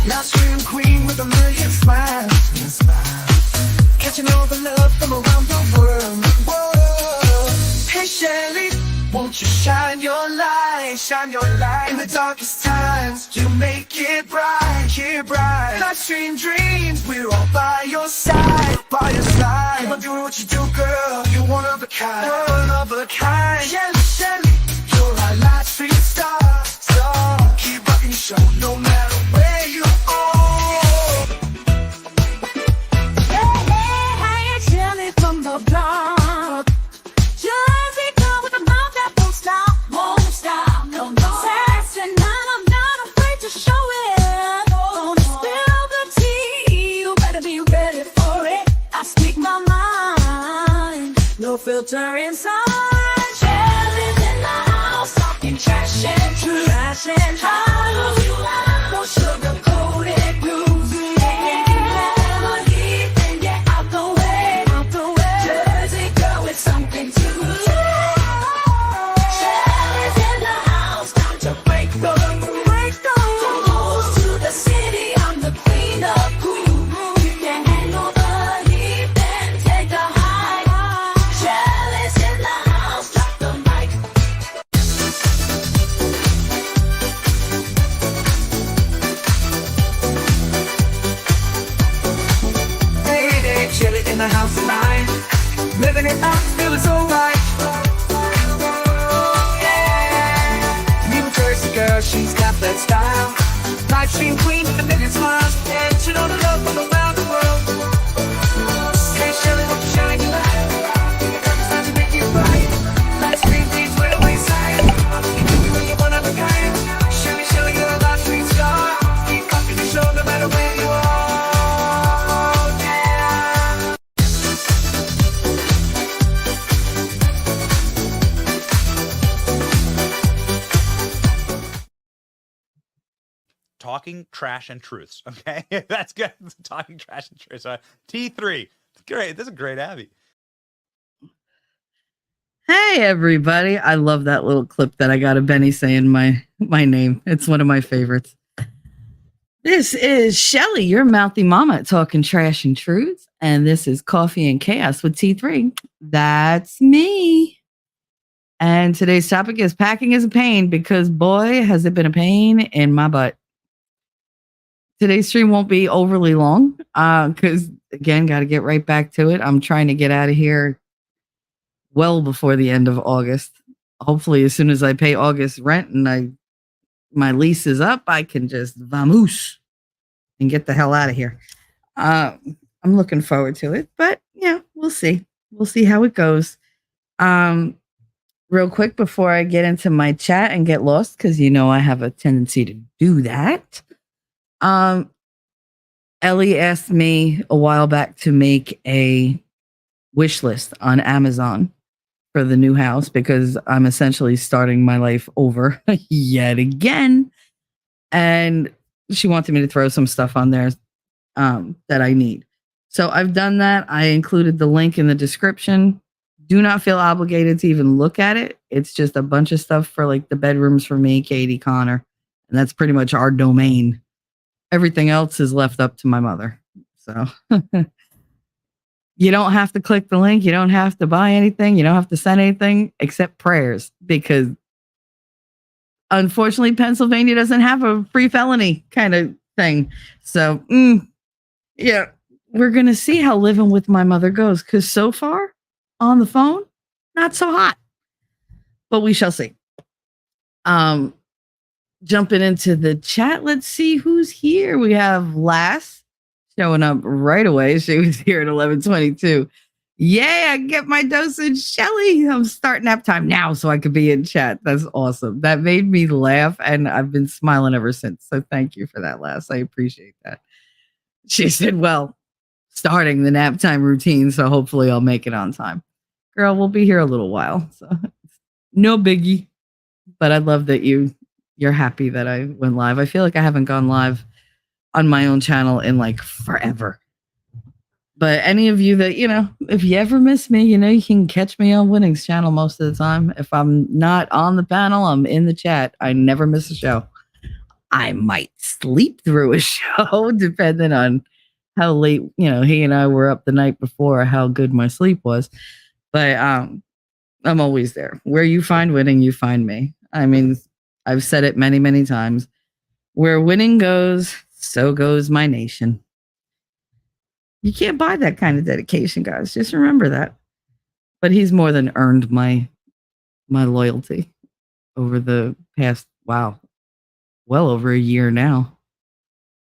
Now scream queen with a million smiles. Catching all the love from around the world. Whoa. Hey Shelly, won't you shine your light in the darkest times to make it bright, bright. Live stream dreams, we're all by your side, Keep on doing what you do, girl. You're one of a kind, Shelly, Shelly, you're our live stream star. Keep rocking your show, no matter where you are. Hey, Shelly from the block. Jersey girl with a mouth that won't stop, no, no. Sassy, and I'm not afraid to show it. Gonna spill the tea, you better be ready for it. I speak my mind, no filter inside. Shelly's in the house, talking trash and truth. No sugar-coated blues. Get out the way. Jersey girl with something to lose. Shelly's in the house, time to break the rules. To the city, I'm the queen of cool. You can handle the heat, then take a hike. Shelly's in the house, drop the mic. Hey, Shelly in the house tonight. Living it up, feeling so right. Yeah. New Jersey girl, she's got that style. Live stream queen with a million smiles. And she know the love from around the world. Hey Shelly, won't you shine your light? It's time to make it right. Live stream dreams with a wayside. You're one of a kind. Shelly, Shelly, you're a live stream star. Keep rocking the show no matter where you are. Yeah. Talking trash and truths. Okay, that's good. Talking trash and truths. T3. Great. This is a great Abby. Hey everybody. I love that little clip that I got of Benny saying my name. It's one of my favorites. This is Shelly, your mouthy mama at Talking Trash and Truths. And this is Coffee and Chaos with T3. That's me. And today's topic is packing is a pain because boy, has it been a pain in my butt. Today's stream won't be overly long because, again, got to get right back to it. I'm trying to get out of here well before the end of August. Hopefully, as soon as I pay August rent and my lease is up, I can just vamoose and get the hell out of here. I'm looking forward to it, but yeah, we'll see. We'll see how it goes. Real quick before I get into my chat and get lost, because you know I have a tendency to do that. Ellie asked me a while back to make a wish list on Amazon for the new house because I'm essentially starting my life over yet again. And she wanted me to throw some stuff on there that I need. So I've done that. I included the link in the description. Do not feel obligated to even look at it. It's just a bunch of stuff for like the bedrooms for me, Katie, Connor. And that's pretty much our domain. Everything else is left up to my mother. So you don't have to click the link. You don't have to buy anything. You don't have to send anything except prayers because unfortunately, Pennsylvania doesn't have a free felony kind of thing. So, yeah, we're going to see how living with my mother goes because so far on the phone, not so hot, but we shall see. Jumping into the chat, let's see who's here. We have Lass showing up right away. She was here at 11:22. Yeah, I get my dosage, Shelly. I'm starting nap time now so I could be in chat. That's awesome. That made me laugh, and I've been smiling ever since. So thank you for that, Lass. I appreciate that. She said, well, starting the nap time routine, so hopefully I'll make it on time. Girl, we'll be here a little while, so no biggie. But I love that you're happy that I went live. I feel like I haven't gone live on my own channel in like forever. But any of you that, if you ever miss me, you can catch me on Winnings channel most of the time. If I'm not on the panel, I'm in the chat. I never miss a show. I might sleep through a show depending on how late, he and I were up the night before, or how good my sleep was. But I'm always there. Where you find winning, you find me. I mean, I've said it many, many times. Where winning goes, so goes my nation. You can't buy that kind of dedication, guys. Just remember that. But he's more than earned my loyalty over the past, well over a year now.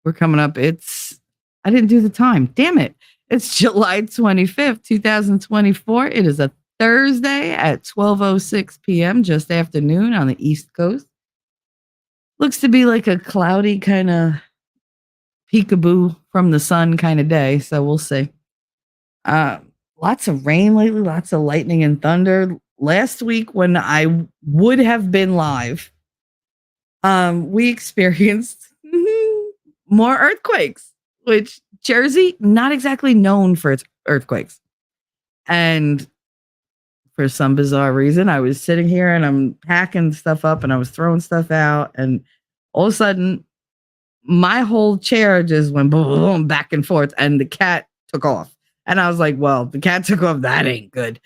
We're coming up. I didn't do the time. Damn it. It's July 25th, 2024. It is a Thursday at 12:06 p.m., just afternoon on the East Coast. Looks to be like a cloudy kind of peekaboo from the sun kind of day, so we'll see. Lots of rain lately, lots of lightning and thunder. Last week when I would have been live, we experienced more earthquakes, which Jersey, not exactly known for its earthquakes. And for some bizarre reason, I was sitting here and I'm packing stuff up and I was throwing stuff out. And all of a sudden, my whole chair just went boom, boom, back and forth, and the cat took off. And I was like, well, the cat took off. That ain't good.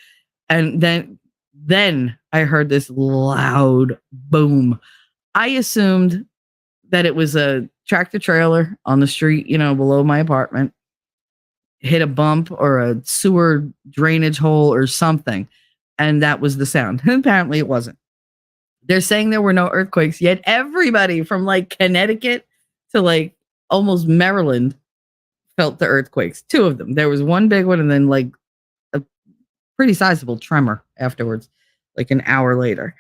And then I heard this loud boom. I assumed that it was a tractor trailer on the street, below my apartment, hit a bump or a sewer drainage hole or something. And that was the sound. And apparently it wasn't. They're saying there were no earthquakes, yet everybody from like Connecticut to like almost Maryland felt the earthquakes. 2 of them. There was one big one and then like a pretty sizable tremor afterwards, like an hour later.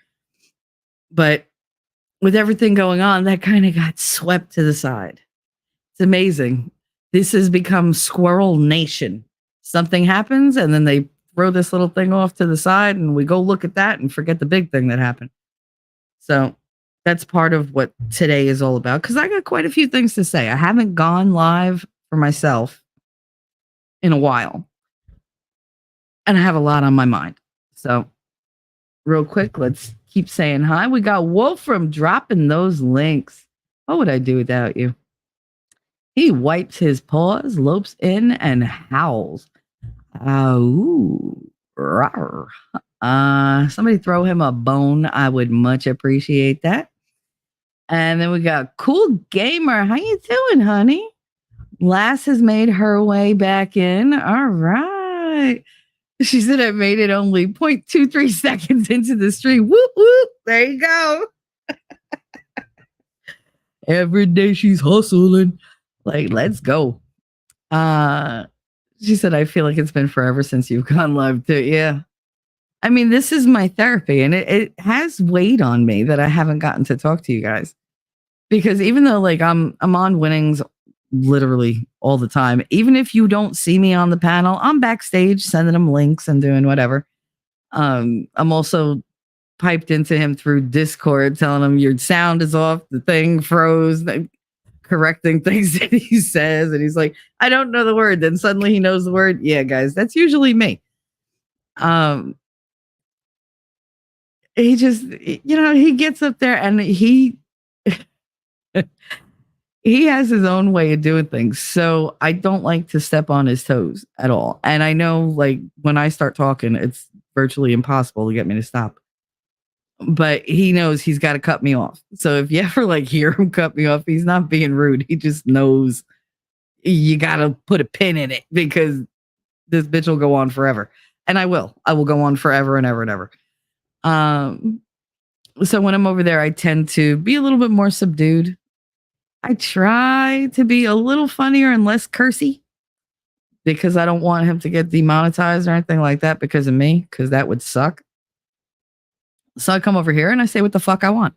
But with everything going on, that kind of got swept to the side. It's amazing. This has become Squirrel Nation. Something happens and then they throw this little thing off to the side and we go look at that and forget the big thing that happened. So that's part of what today is all about, because I got quite a few things to say. I haven't gone live for myself in a while, and I have a lot on my mind. So real quick, let's keep saying hi. We got Wolfram dropping those links. What would I do without you? He wipes his paws, lopes in, and howls. Rawr. Somebody throw him a bone. I would much appreciate that. And then we got Cool Gamer. How you doing, honey? Lass has made her way back in. All right. She said I made it only 0.23 seconds into the stream. Whoop, whoop. There you go. Every day she's hustling. Like, let's go. She said, I feel like it's been forever since you've gone live too. Yeah. I mean, this is my therapy, and it has weighed on me that I haven't gotten to talk to you guys. Because even though like I'm on Winnings literally all the time, even if you don't see me on the panel, I'm backstage sending them links and doing whatever. I'm also piped into him through Discord, telling him your sound is off, the thing froze, correcting things that he says, and he's like, I don't know the word. Then suddenly he knows the word. Yeah, guys, that's usually me. He just, he gets up there and he has his own way of doing things. So I don't like to step on his toes at all. And I know like when I start talking, it's virtually impossible to get me to stop. But he knows he's got to cut me off. So if you ever like hear him cut me off, he's not being rude. He just knows you got to put a pin in it, because this bitch will go on forever. And I will go on forever and ever and ever. So when I'm over there, I tend to be a little bit more subdued. I try to be a little funnier and less cursy, because I don't want him to get demonetized or anything like that because of me, because that would suck. So I come over here and I say what the fuck I want.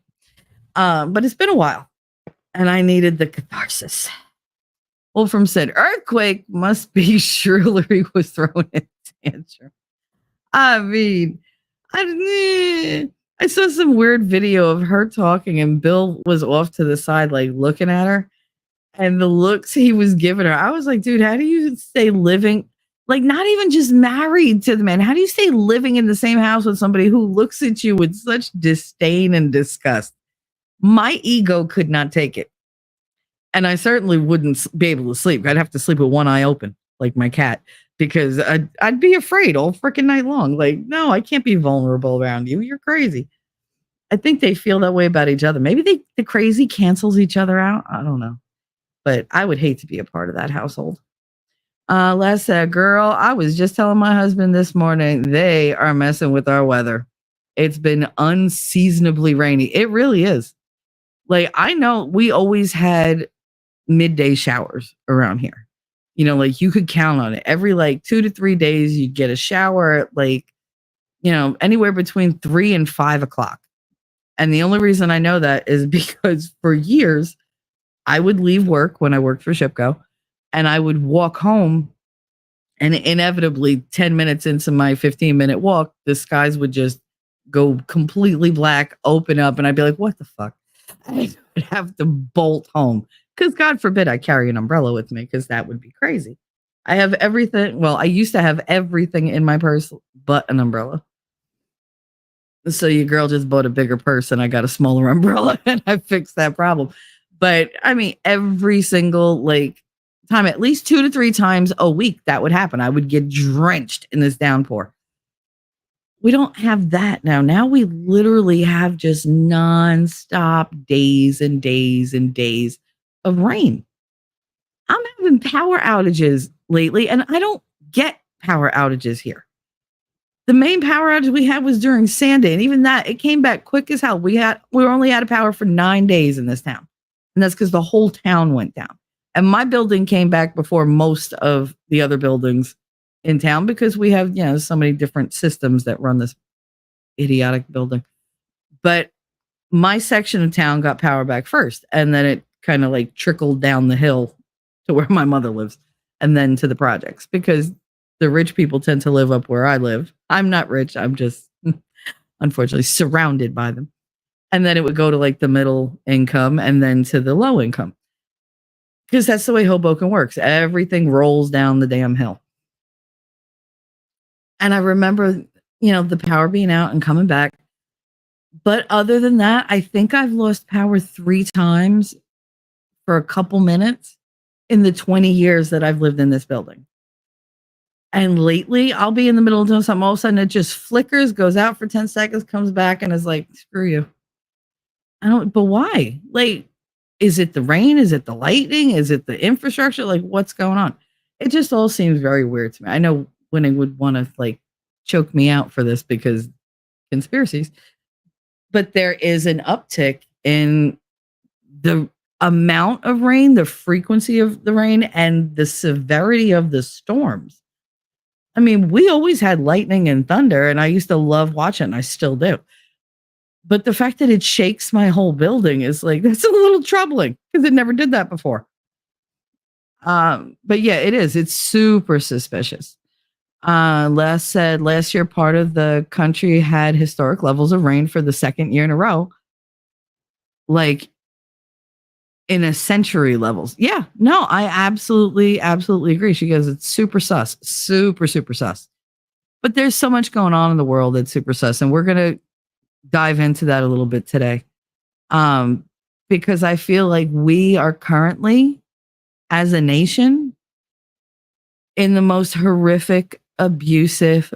But it's been a while and I needed the catharsis. Wolfram said, earthquake must be Shrillery was throwing a tantrum. I mean, I saw some weird video of her talking and Bill was off to the side, like looking at her, and the looks he was giving her. I was like, dude, how do you stay living? Like, not even just married to the man. How do you stay living in the same house with somebody who looks at you with such disdain and disgust? My ego could not take it. And I certainly wouldn't be able to sleep. I'd have to sleep with one eye open, like my cat, because I'd be afraid all freaking night long. Like, no, I can't be vulnerable around you. You're crazy. I think they feel that way about each other. Maybe the crazy cancels each other out. I don't know. But I would hate to be a part of that household. Les said, girl, I was just telling my husband this morning, they are messing with our weather. It's been unseasonably rainy. It really is. Like, I know we always had midday showers around here. You know, like you could count on it. Every like 2 to 3 days, you'd get a shower at like, you know, anywhere between 3 and 5 o'clock. And the only reason I know that is because for years, I would leave work when I worked for Shipco and I would walk home, and inevitably 10 minutes into my 15-minute walk, the skies would just go completely black, open up, and I'd be like, what the fuck? I would have to bolt home because God forbid I carry an umbrella with me because that would be crazy. I have everything. Well, I used to have everything in my purse but an umbrella. So your girl just bought a bigger purse and I got a smaller umbrella and I fixed that problem. But I mean, every single like time, at least 2 to 3 times a week, that would happen. I would get drenched in this downpour. We don't have that now. Now we literally have just nonstop days and days and days of rain. I'm having power outages lately, and I don't get power outages here. The main power outage we had was during Sandy, and even that, it came back quick as hell. We were only out of power for 9 days in this town, and that's because the whole town went down. And my building came back before most of the other buildings in town because we have, you know, so many different systems that run this idiotic building. But my section of town got power back first, and then it kind of like trickled down the hill to where my mother lives, and then to the projects because the rich people tend to live up where I live. I'm not rich. I'm just unfortunately surrounded by them. And then it would go to like the middle income and then to the low income because that's the way Hoboken works. Everything rolls down the damn hill. And I remember, you know, the power being out and coming back. But other than that, I think I've lost power 3 times for a couple minutes in the 20 years that I've lived in this building. And lately, I'll be in the middle of doing something. All of a sudden, it just flickers, goes out for 10 seconds, comes back, and is like, screw you. But why? Like, is it the rain? Is it the lightning? Is it the infrastructure? Like, what's going on? It just all seems very weird to me. I know Winning would want to like choke me out for this because conspiracies, but there is an uptick in the amount of rain, the frequency of the rain, and the severity of the storms. I mean, we always had lightning and thunder, and I used to love watching, and I still do. But the fact that it shakes my whole building is like, that's a little troubling because it never did that before. But yeah, it is. It's super suspicious. Les said last year, part of the country had historic levels of rain for the 2nd year in a row. Like in a century levels. Yeah, no, I absolutely agree. She goes, it's super sus, super sus. But there's so much going on in the world that's super sus. And we're going to dive into that a little bit today. Because I feel like we are currently, as a nation, in the most horrific, abusive,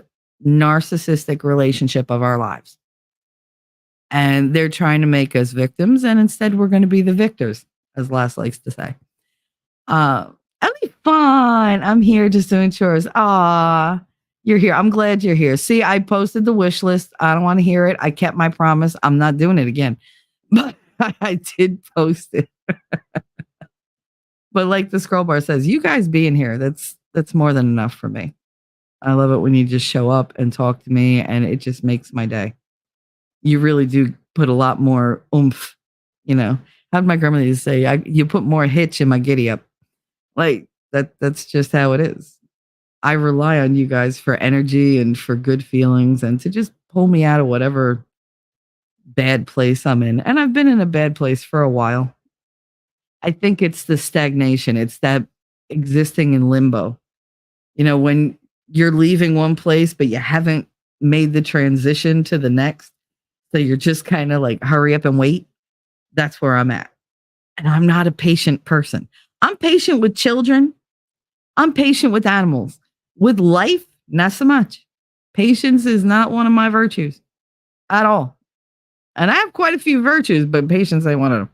narcissistic relationship of our lives. And they're trying to make us victims, and instead we're going to be the victors, as Les likes to say. Ellie, fine. I'm here just doing chores. Ah, you're here. I'm glad you're here. See, I posted the wish list. I don't want to hear it. I kept my promise. I'm not doing it again. But I did post it. But like the scroll bar says, you guys being here, that's more than enough for me. I love it when you just show up and talk to me, and it just makes my day. You really do put a lot more oomph, you know. How'd my grandmother used to say, you put more hitch in my giddy up. Like that's just how it is. I rely on you guys for energy and for good feelings and to just pull me out of whatever bad place I'm in. And I've been in a bad place for a while. I think it's the stagnation. It's that existing in limbo. You know, when you're leaving one place, but you haven't made the transition to the next. So you're just kind of like, hurry up and wait. That's where I'm at. And I'm not a patient person. I'm patient with children. I'm patient with animals. With life, not so much. Patience is not one of my virtues at all. And I have quite a few virtues, but patience ain't one of them.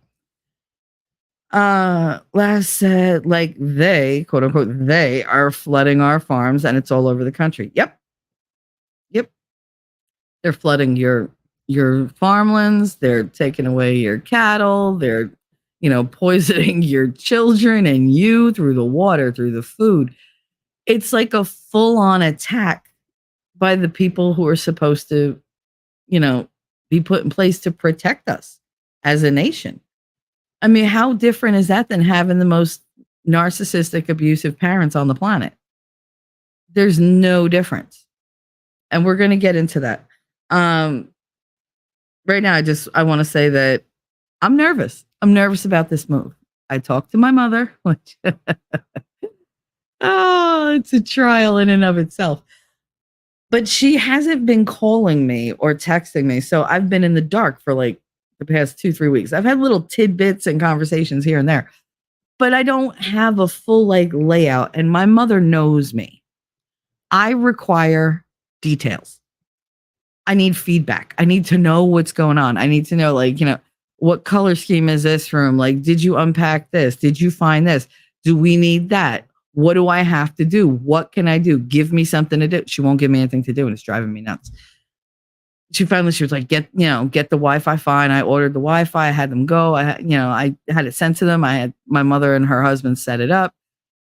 Last said, like they, quote unquote, they are flooding our farms and it's all over the country. Yep. They're flooding your farmlands. They're taking away your cattle. They're, poisoning your children and you through the water, through the food. It's like a full-on attack by the people who are supposed to, be put in place to protect us as a nation. I mean, how different is that than having the most narcissistic, abusive parents on the planet? There's no difference. And we're going to get into that. Right now, I want to say that I'm nervous. I'm nervous about this move. I talked to my mother, which, it's a trial in and of itself. But she hasn't been calling me or texting me. So I've been in the dark for like the past 2-3 weeks. I've had little tidbits and conversations here and there, but I don't have a full layout. And my mother knows me. I require details. I need feedback. I need to know what's going on. I need to know, what color scheme is this room? Did you unpack this? Did you find this? Do we need that? What do I have to do? What can I do? Give me something to do. She won't give me anything to do, and it's driving me nuts. She was like, get the Wi-Fi fine. I ordered the Wi-Fi. I had them go. I had it sent to them. I had my mother and her husband set it up.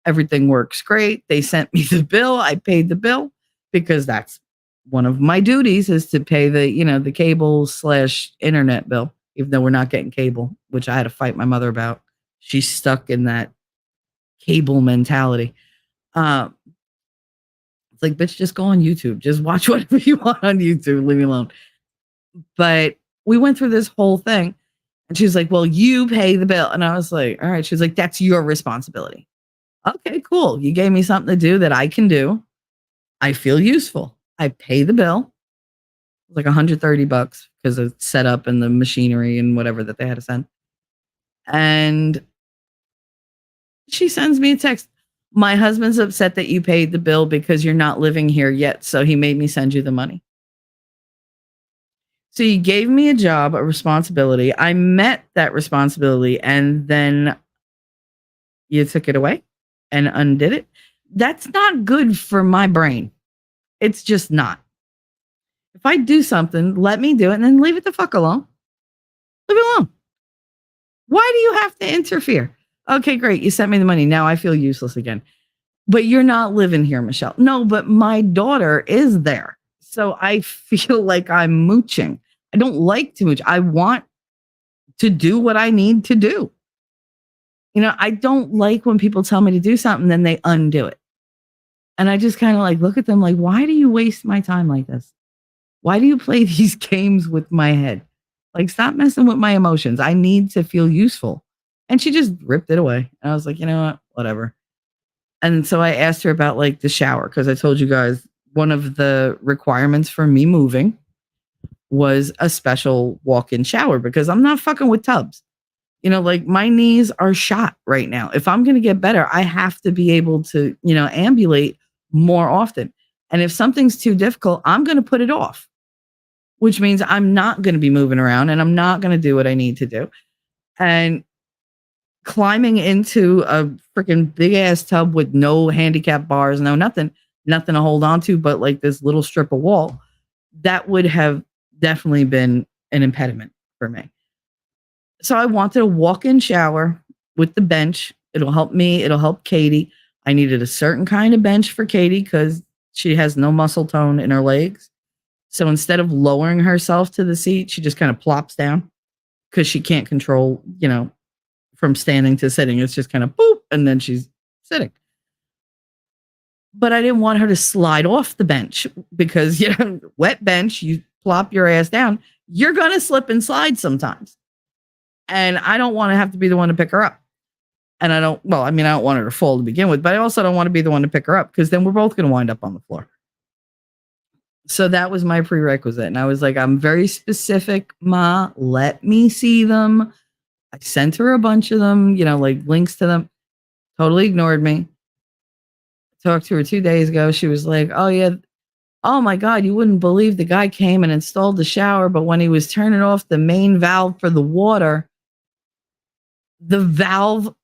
Everything works great. They sent me the bill. I paid the bill because that's one of my duties, is to pay the cable/internet bill, even though we're not getting cable, which I had to fight my mother about. She's stuck in that cable mentality. It's like, bitch, just go on YouTube. Just watch whatever you want on YouTube. Leave me alone. But we went through this whole thing and she was like, well, you pay the bill. And I was like, all right. She was like, that's your responsibility. Okay, cool. You gave me something to do that I can do. I feel useful. I pay the bill. It was like $130 because of setup and the machinery and whatever that they had to send. And she sends me a text. My husband's upset that you paid the bill because you're not living here yet. So he made me send you the money. So you gave me a job, a responsibility. I met that responsibility and then you took it away and undid it. That's not good for my brain. It's just not. If I do something, let me do it and then leave it the fuck alone. Leave it alone. Why do you have to interfere? Okay, great. You sent me the money. Now I feel useless again. But you're not living here, Michelle. No, but my daughter is there. So I feel like I'm mooching. I don't like to mooch. I want to do what I need to do. I don't like when people tell me to do something, then they undo it. And I just kind of look at them like, why do you waste my time like this? Why do you play these games with my head? Stop messing with my emotions. I need to feel useful. And she just ripped it away. And I was like, you know what? Whatever. And so I asked her about the shower, because I told you guys one of the requirements for me moving was a special walk-in shower, because I'm not fucking with tubs. My knees are shot right now. If I'm going to get better, I have to be able to, ambulate more often. And if something's too difficult, I'm going to put it off, which means I'm not going to be moving around and I'm not going to do what I need to do. And climbing into a freaking big ass tub with no handicap bars, nothing to hold on to, but this little strip of wall, that would have definitely been an impediment for me. So I wanted a walk-in shower with the bench. It'll help me. It'll help Katie. I needed a certain kind of bench for Katie because she has no muscle tone in her legs. So instead of lowering herself to the seat, she just kind of plops down because she can't control, from standing to sitting. It's just kind of boop, and then she's sitting. But I didn't want her to slide off the bench because, wet bench, you plop your ass down, you're going to slip and slide sometimes. And I don't want to have to be the one to pick her up. And I don't want her to fall to begin with, but I also don't want to be the one to pick her up because then we're both going to wind up on the floor. So that was my prerequisite. And I was like, I'm very specific, Ma, let me see them. I sent her a bunch of them, like links to them. Totally ignored me. Talked to her 2 days ago. She was like, oh, yeah. Oh my God, you wouldn't believe the guy came and installed the shower, but when he was turning off the main valve for the water, the valve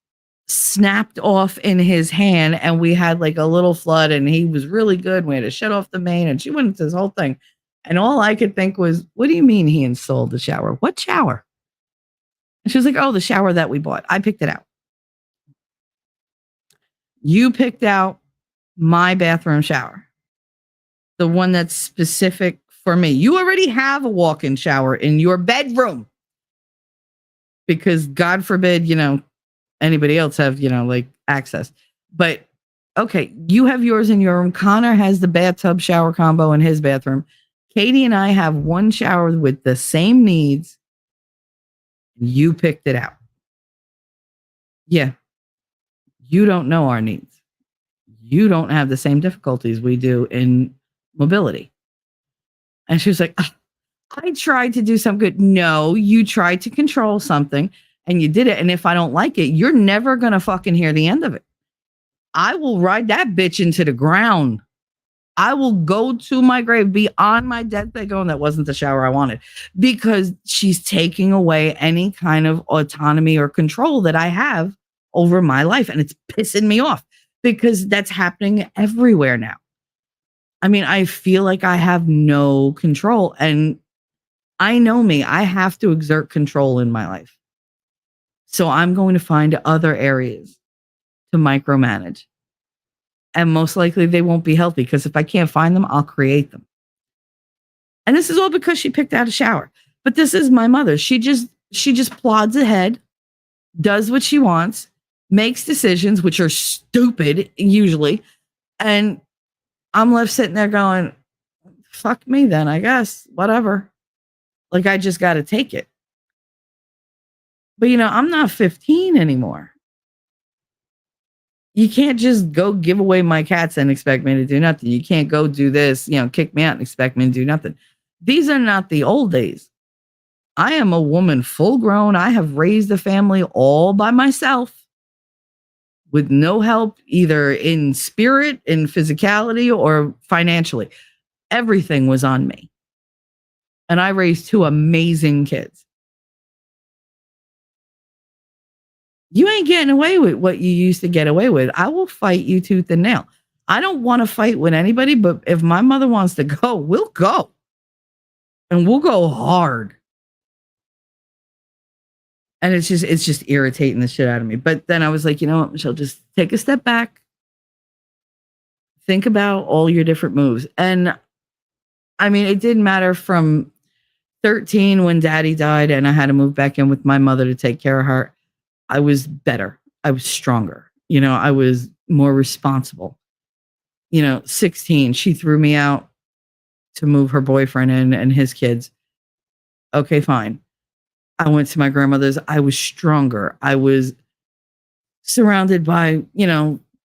snapped off in his hand and we had like a little flood and he was really good. We had to shut off the main and she went into this whole thing. And all I could think was, what do you mean he installed the shower? What shower? And she was like, oh, the shower that we bought. I picked it out. You picked out my bathroom shower, the one that's specific for me. You already have a walk-in shower in your bedroom because God forbid, anybody else have, like access. But okay, you have yours in your room. Connor has the bathtub shower combo in his bathroom. Katie and I have one shower with the same needs. You picked it out. Yeah. You don't know our needs. You don't have the same difficulties we do in mobility. And she was like, I tried to do some good. No, you tried to control something and you did it. And if I don't like it, you're never going to fucking hear the end of it. I will ride that bitch into the ground. I will go to my grave, be on my deathbed going, that wasn't the shower I wanted, because she's taking away any kind of autonomy or control that I have over my life. And it's pissing me off because that's happening everywhere now. I mean, I feel like I have no control, and I know me. I have to exert control in my life. So I'm going to find other areas to micromanage. And most likely they won't be healthy because if I can't find them, I'll create them. And this is all because she picked out a shower. But this is my mother. She just plods ahead, does what she wants, makes decisions, which are stupid usually. And I'm left sitting there going, fuck me then, I guess, whatever. Like, I just got to take it. But, I'm not 15 anymore. You can't just go give away my cats and expect me to do nothing. You can't go do this, kick me out and expect me to do nothing. These are not the old days. I am a woman full grown. I have raised a family all by myself with no help, either in spirit, in physicality, or financially. Everything was on me. And I raised two amazing kids. You ain't getting away with what you used to get away with. I will fight you tooth and nail. I don't want to fight with anybody, but if my mother wants to go, we'll go. And we'll go hard. And it's just irritating the shit out of me. But then I was like, you know what, Michelle, just take a step back. Think about all your different moves. And I mean, it didn't matter from 13 when daddy died and I had to move back in with my mother to take care of her. I was better. I was stronger. I was more responsible. 16, she threw me out to move her boyfriend in and his kids. Okay, fine. I went to my grandmother's. I was stronger. I was surrounded by,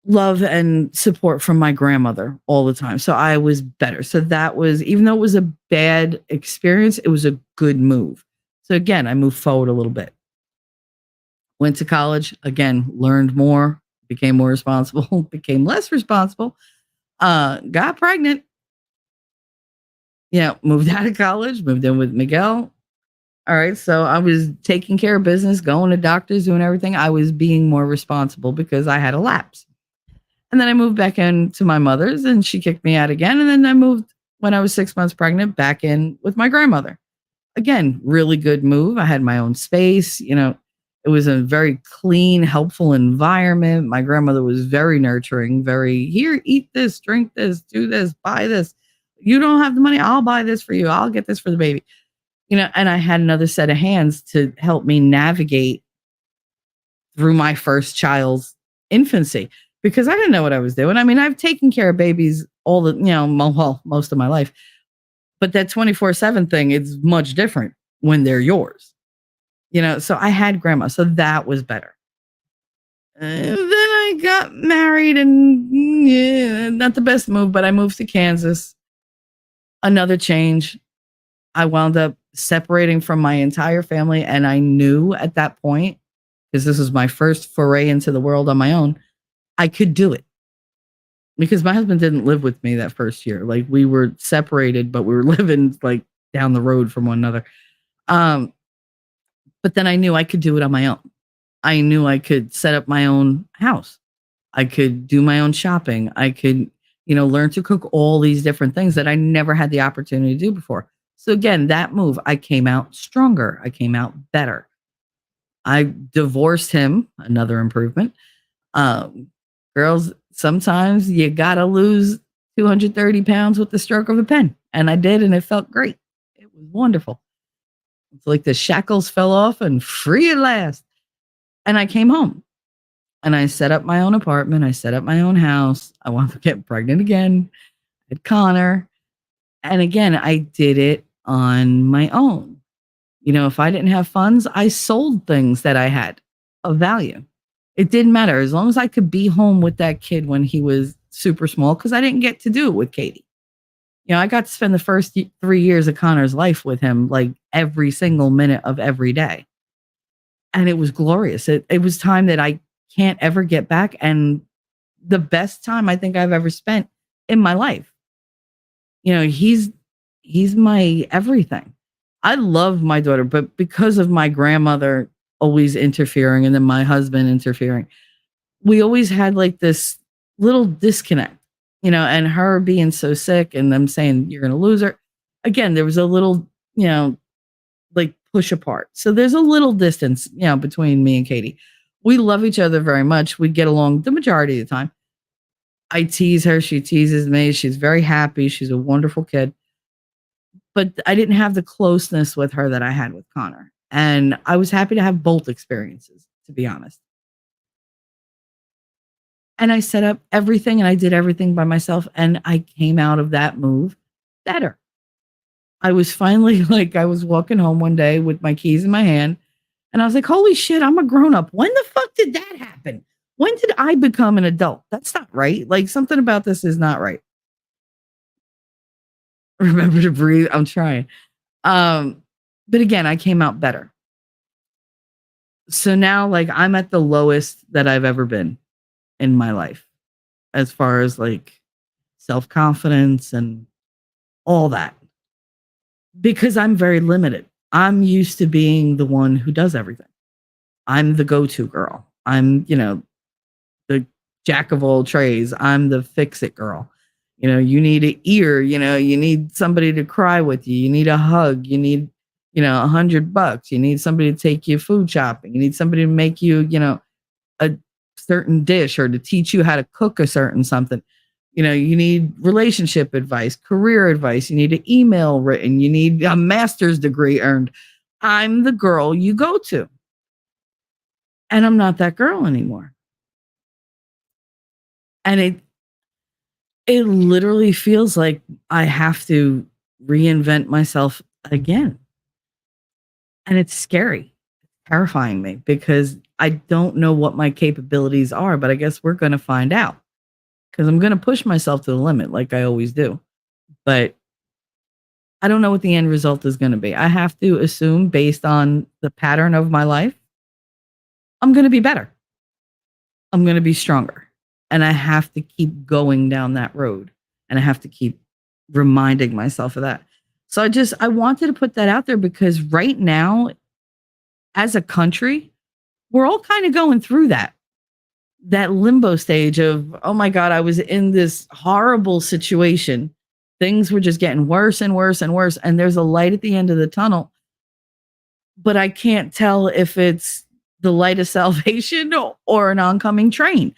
love and support from my grandmother all the time. So I was better. So that was, even though it was a bad experience, it was a good move. So again, I moved forward a little bit. Went to college, again, learned more, became more responsible, became less responsible, got pregnant. Moved out of college, moved in with Miguel. All right, so I was taking care of business, going to doctors, doing everything. I was being more responsible because I had a lapse. And then I moved back into my mother's and she kicked me out again. And then I moved, when I was 6 months pregnant, back in with my grandmother. Again, really good move. I had my own space, It was a very clean, helpful environment. My grandmother was very nurturing, very, here, eat this, drink this, do this, buy this. You don't have the money, I'll buy this for you. I'll get this for the baby. And I had another set of hands to help me navigate through my first child's infancy because I didn't know what I was doing. I mean, I've taken care of babies most of my life, but that 24/7 thing is much different when they're yours. So I had grandma, so that was better. Then I got married and not the best move, but I moved to Kansas. Another change. I wound up separating from my entire family. And I knew at that point, because this was my first foray into the world on my own, I could do it. Because my husband didn't live with me that first year. Like we were separated, but we were living like down the road from one another. But then I knew I could do it on my own. I knew I could set up my own house. I could do my own shopping. I could, learn to cook all these different things that I never had the opportunity to do before. So again, that move, I came out stronger. I came out better. I divorced him, another improvement. Girls, sometimes you got to lose 230 pounds with the stroke of a pen. And I did, and it felt great. It was wonderful. It's like the shackles fell off and free at last. And I came home and I set up my own apartment. I set up my own house. I wanted to get pregnant again. I had Connor. And again, I did it on my own. If I didn't have funds, I sold things that I had of value. It didn't matter as long as I could be home with that kid when he was super small, because I didn't get to do it with Katie. I got to spend the first 3 years of Connor's life with him, like every single minute of every day. And it was glorious. It was time that I can't ever get back. And the best time I think I've ever spent in my life. He's my everything. I love my daughter, but because of my grandmother always interfering and then my husband interfering, we always had like this little disconnect, and her being so sick and them saying, you're going to lose her. Again, there was a little, like push apart. So there's a little distance, between me and Katie. We love each other very much. We get along the majority of the time. I tease her. She teases me. She's very happy. She's a wonderful kid. But I didn't have the closeness with her that I had with Connor. And I was happy to have both experiences, to be honest. And I set up everything and I did everything by myself. And I came out of that move better. I was finally I was walking home one day with my keys in my hand. And I was like, holy shit, I'm a grown up. When the fuck did that happen? When did I become an adult? That's not right. Like something about this is not right. Remember to breathe. I'm trying. But again, I came out better. So now I'm at the lowest that I've ever been in my life as far as self-confidence and all that, because I'm very limited. I'm used to being the one who does everything. I'm the go-to girl. I'm, the jack of all trades. I'm the fix-it girl. You need an ear, you need somebody to cry with you. You need a hug. You need, $100. You need somebody to take you food shopping. You need somebody to make you, a certain dish or to teach you how to cook a certain something. You need relationship advice, career advice. You need an email written. You need a master's degree earned. I'm the girl you go to. And I'm not that girl anymore. And it literally feels like I have to reinvent myself again. And it's scary, terrifying me, because I don't know what my capabilities are, but I guess we're going to find out, because I'm going to push myself to the limit like I always do. But I don't know what the end result is going to be. I have to assume, based on the pattern of my life, I'm going to be better. I'm going to be stronger. And I have to keep going down that road. And I have to keep reminding myself of that. So I wanted to put that out there, because right now, as a country, we're all kind of going through that limbo stage of, oh my God, I was in this horrible situation. Things were just getting worse and worse and worse. And there's a light at the end of the tunnel. But I can't tell if it's the light of salvation or an oncoming train.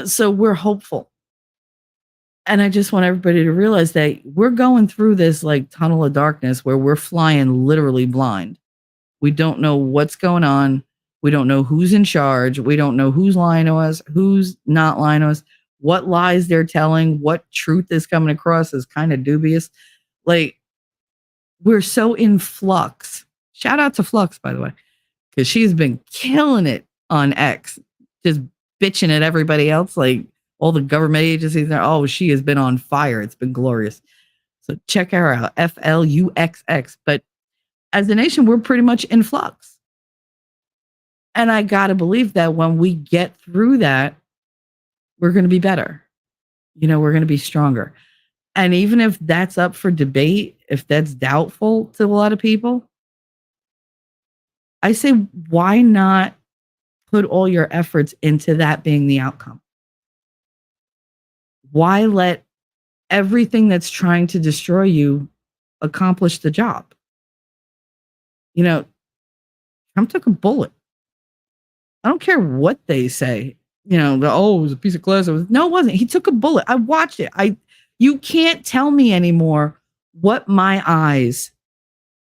So we're hopeful. And I just want everybody to realize that we're going through this tunnel of darkness where we're flying literally blind. We don't know what's going on. We don't know who's in charge. We don't know who's lying to us, who's not lying to us, what lies they're telling, what truth is coming across is kind of dubious. We're so in flux. Shout out to Flux, by the way, because she's been killing it on X, just bitching at everybody else, all the government agencies there. Oh, she has been on fire. It's been glorious. So check her out, FLUXX. But as a nation, we're pretty much in flux. And I got to believe that when we get through that, we're going to be better. We're going to be stronger. And even if that's up for debate, if that's doubtful to a lot of people, I say, why not put all your efforts into that being the outcome? Why let everything that's trying to destroy you accomplish the job? Trump took a bullet. I don't care what they say. It was a piece of glass. No, it wasn't. He took a bullet. I watched it. You can't tell me anymore what my eyes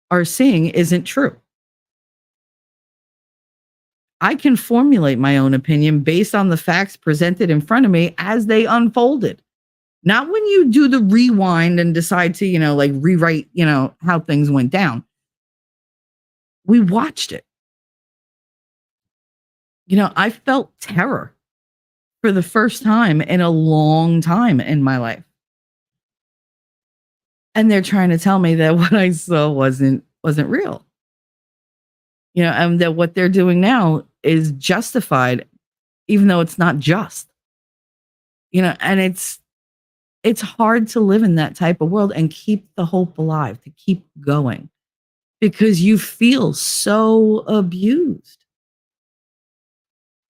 are seeing isn't true. I can formulate my own opinion based on the facts presented in front of me as they unfolded. Not when you do the rewind and decide to, rewrite, how things went down. We watched it. I felt terror for the first time in a long time in my life. And they're trying to tell me that what I saw wasn't real. And that what they're doing now is justified, even though it's not just. And it's hard to live in that type of world and keep the hope alive, to keep going, because you feel so abused.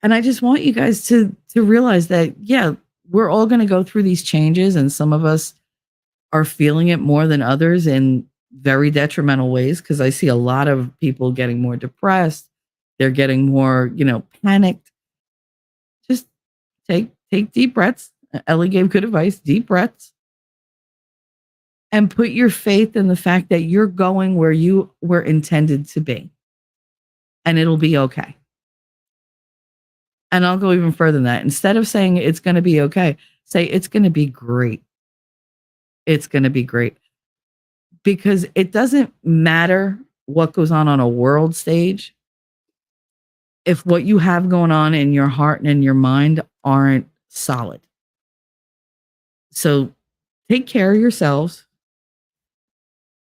And I just want you guys to realize that, yeah, we're all going to go through these changes, and some of us are feeling it more than others in very detrimental ways, because I see a lot of people getting more depressed. They're getting more, panicked. Just take deep breaths. Ellie gave good advice, deep breaths. And put your faith in the fact that you're going where you were intended to be. And it'll be okay. And I'll go even further than that. Instead of saying it's going to be okay, say it's going to be great. It's going to be great. Because it doesn't matter what goes on a world stage if what you have going on in your heart and in your mind aren't solid. So take care of yourselves.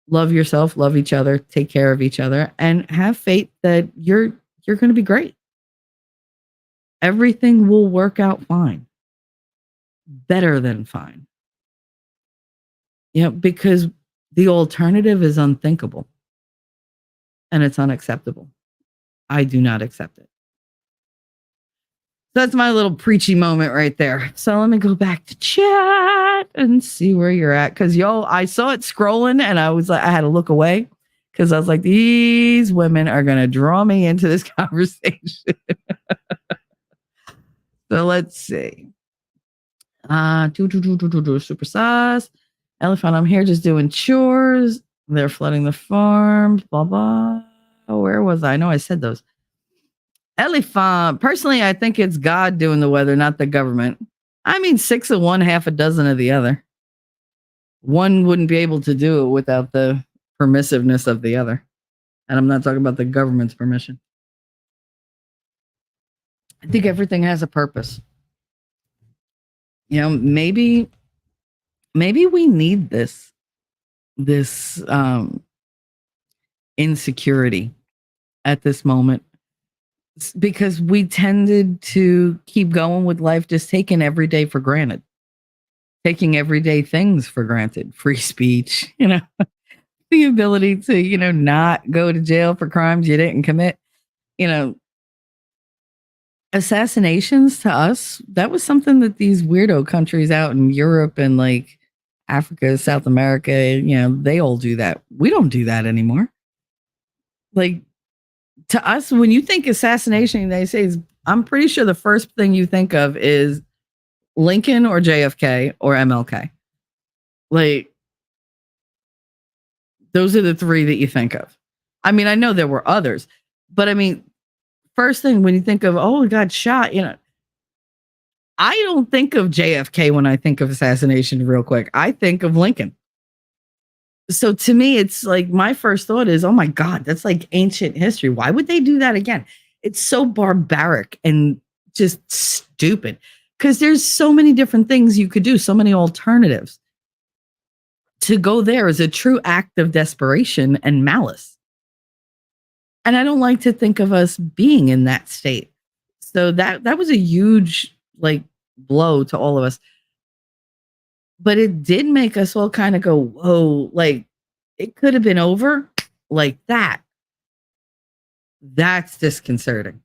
Love yourself, love each other, take care of each other, and have faith that you're going to be great. Everything will work out fine. Better than fine. Because the alternative is unthinkable. And it's unacceptable. I do not accept it. So that's my little preachy moment right there. So let me go back to chat and see where you're at. Because I saw it scrolling and I was like, I had to look away because I was like, these women are going to draw me into this conversation. So let's see. Super sauce. Elephant, I'm here just doing chores. They're flooding the farms. Blah, blah. Oh, where was I? I know I said those. Elephant, personally, I think it's God doing the weather, not the government. I mean, 6 of one, half a dozen of the other. One wouldn't be able to do it without the permissiveness of the other. And I'm not talking about the government's permission. I think everything has a purpose. Maybe we need this insecurity at this moment, because we tended to keep going with life, just taking every day for granted, taking everyday things for granted, free speech, the ability to, not go to jail for crimes you didn't commit, assassinations to us, that was something that these weirdo countries out in Europe and like Africa, South America, they all do that. We don't do that anymore. Like, to us, when you think assassination in the United States, I'm pretty sure the first thing you think of is Lincoln or JFK or MLK. Like, those are the three that you think of. I mean, I know there were others, but I mean, first thing when you think of, oh, he got shot, I don't think of JFK when I think of assassination real quick. I think of Lincoln. So to me, it's like my first thought is, oh my God, that's like ancient history. Why would they do that again? It's so barbaric and just stupid, because there's so many different things you could do, so many alternatives to go there is a true act of desperation and malice. And I don't like to think of us being in that state. So that was a huge like blow to all of us. But it did make us all kind of go, whoa, like it could have been over like that. That's disconcerting.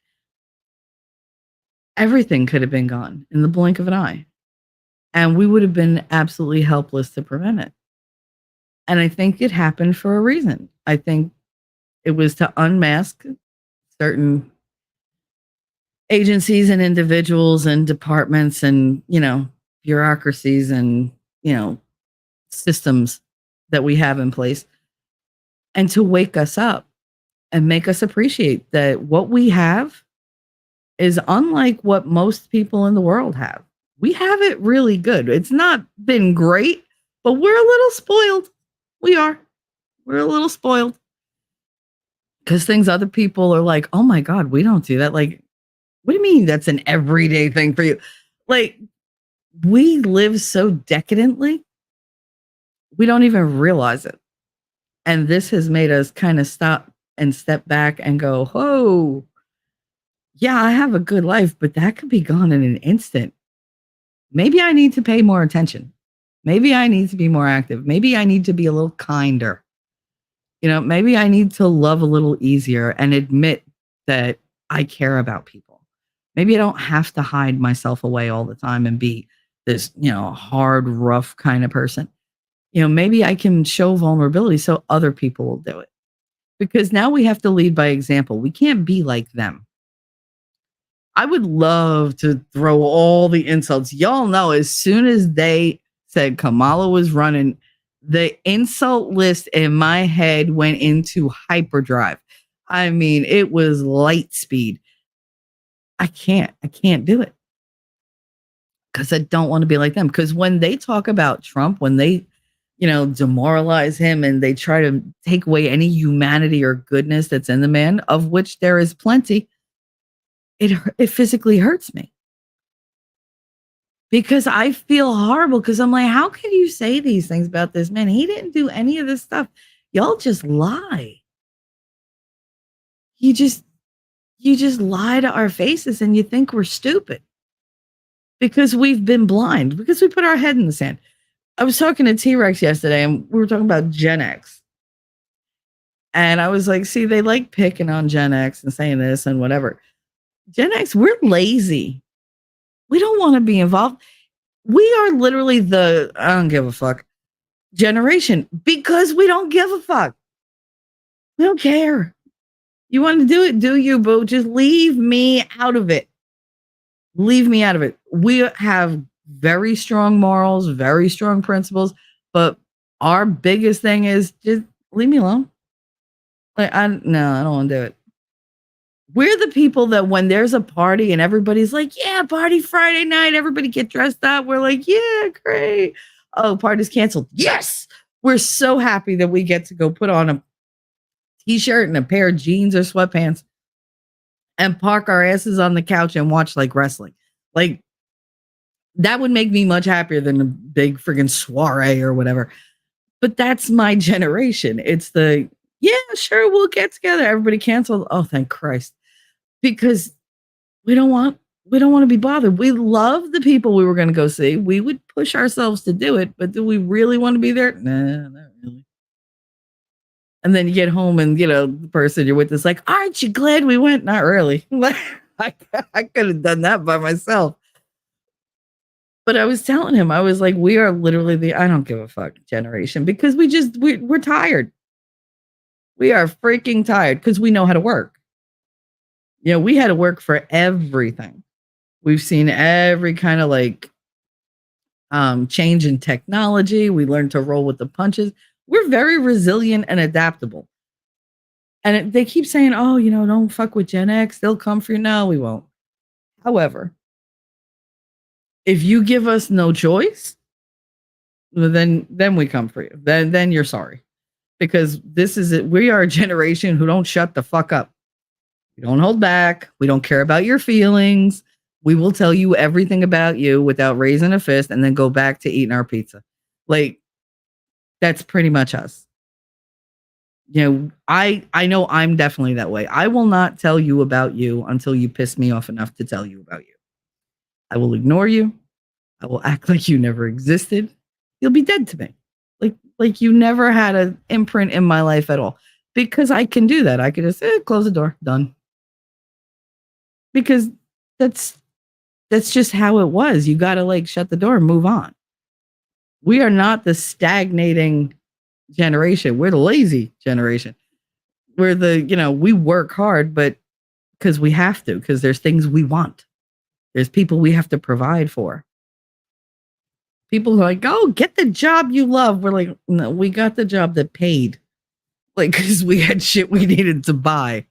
Everything could have been gone in the blink of an eye. And we would have been absolutely helpless to prevent it. And I think it happened for a reason. I think it was to unmask certain agencies and individuals and departments and, bureaucracies and, systems that we have in place, and to wake us up and make us appreciate that what we have is unlike what most people in the world have. We have it really good. It's not been great, but we're a little spoiled. We are. We're a little spoiled. Because things other people are like, oh my God, we don't do that. Like, what do you mean that's an everyday thing for you? Like, we live so decadently, we don't even realize it. And this has made us kind of stop and step back and go, whoa, yeah, I have a good life, but that could be gone in an instant. Maybe I need to pay more attention. Maybe I need to be more active. Maybe I need to be a little kinder. Maybe I need to love a little easier and admit that I care about people. Maybe I don't have to hide myself away all the time and be this, hard, rough kind of person. Maybe I can show vulnerability so other people will do it. Because now we have to lead by example. We can't be like them. I would love to throw all the insults. Y'all know as soon as they said Kamala was running, the insult list in my head went into hyperdrive. I mean, it was light speed. I can't do it. Because I don't want to be like them. Because when they talk about Trump, when they, demoralize him and they try to take away any humanity or goodness that's in the man, of which there is plenty, it physically hurts me. Because I feel horrible because I'm like, how can you say these things about this man? He didn't do any of this stuff. Y'all just lie. You just lie to our faces and you think we're stupid because we've been blind, because we put our head in the sand. I was talking to T-Rex yesterday and we were talking about Gen X. And I was like, see, they like picking on Gen X and saying this and whatever. Gen X, we're lazy. We don't want to be involved. We are literally the I don't give a fuck generation because we don't give a fuck. We don't care. You want to do it, do you, boo? Just leave me out of it. Leave me out of it. We have very strong morals, very strong principles, but our biggest thing is just leave me alone. Like, I don't want to do it. We're the people that when there's a party and everybody's like, yeah, party Friday night, everybody get dressed up. We're like, yeah, great. Oh, party's canceled. Yes. We're so happy that we get to go put on a t-shirt and a pair of jeans or sweatpants and park our asses on the couch and watch like wrestling. Like that would make me much happier than a big friggin' soiree or whatever. But that's my generation. It's the, yeah, sure, we'll get together. Everybody canceled. Oh, thank Christ. Because we don't want to be bothered. We love the people we were going to go see. We would push ourselves to do it, but do we really want to be there? Nah, not really. And then you get home and, the person you're with is like, aren't you glad we went? Not really. I could have done that by myself. But I was telling him, I was like, we are literally the I don't give a fuck generation because we're tired. We are freaking tired because we know how to work. We had to work for everything. We've seen every kind of like change in technology. We learned to roll with the punches. We're very resilient and adaptable. And they keep saying, oh, don't fuck with Gen X. They'll come for you. No, we won't. However, if you give us no choice, then we come for you. Then you're sorry. Because this is it. We are a generation who don't shut the fuck up. We don't hold back. We don't care about your feelings. We will tell you everything about you without raising a fist and then go back to eating our pizza. Like, That's pretty much us. I know I'm definitely that way. I will not tell you about you until you piss me off enough to tell you about you. I will ignore you. I will act like you never existed. You'll be dead to me. Like you never had an imprint in my life at all. Because I can do that. I can just close the door, done. Because that's just how it was. You got to like shut the door and move on. We are not the stagnating generation. We're the lazy generation. We're we work hard, but because we have to, because there's things we want. There's people we have to provide for. People are like, oh, get the job you love. We're like, no, we got the job that paid. Like, because we had shit we needed to buy.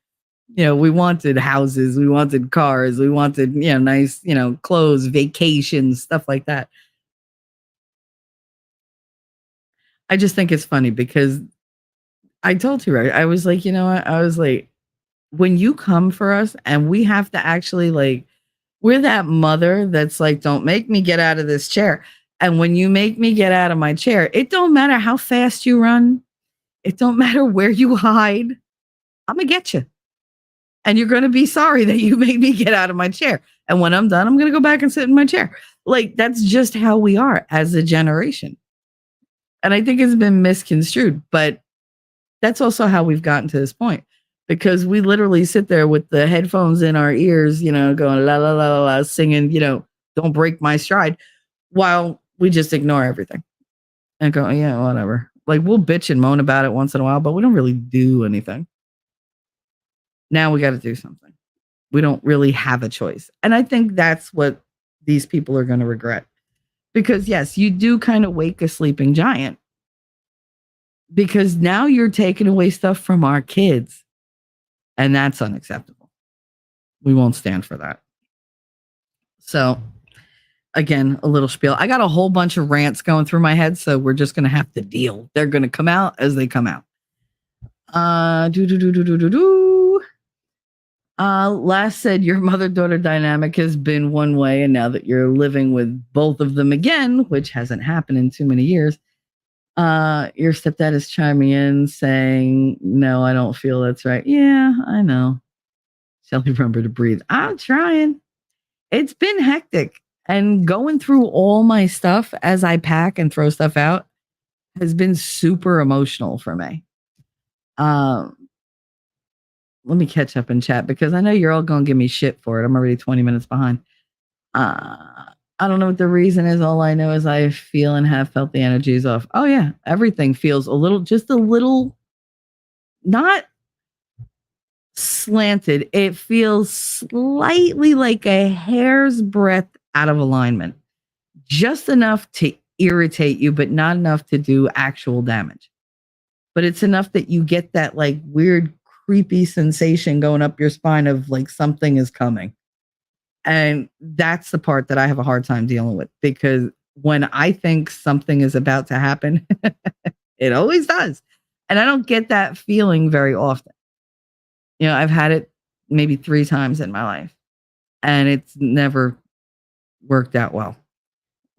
We wanted houses, we wanted cars, we wanted, nice, clothes, vacations, stuff like that. I just think it's funny because I told you, right? I was like, what? I was like, when you come for us and we have to actually like, we're that mother that's like, don't make me get out of this chair. And when you make me get out of my chair, it don't matter how fast you run. It don't matter where you hide. I'm going to get you. And you're going to be sorry that you made me get out of my chair. And when I'm done, I'm going to go back and sit in my chair. Like, that's just how we are as a generation. And I think it's been misconstrued, but that's also how we've gotten to this point. Because we literally sit there with the headphones in our ears, going la, la, la, la, la, singing, don't break my stride, while we just ignore everything and go, yeah, whatever. Like, we'll bitch and moan about it once in a while, but we don't really do anything. Now we got to do something. We don't really have a choice. And I think that's what these people are going to regret. Because yes, you do kind of wake a sleeping giant. Because now you're taking away stuff from our kids. And that's unacceptable. We won't stand for that. So, again, a little spiel. I got a whole bunch of rants going through my head, so we're just going to have to deal. They're going to come out as they come out. Last said your mother-daughter dynamic has been one way, and now that you're living with both of them again, which hasn't happened in too many years, your stepdad is chiming in saying, no, I don't feel that's right. Yeah, I know. Shelly, remember to breathe. I'm trying. It's been hectic. And going through all my stuff as I pack and throw stuff out has been super emotional for me. Let me catch up in chat because I know you're all going to give me shit for it. I'm already 20 minutes behind. I don't know what the reason is. All I know is I feel and have felt the energies off. Oh yeah. Everything feels just a little, not slanted. It feels slightly like a hair's breadth out of alignment. Just enough to irritate you, but not enough to do actual damage. But it's enough that you get that like weird creepy sensation going up your spine of like something is coming. And that's the part that I have a hard time dealing with, because when I think something is about to happen, it always does. And I don't get that feeling very often. I've had it maybe 3 times in my life and it's never worked out well.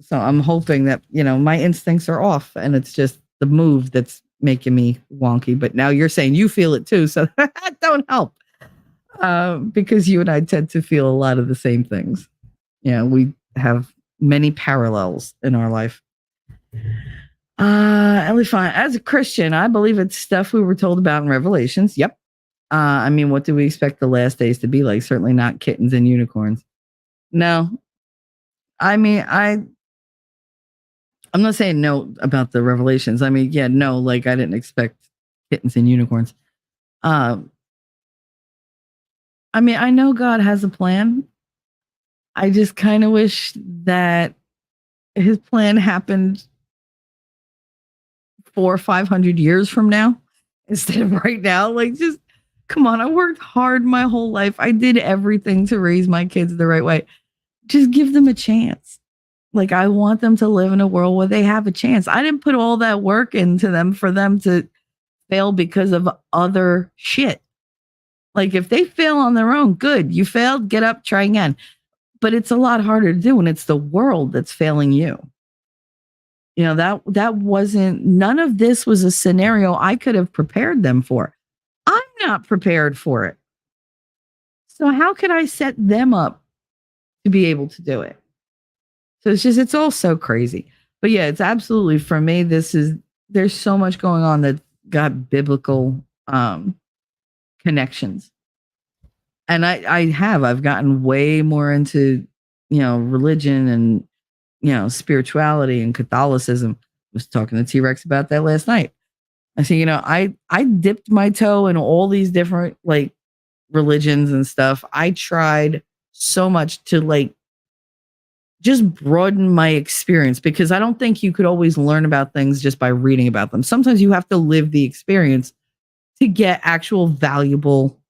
So I'm hoping that, my instincts are off and it's just the move that's making me wonky. But now you're saying you feel it too, so that don't help. Because you and I tend to feel a lot of the same things. We have many parallels in our life. Ellie Fine, as a Christian, I believe it's stuff we were told about in Revelations. Yep. I mean, what do we expect the last days to be like? Certainly not kittens and unicorns. No. I mean, I'm not saying no about the Revelations. I mean, yeah, no, like I didn't expect kittens and unicorns. I mean, I know God has a plan. I just kind of wish that his plan happened 400 or 500 years from now instead of right now. Like, just come on. I worked hard my whole life. I did everything to raise my kids the right way. Just give them a chance. Like, I want them to live in a world where they have a chance. I didn't put all that work into them for them to fail because of other shit. Like, if they fail on their own, good. You failed, get up, try again. But it's a lot harder to do when it's the world that's failing you. That wasn't, none of this was a scenario I could have prepared them for. I'm not prepared for it. So how could I set them up to be able to do it? So it's all so crazy. But yeah, it's absolutely, for me, there's so much going on that got biblical connections. And I've gotten way more into, religion and, spirituality and Catholicism. I was talking to T-Rex about that last night. I said, I dipped my toe in all these different like religions and stuff. I tried so much to like just broaden my experience, because I don't think you could always learn about things just by reading about them. Sometimes you have to live the experience to get actual valuable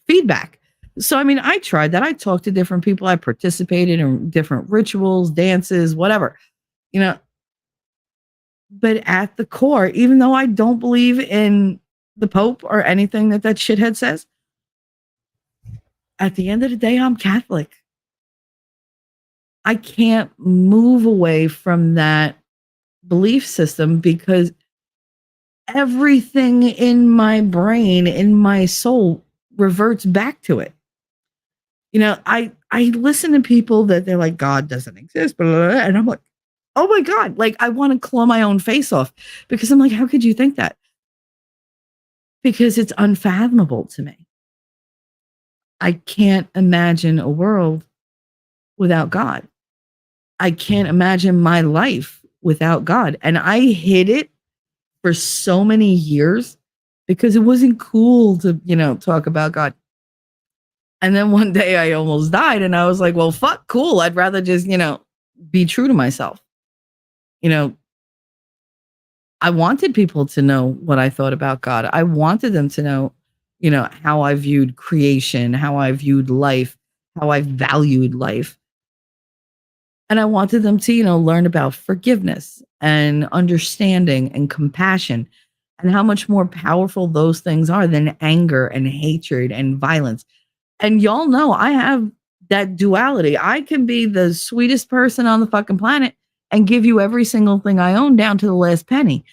feedback. So, I mean, I tried that. I talked to different people. I participated in different rituals, dances, whatever, but at the core, even though I don't believe in the Pope or anything that shithead says, at the end of the day, I'm Catholic. I can't move away from that belief system, because everything in my brain, in my soul, reverts back to it. I listen to people that they're like, God doesn't exist, blah, blah, blah, and I'm like, oh my God, like I want to claw my own face off, because I'm like, how could you think that? Because it's unfathomable to me. I can't imagine a world without God. I can't imagine my life without God. And I hid it for so many years because it wasn't cool to, talk about God. And then one day I almost died, and I was like, well, fuck, cool. I'd rather just, be true to myself. I wanted people to know what I thought about God. I wanted them to know, how I viewed creation, how I viewed life, how I valued life. And I wanted them to, learn about forgiveness and understanding and compassion, and how much more powerful those things are than anger and hatred and violence. And y'all know I have that duality. I can be the sweetest person on the fucking planet and give you every single thing I own down to the last penny.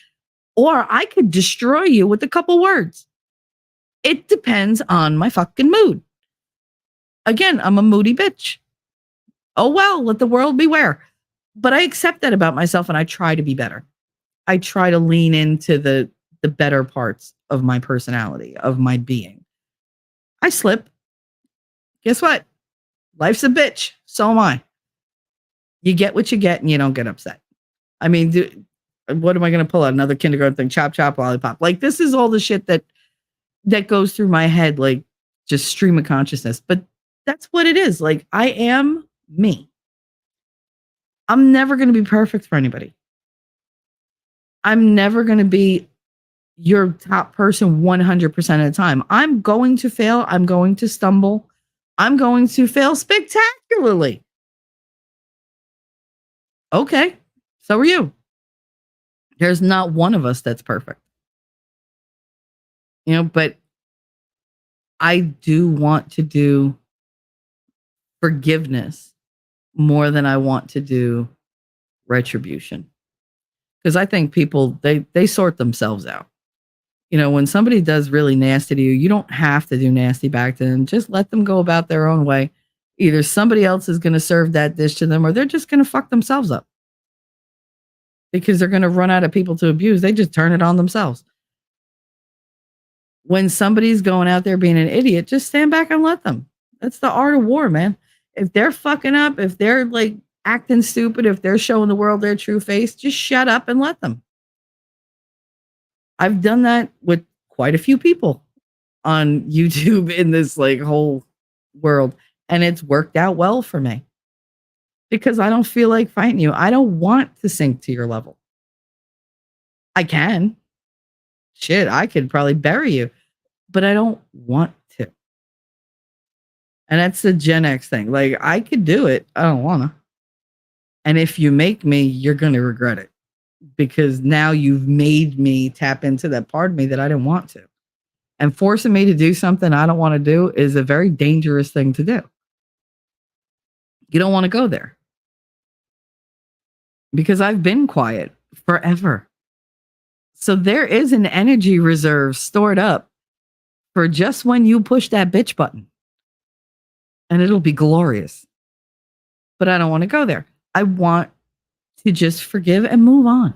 Or I could destroy you with a couple words. It depends on my fucking mood. Again, I'm a moody bitch. Oh, well, let the world beware. But I accept that about myself, and I try to be better. I try to lean into the better parts of my personality, of my being. I slip. Guess what? Life's a bitch. So am I. You get what you get, and you don't get upset. I mean, what am I going to pull out? Another kindergarten thing? Chop, chop, lollipop. Like, this is all the shit that goes through my head, like just stream of consciousness. But that's what it is. Like, I am me. I'm never going to be perfect for anybody. I'm never going to be your top person 100% of the time. I'm going to fail. I'm going to stumble. I'm going to fail spectacularly. Okay, so are you. There's not one of us that's perfect. But I do want to do forgiveness more than I want to do retribution. Because I think people, they sort themselves out. When somebody does really nasty to you, you don't have to do nasty back to them. Just let them go about their own way. Either somebody else is going to serve that dish to them, or they're just going to fuck themselves up. Because they're going to run out of people to abuse. They just turn it on themselves. When somebody's going out there being an idiot, just stand back and let them. That's the art of war, man. If they're fucking up, if they're like acting stupid, if they're showing the world their true face, just shut up and let them. I've done that with quite a few people on YouTube in this like whole world, and it's worked out well for me. Because I don't feel like fighting you. I don't want to sink to your level. I can. Shit, I could probably bury you. But I don't want to. And that's the Gen X thing. Like, I could do it. I don't want to. And if you make me, you're going to regret it. Because now you've made me tap into that part of me that I didn't want to. And forcing me to do something I don't want to do is a very dangerous thing to do. You don't want to go there. because I've been quiet forever. So there is an energy reserve stored up for just when you push that bitch button. And it'll be glorious. But I don't want to go there. I want to just forgive and move on.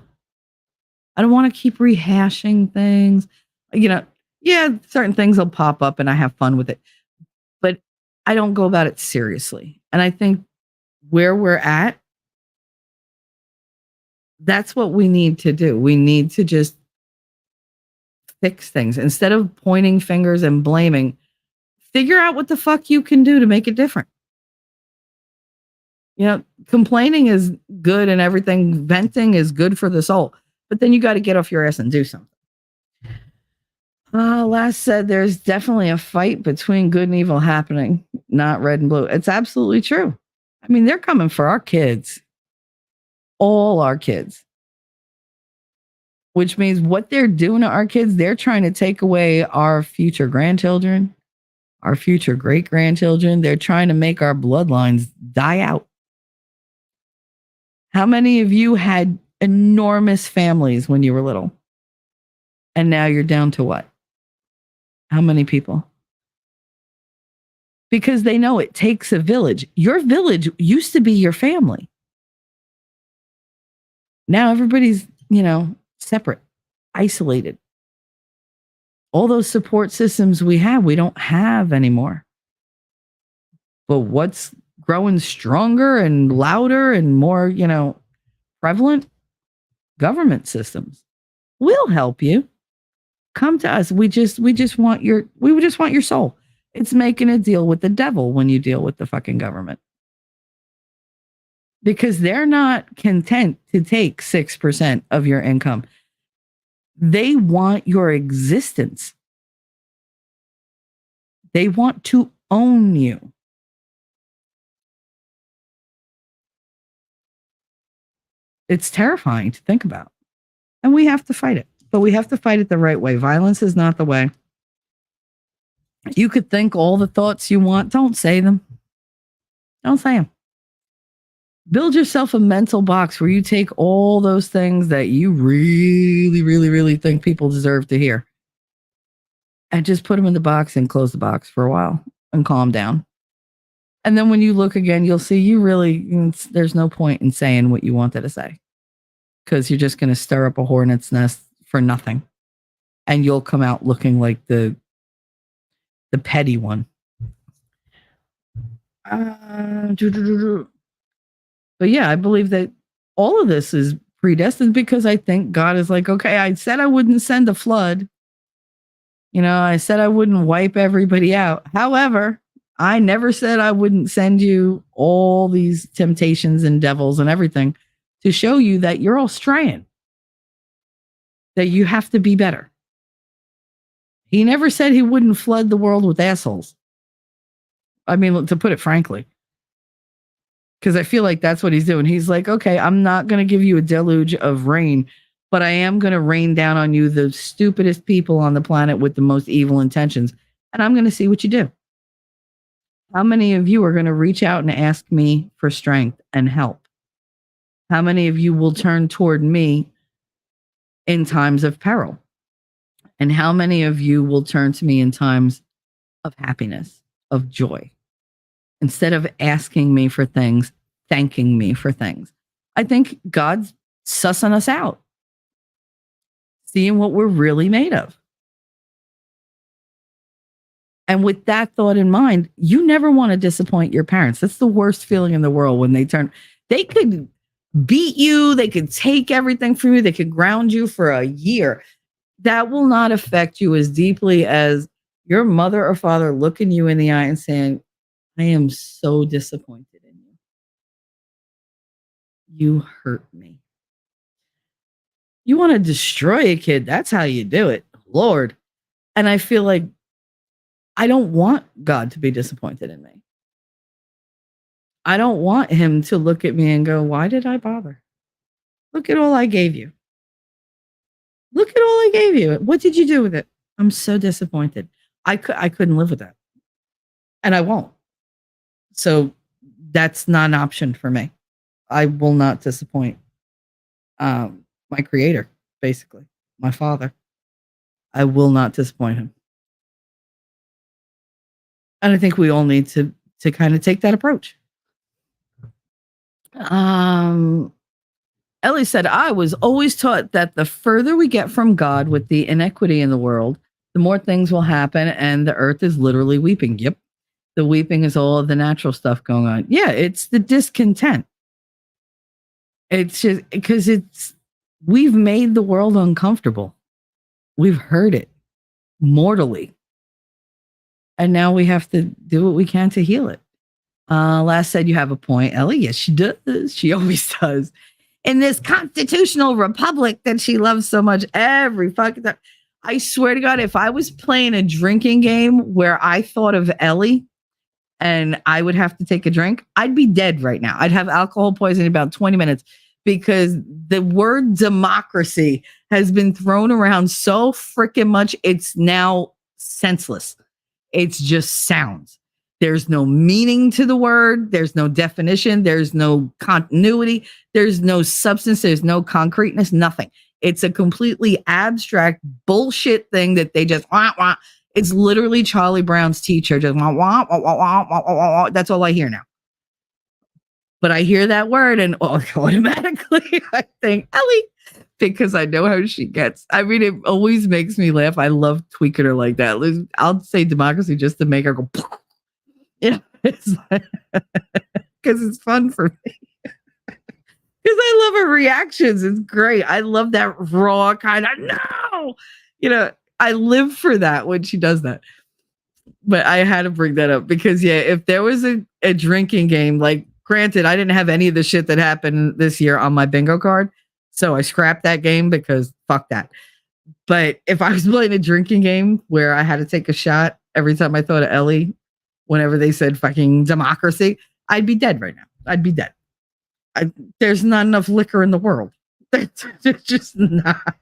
I don't want to keep rehashing things. Yeah, certain things will pop up and I have fun with it. But I don't go about it seriously. And I think where we're at, that's what we need to do. We need to just fix things. Instead of pointing fingers and blaming, figure out what the fuck you can do to make it different. Complaining is good and everything. Venting is good for the soul. But then you got to get off your ass and do something. Last said there's definitely a fight between good and evil happening, not red and blue. It's absolutely true. I mean, they're coming for our kids. All our kids. Which means what they're doing to our kids, they're trying to take away our future grandchildren, our future great-grandchildren. They're trying to make our bloodlines die out. How many of you had enormous families when you were little? And now you're down to what? How many people? Because they know it takes a village. Your village used to be your family. Now everybody's, separate, isolated. All those support systems we don't have anymore. But what's growing stronger and louder and more, prevalent? Government systems. We'll help you. Come to us. We just want your soul. It's making a deal with the devil when you deal with the fucking government. Because they're not content to take 6% of your income. They want your existence. They want to own you. It's terrifying to think about. And we have to fight it. But we have to fight it the right way. Violence is not the way. You could think all the thoughts you want. Don't say them. Don't say them. Build yourself a mental box where you take all those things that you really, really, really think people deserve to hear. And just put them in the box and close the box for a while and calm down. And then when you look again, you'll see there's no point in saying what you wanted to say. Because you're just going to stir up a hornet's nest for nothing. And you'll come out looking like the petty one. But yeah, I believe that all of this is predestined because I think God is like, okay, I said I wouldn't send a flood. I said I wouldn't wipe everybody out. However, I never said I wouldn't send you all these temptations and devils and everything to show you that you're all straying, that you have to be better. He never said he wouldn't flood the world with assholes. I mean, to put it frankly, because I feel like that's what he's doing. He's like, okay, I'm not going to give you a deluge of rain, but I am going to rain down on you the stupidest people on the planet with the most evil intentions. And I'm going to see what you do. How many of you are going to reach out and ask me for strength and help? How many of you will turn toward me in times of peril? And how many of you will turn to me in times of happiness, of joy? Instead of asking me for things, thanking me for things. I think God's sussing us out, seeing what we're really made of. And with that thought in mind, you never want to disappoint your parents. That's the worst feeling in the world when they could beat you, they could take everything from you, they could ground you for a year. That will not affect you as deeply as your mother or father looking you in the eye and saying, I am so disappointed in you. You hurt me. You want to destroy a kid. That's how you do it. Lord. And I feel like I don't want God to be disappointed in me. I don't want him to look at me and go, why did I bother? Look at all I gave you. Look at all I gave you. What did you do with it? I'm so disappointed. I couldn't live with that. And I won't. So that's not an option for me. I will not disappoint my creator, basically, my father. I will not disappoint him. And I think we all need to kind of take that approach. Ellie said, I was always taught that the further we get from God with the inequity in the world, the more things will happen, and the earth is literally weeping. Yep. The weeping is all of the natural stuff going on. Yeah, it's the discontent. It's just because we've made the world uncomfortable. We've hurt it mortally. And now we have to do what we can to heal it. Last said, you have a point, Ellie. Yes, she does. She always does. In this constitutional republic that she loves so much, every fucking time. I swear to God, if I was playing a drinking game where I thought of Ellie and I would have to take a drink, I'd be dead right now. I'd have alcohol poisoning in about 20 minutes because the word democracy has been thrown around so freaking much. It's now senseless. It's just sounds. There's no meaning to the word. There's no definition. There's no continuity. There's no substance. There's no concreteness, nothing. It's a completely abstract bullshit thing that they just wah, wah. It's literally Charlie Brown's teacher just wah, wah, wah, wah, wah, wah, wah, wah. That's all I hear now. But I hear that word and automatically I think Ellie, because I know how she gets. I mean, it always makes me laugh. I love tweaking her like that. I'll say democracy just to make her go. Yeah, it's because it's fun for me. Because I love her reactions. It's great. I love that raw kind of no. You know, I live for that when she does that. But I had to bring that up because, yeah, if there was a drinking game, like, granted, I didn't have any of the shit that happened this year on my bingo card. So I scrapped that game because fuck that. But if I was playing a drinking game where I had to take a shot every time I thought of Ellie, whenever they said fucking democracy, I'd be dead right now. I'd be dead. There's not enough liquor in the world. There's just not.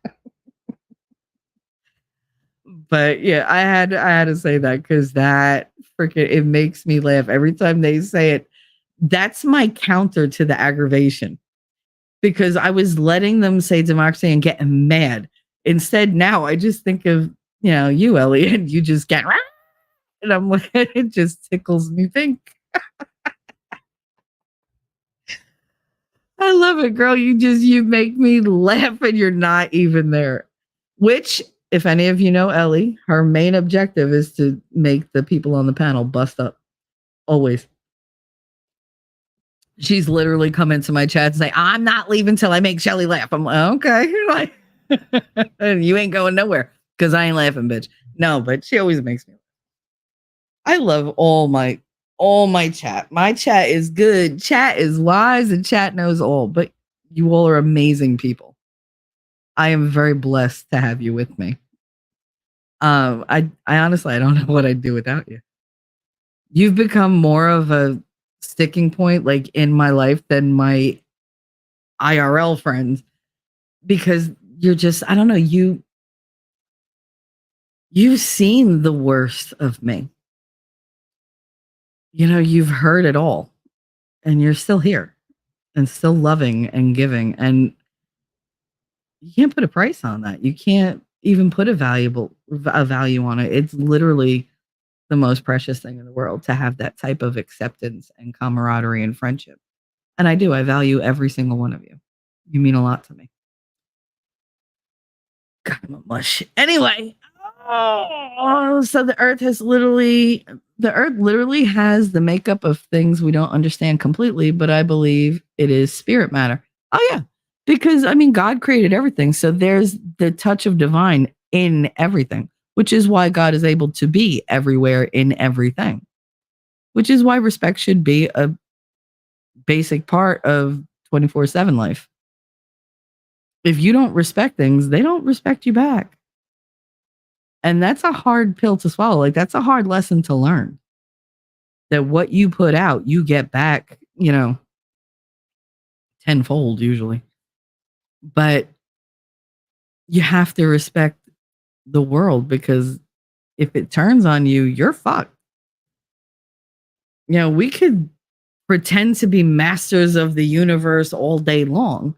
But yeah, I had to say that because that freaking it makes me laugh every time they say it. That's my counter to the aggravation because I was letting them say democracy and getting mad. Instead, now I just think of you, Ellie, and you just get. And I'm like, it just tickles me pink. I love it, girl. You make me laugh and you're not even there. Which, if any of you know Ellie, her main objective is to make the people on the panel bust up. Always. She's literally come into my chat and say, I'm not leaving till I make Shelly laugh. I'm like, okay. Like, you ain't going nowhere because I ain't laughing, bitch. No, but she always makes me laugh. I love all my chat. My chat is good. Chat is wise and chat knows all. But you all are amazing people. I am very blessed to have you with me. I honestly I don't know what I'd do without you. You've become more of a sticking point like in my life than my IRL friends because you're just I don't know you've seen the worst of me. You've heard it all and you're still here and still loving and giving. And you can't put a price on that. You can't even put a value on it. It's literally the most precious thing in the world to have that type of acceptance and camaraderie and friendship. And I do. I value every single one of you. You mean a lot to me. God, I'm a mush. Anyway. So the earth literally has the makeup of things we don't understand completely, but I believe it is spirit matter. Oh yeah, because God created everything. So there's the touch of divine in everything, which is why God is able to be everywhere in everything, which is why respect should be a basic part of 24/7 life. If you don't respect things, they don't respect you back. And that's a hard pill to swallow. Like that's a hard lesson to learn. That what you put out, you get back, tenfold usually. But you have to respect the world because if it turns on you, you're fucked. We could pretend to be masters of the universe all day long.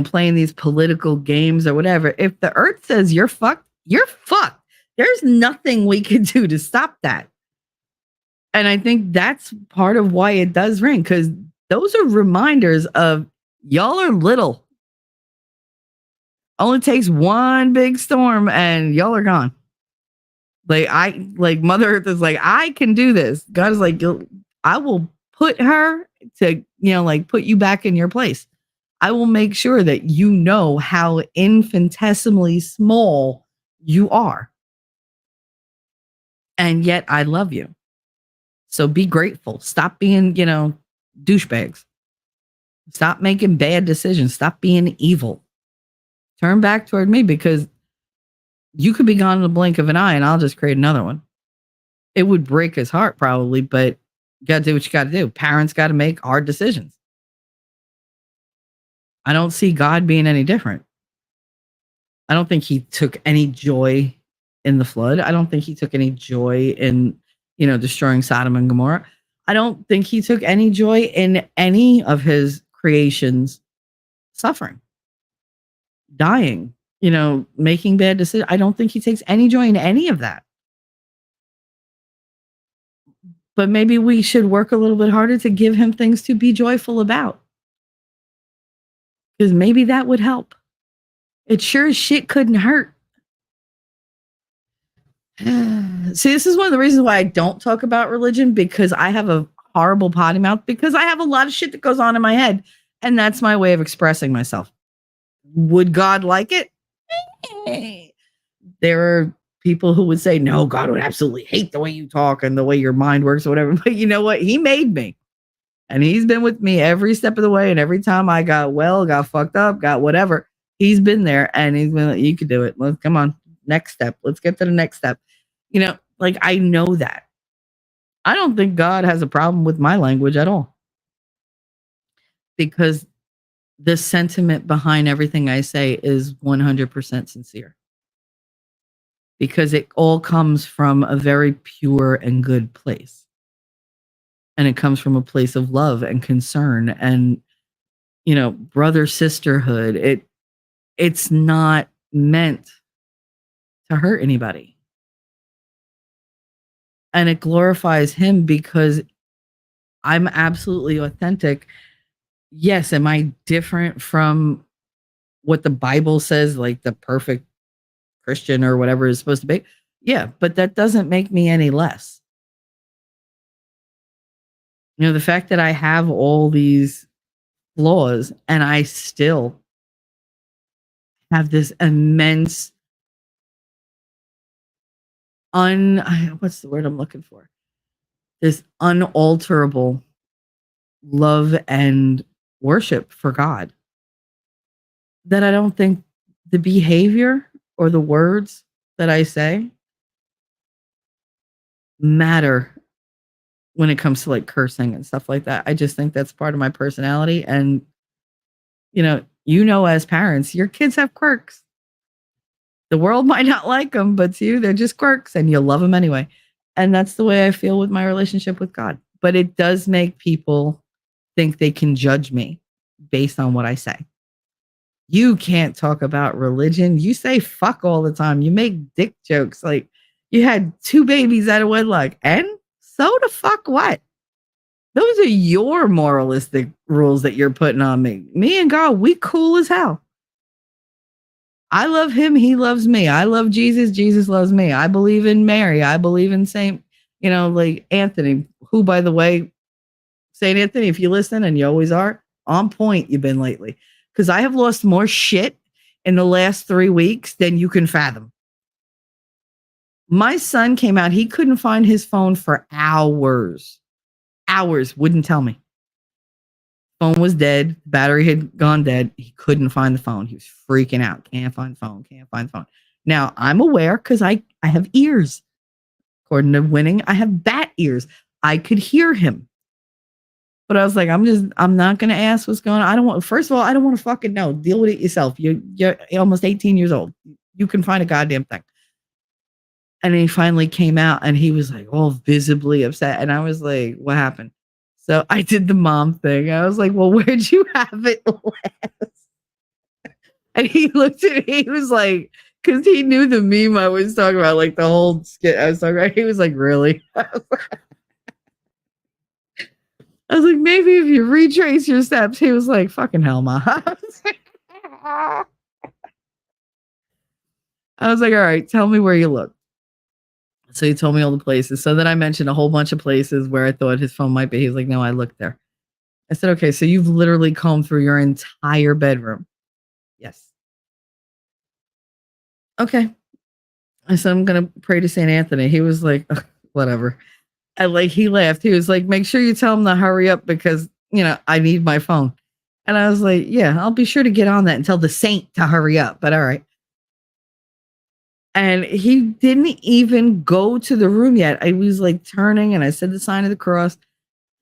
playing these political games or whatever. If the earth says you're fucked, you're fucked. There's nothing we can do to stop that. And I think that's part of why it does ring, because those are reminders of y'all are little. Only takes one big storm and y'all are gone. Like Mother Earth is like, I can do this. God is like, I will put her to, like put you back in your place. I will make sure that you know how infinitesimally small you are. And yet I love you. So be grateful. Stop being, douchebags. Stop making bad decisions. Stop being evil. Turn back toward me, because you could be gone in the blink of an eye and I'll just create another one. It would break his heart probably, but you got to do what you got to do. Parents got to make hard decisions. I don't see God being any different. I don't think he took any joy in the flood. I don't think he took any joy in, destroying Sodom and Gomorrah. I don't think he took any joy in any of his creations suffering, dying, making bad decisions. I don't think he takes any joy in any of that. But maybe we should work a little bit harder to give him things to be joyful about. Because maybe that would help. It sure as shit couldn't hurt. See, this is one of the reasons why I don't talk about religion, because I have a horrible potty mouth, because I have a lot of shit that goes on in my head. And that's my way of expressing myself. Would God like it? There are people who would say, no, God would absolutely hate the way you talk and the way your mind works or whatever. But you know what? He made me. And he's been with me every step of the way. And every time I got fucked up, got whatever, he's been there and he's been like, you could do it. Come on. Next step. Let's get to the next step. I know that. I don't think God has a problem with my language at all. Because the sentiment behind everything I say is 100% sincere. Because it all comes from a very pure and good place. And it comes from a place of love and concern and, brother sisterhood. It's not meant to hurt anybody. And it glorifies him because I'm absolutely authentic. Yes, am I different from what the Bible says, like the perfect Christian or whatever is supposed to be? Yeah, but that doesn't make me any less. The fact that I have all these flaws and I still have this immense what's the word I'm looking for? This unalterable love and worship for God, that I don't think the behavior or the words that I say matter when it comes to like cursing and stuff like that. I just think that's part of my personality. And, as parents, your kids have quirks. The world might not like them, but to you, they're just quirks and you love them anyway. And that's the way I feel with my relationship with God. But it does make people think they can judge me based on what I say. You can't talk about religion. You say fuck all the time. You make dick jokes. Like you had 2 babies out of wedlock. And so the fuck what? Those are your moralistic rules that you're putting on me. Me and God, we cool as hell. I love him. He loves me. I love Jesus. Jesus loves me. I believe in Mary. I believe in Saint, like Anthony, who, by the way, Saint Anthony, if you listen, and you always are, on point you've been lately. Because I have lost more shit in the last 3 weeks than you can fathom. My son came out. He couldn't find his phone for hours. Hours. Wouldn't tell me. Phone was dead. Battery had gone dead. He couldn't find the phone. He was freaking out. Can't find the phone. Can't find the phone. Now, I'm aware because I have ears. According to Winning, I have bat ears. I could hear him. But I was like, I'm not going to ask what's going on. First of all, I don't want to fucking know. Deal with it yourself. You're almost 18 years old. You can find a goddamn thing. And he finally came out and he was like all visibly upset. And I was like, what happened? So I did the mom thing. I was like, well, where'd you have it last? And he looked at me, he was like, because he knew the meme I was talking about, like the whole skit I was talking about. He was like, really? I was like, maybe if you retrace your steps. He was like, fucking hell, ma. I was like, all right, tell me where you look. So he told me all the places. So then I mentioned a whole bunch of places where I thought his phone might be. He was like, no, I looked there. I said, okay, so you've literally combed through your entire bedroom. Yes. Okay. I said, I'm going to pray to St. Anthony. He was like, whatever. And like, he laughed. He was like, make sure you tell him to hurry up because, I need my phone. And I was like, yeah, I'll be sure to get on that and tell the saint to hurry up. But all right. And he didn't even go to the room yet. I was like turning and I said the sign of the cross.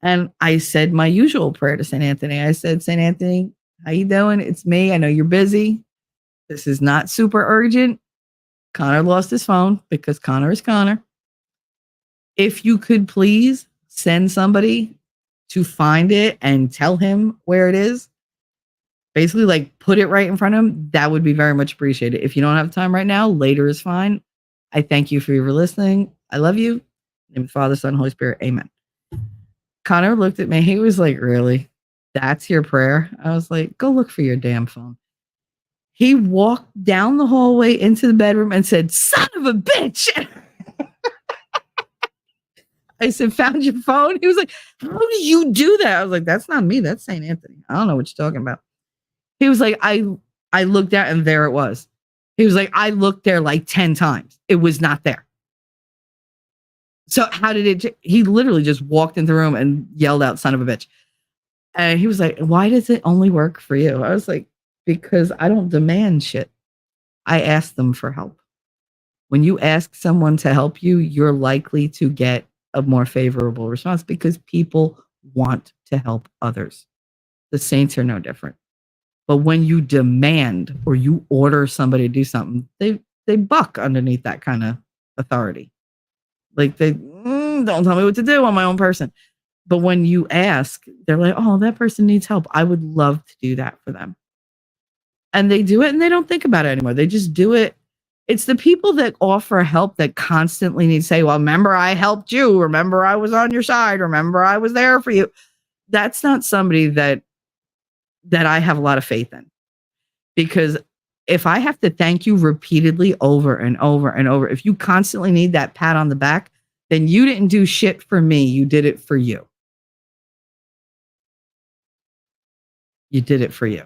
And I said my usual prayer to St. Anthony. I said, St. Anthony, how you doing? It's me. I know you're busy. This is not super urgent. Connor lost his phone because Connor is Connor. If you could please send somebody to find it and tell him where it is, basically like put it right in front of him, that would be very much appreciated. If you don't have time right now, later is fine. I thank you for your listening. I love you. In the name of the Father, Son, Holy Spirit. Amen. Connor looked at me. He was like, really? That's your prayer? I was like, go look for your damn phone. He walked down the hallway into the bedroom and said, son of a bitch. I said, found your phone? He was like, how do you do that? I was like, that's not me. That's St. Anthony. I don't know what you're talking about. He was like, I looked out and there it was. He was like, I looked there like 10 times. It was not there. So how did it? He literally just walked into the room and yelled out, son of a bitch. And he was like, why does it only work for you? I was like, because I don't demand shit. I ask them for help. When you ask someone to help you, you're likely to get a more favorable response because people want to help others. The saints are no different. But when you demand or you order somebody to do something, they buck underneath that kind of authority. Like they don't tell me what to do. I'm my own person. But when you ask, they're like, oh, that person needs help. I would love to do that for them. And they do it and they don't think about it anymore. They just do it. It's the people that offer help that constantly need to say, well, remember I helped you. Remember I was on your side. Remember I was there for you. That's not somebody that I have a lot of faith in. Because if I have to thank you repeatedly over and over and over, if you constantly need that pat on the back, then you didn't do shit for me. You did it for you. You did it for you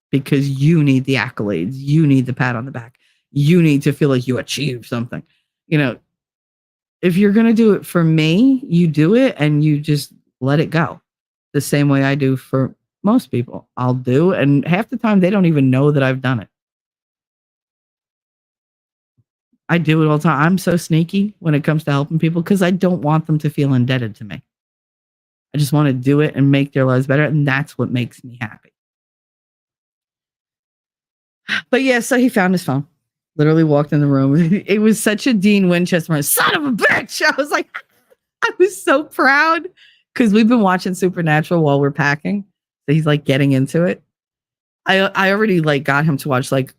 because you need the accolades. You need the pat on the back. You need to feel like you achieved something. If you're going to do it for me, you do it and you just let it go the same way I do for most people. I'll do. And half the time they don't even know that I've done it. I do it all the time. I'm so sneaky when it comes to helping people because I don't want them to feel indebted to me. I just want to do it and make their lives better. And that's what makes me happy. But yeah, so he found his phone, literally walked in the room. It was such a Dean Winchester moment. Son of a bitch. I was like, I was so proud because we've been watching Supernatural while we're packing. So he's like getting into it. I already like got him to watch like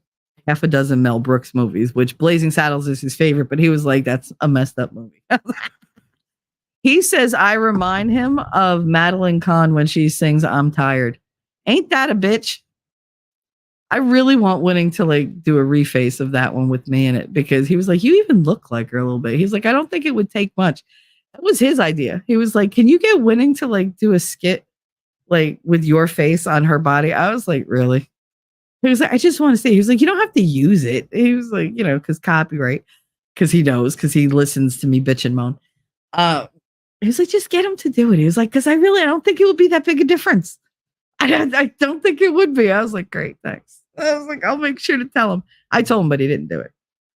half a dozen Mel Brooks movies, which Blazing Saddles is his favorite, but he was like, that's a messed up movie. He says, I remind him of Madeline Kahn when she sings I'm Tired. Ain't that a bitch? I really want Winning to like do a reface of that one with me in it because he was like, you even look like her a little bit. He's like, I don't think it would take much. That was his idea. He was like, can you get Winning to like do a skit like with your face on her body? I was like, really? He was like, I just want to see. He was like, you don't have to use it. He was like, because copyright, because he knows, because he listens to me bitch and moan. He was like, just get him to do it. He was like, because I don't think it would be that big a difference. I don't think it would be. I was like, great, thanks. I was like, I'll make sure to tell him. I told him, but he didn't do it.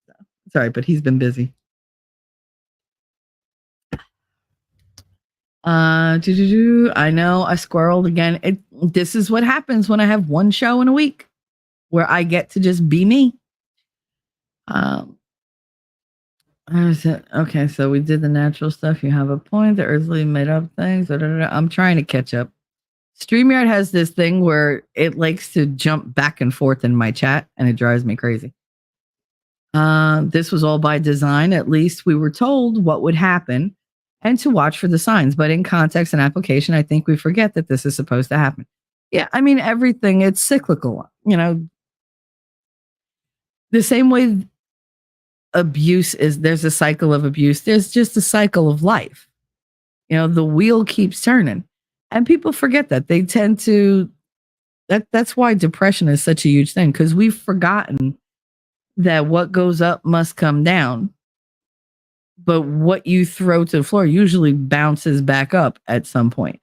So, sorry, but he's been busy. I know I squirreled again. This is what happens when I have one show in a week where I get to just be me. Okay, so we did the natural stuff. You have a point. The earthly made up things. I'm trying to catch up. StreamYard has this thing where it likes to jump back and forth in my chat, and it drives me crazy. This was all by design. At least we were told what would happen and to watch for the signs. But in context and application, I think we forget that this is supposed to happen. Yeah, I mean, everything, it's cyclical. You know, the same way abuse is, there's a cycle of abuse, there's just a cycle of life. You know, the wheel keeps turning. And people forget that. They tend to, that's why depression is such a huge thing, because we've forgotten that what goes up must come down. But what you throw to the floor usually bounces back up at some point.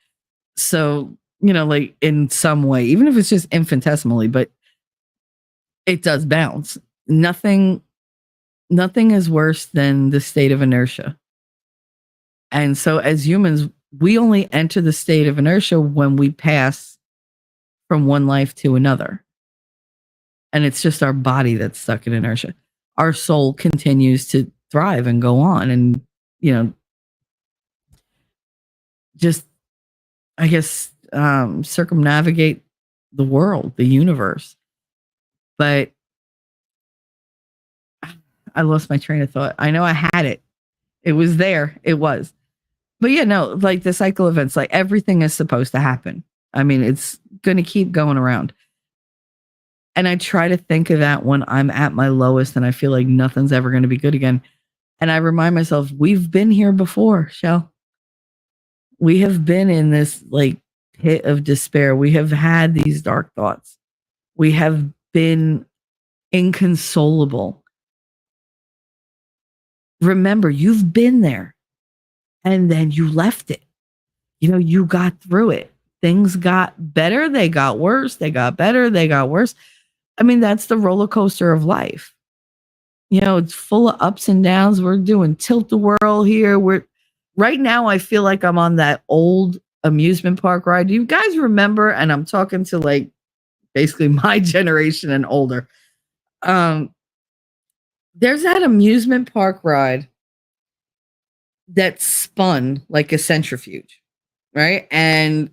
So, you know, like in some way, even if it's just infinitesimally, but it does bounce. Nothing is worse than the state of inertia. And so as humans, we only enter the state of inertia when we pass from one life to another. And it's just our body that's stuck in inertia. Our soul continues to thrive and go on and, you know, just, I guess, circumnavigate the world, the universe. But I lost my train of thought. I know I had it. It was there. It was. But yeah, no, like the cycle events, like everything is supposed to happen. I mean, it's going to keep going around. And I try to think of that when I'm at my lowest and I feel like nothing's ever going to be good again. And I remind myself, we've been here before, Shell. We have been in this like pit of despair. We have had these dark thoughts. We have been inconsolable. Remember, you've been there and then you left it. You know, you got through it. Things got better. They got worse. They got better. They got worse. I mean, that's the roller coaster of life. You know, it's full of ups and downs. We're doing tilt-a-whirl here. Right now, I feel like I'm on that old amusement park ride. Do you guys remember? And I'm talking to like basically my generation and older. There's that amusement park ride that spun like a centrifuge, right? And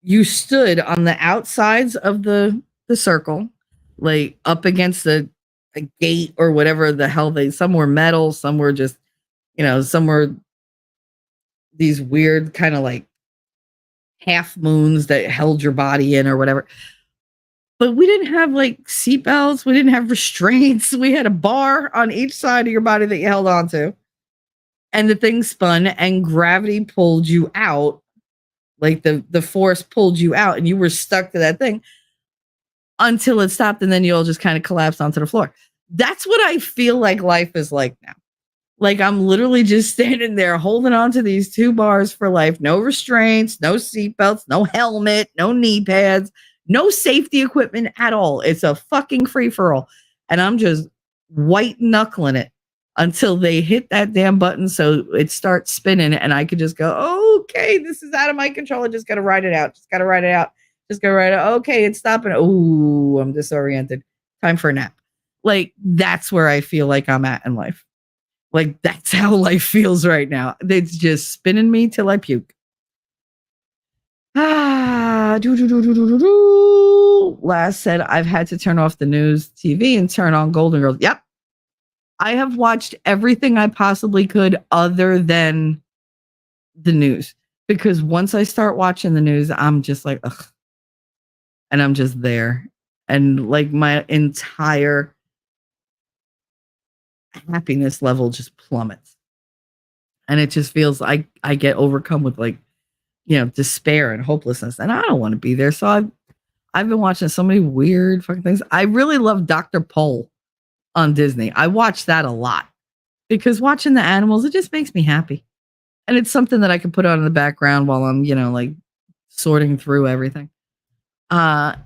you stood on the outsides of the circle, like up against a gate or whatever the hell some were metal, some were just, you know, some were these weird kind of like half moons that held your body in or whatever. But we didn't have like seatbelts. We didn't have restraints. We had a bar on each side of your body that you held onto. And the thing spun and gravity pulled you out. Like the force pulled you out and you were stuck to that thing until it stopped. And then you all just kind of collapsed onto the floor. That's what I feel like life is like now. Like I'm literally just standing there holding on to these two bars for life. No restraints, no seatbelts, no helmet, no knee pads, no safety equipment at all. It's a fucking free-for-all. And I'm just white knuckling it until they hit that damn button so it starts spinning and I could just go, okay, this is out of my control. I just got to ride it out. Just got to ride it out. Just go right out. Okay, it's stopping. Oh, I'm disoriented. Time for a nap. Like, that's where I feel like I'm at in life. Like, that's how life feels right now. It's just spinning me till I puke. Last said, I've had to turn off the news TV and turn on Golden Girls. Yep. I have watched everything I possibly could other than the news. Because once I start watching the news, I'm just like, ugh. And I'm just there. And like my entire happiness level just plummets. And it just feels like I get overcome with like, you know, despair and hopelessness. And I don't want to be there. So I've been watching so many weird fucking things. I really love Dr. Pol on Disney. I watch that a lot because watching the animals, it just makes me happy. And it's something that I can put on in the background while I'm, you know, like sorting through everything. I've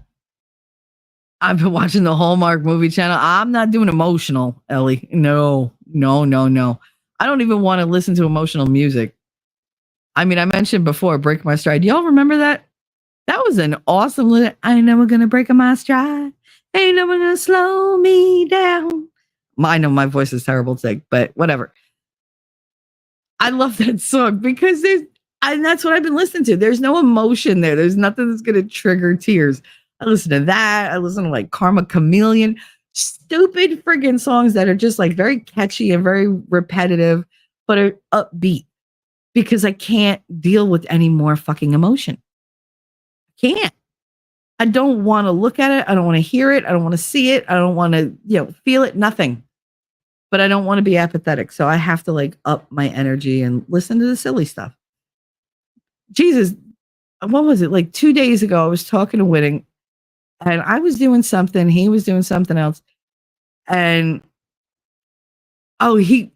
been watching the Hallmark movie channel. I'm not doing emotional, Ellie. No. I don't even want to listen to emotional music. I mean, I mentioned before, Break My Stride. Y'all remember that? That was an awesome little, I know we're going to break my stride. Ain't no one going to slow me down. I know my voice is terrible to take, but whatever. I love that song because And that's what I've been listening to. There's no emotion there. There's nothing that's going to trigger tears. I listen to that. I listen to like Karma Chameleon, stupid friggin' songs that are just like very catchy and very repetitive, but are upbeat because I can't deal with any more fucking emotion. Can't. I don't want to look at it. I don't want to hear it. I don't want to see it. I don't want to, feel it. Nothing. But I don't want to be apathetic. So I have to like up my energy and listen to the silly stuff. Jesus, what was it? Like 2 days ago, I was talking to Whitting and I was doing something. He was doing something else. And it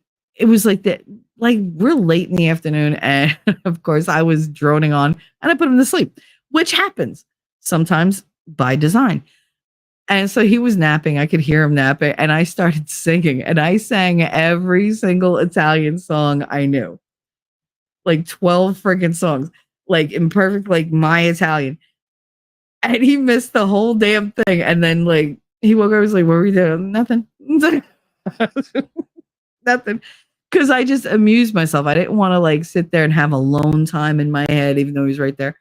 was like that, like real late in the afternoon. And of course I was droning on and I put him to sleep, which happens sometimes by design. And so he was napping. I could hear him napping and I started singing and I sang every single Italian song I knew. Like 12 freaking songs, like in perfect, like my Italian. And he missed the whole damn thing. And then like he woke up, I was like, what were we doing? Nothing. Nothing. Because I just amused myself. I didn't want to like sit there and have alone time in my head, even though he was right there.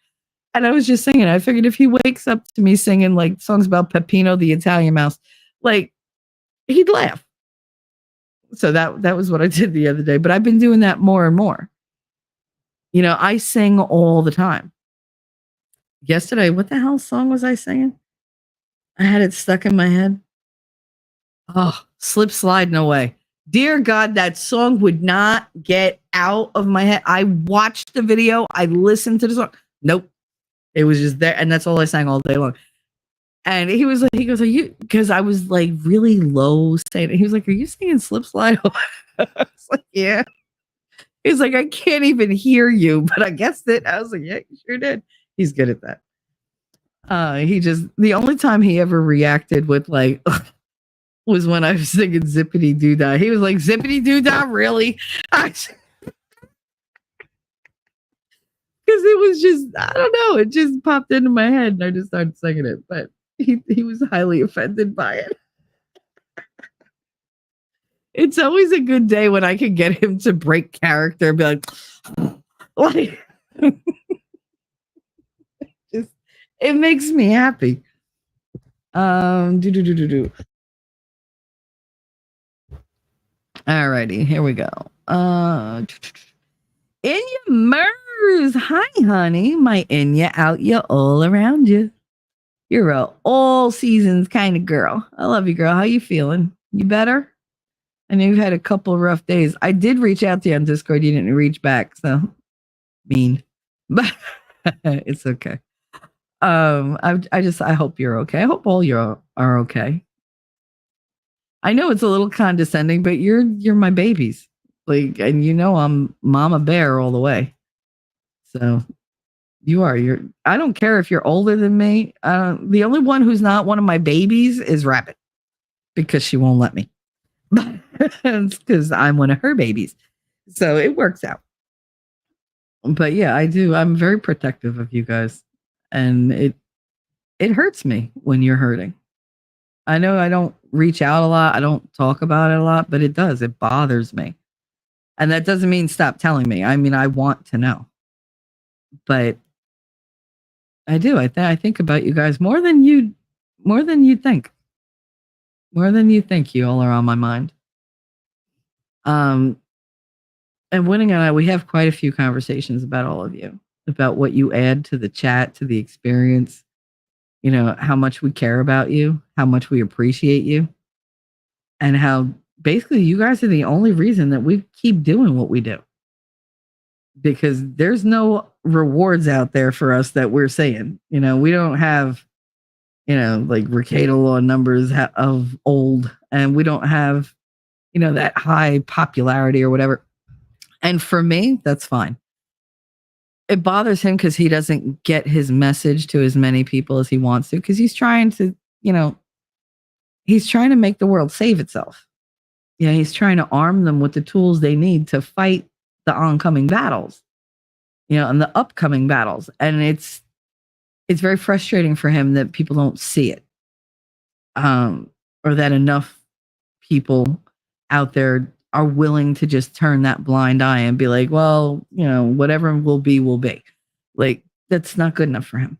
And I was just singing. I figured if he wakes up to me singing like songs about Peppino, the Italian mouse, like he'd laugh. So that was what I did the other day. But I've been doing that more and more. I sing all the time. Yesterday, what the hell song was I singing? I had it stuck in my head. Oh, Slip Sliding Away. Dear God, that song would not get out of my head. I watched the video. I listened to the song. Nope. It was just there. And that's all I sang all day long. And he goes, are you, because I was like really low saying it. He was like, are you singing Slip Slide Away? I was like, yeah. He's like, I can't even hear you, but I guessed it. I was like, yeah, you sure did. He's good at that. The only time he ever reacted with like, was when I was singing Zippity Doo Dah. He was like, Zippity Doo Dah, really? Because it was just, I don't know, it just popped into my head and I just started singing it. But he was highly offended by it. It's always a good day when I can get him to break character and be like, just, it makes me happy. Alrighty, here we go. Inya Mers. Hi, honey. My Inya out you all around you. You're a all seasons kind of girl. I love you, girl. How you feeling? You better? I know you've had a couple rough days. I did reach out to you on Discord. You didn't reach back, so mean. But it's okay. I hope you're okay. I hope all you are okay. I know it's a little condescending, but you're my babies. Like, and I'm Mama Bear all the way. So I don't care if you're older than me. The only one who's not one of my babies is Rabbit because she won't let me. It's because I'm one of her babies. So it works out. But yeah, I do. I'm very protective of you guys. And it hurts me when you're hurting. I know I don't reach out a lot. I don't talk about it a lot, but it does. It bothers me. And that doesn't mean stop telling me. I mean, I want to know. But I do. I think about you guys more than you think. More than you think. You all are on my mind. And Winning and I, we have quite a few conversations about all of you, about what you add to the chat, to the experience, how much we care about you, how much we appreciate you, and how basically you guys are the only reason that we keep doing what we do. Because there's no rewards out there for us that we're saying. We don't have, like Ricada Law numbers of old, and we don't have, that high popularity or whatever. And for me, that's fine. It bothers him because he doesn't get his message to as many people as he wants to, because he's trying to, he's trying to make the world save itself. He's trying to arm them with the tools they need to fight the oncoming battles, and the upcoming battles. And it's very frustrating for him that people don't see it, or that enough people out there are willing to just turn that blind eye and be like, well, whatever will be, will be. Like, that's not good enough for him.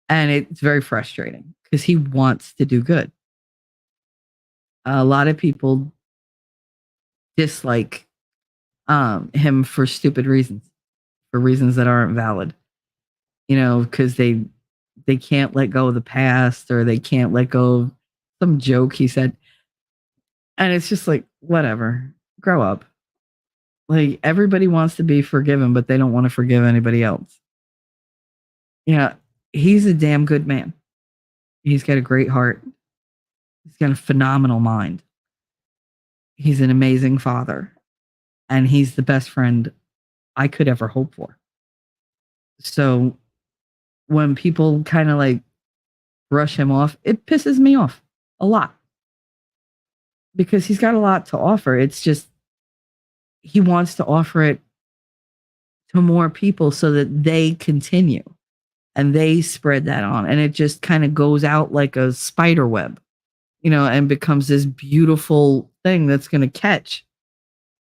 And it's very frustrating because he wants to do good. A lot of people dislike him for stupid reasons, for reasons that aren't valid. Because they can't let go of the past, or they can't let go of some joke he said. And it's just like, whatever, grow up. Like, everybody wants to be forgiven, but they don't want to forgive anybody else. He's a damn good man. He's got a great heart. He's got a phenomenal mind. He's an amazing father. And he's the best friend I could ever hope for. So when people kind of like brush him off, it pisses me off a lot. Because he's got a lot to offer. It's just, he wants to offer it to more people so that they continue and they spread that on. And it just kind of goes out like a spider web, and becomes this beautiful thing that's going to catch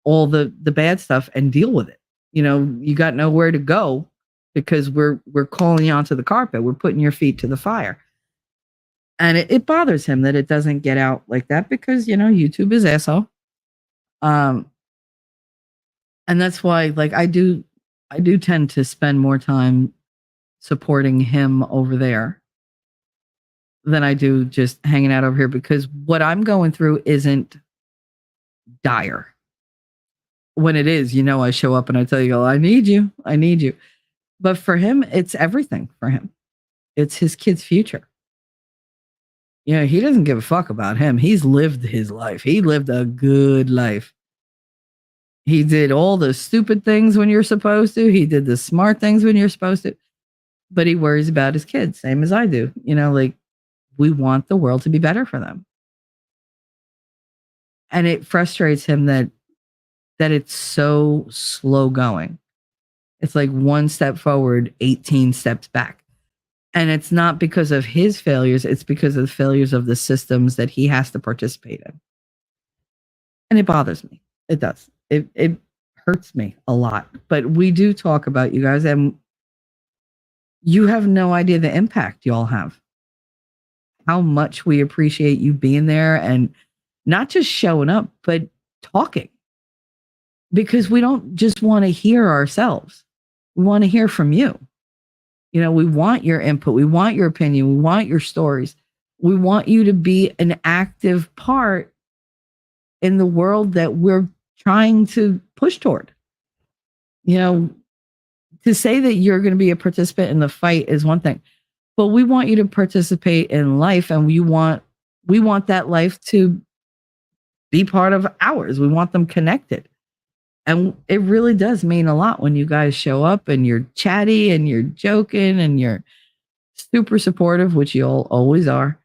all the bad stuff and deal with it. You got nowhere to go because we're calling you onto the carpet. We're putting your feet to the fire. And it bothers him that it doesn't get out like that because, YouTube is asshole. And that's why, like, I do tend to spend more time supporting him over there than I do just hanging out over here, because what I'm going through isn't dire. When it is, I show up and I tell you, I need you. I need you. But for him, it's everything for him. It's his kid's future. He doesn't give a fuck about him. He's lived his life. He lived a good life. He did all the stupid things when you're supposed to. He did the smart things when you're supposed to. But he worries about his kids, same as I do. Like, we want the world to be better for them. And it frustrates him that it's so slow going. It's like one step forward, 18 steps back. And it's not because of his failures. It's because of the failures of the systems that he has to participate in. And it bothers me. It does. It hurts me a lot. But we do talk about you guys, and you have no idea the impact y'all have. How much we appreciate you being there and not just showing up, but talking. Because we don't just want to hear ourselves. We want to hear from you. We want your input. We want your opinion. We want your stories. We want you to be an active part in the world that we're trying to push toward. To say that you're going to be a participant in the fight is one thing, but we want you to participate in life, and we want that life to be part of ours. We want them connected. And it really does mean a lot when you guys show up and you're chatty and you're joking and you're super supportive, which you all always are.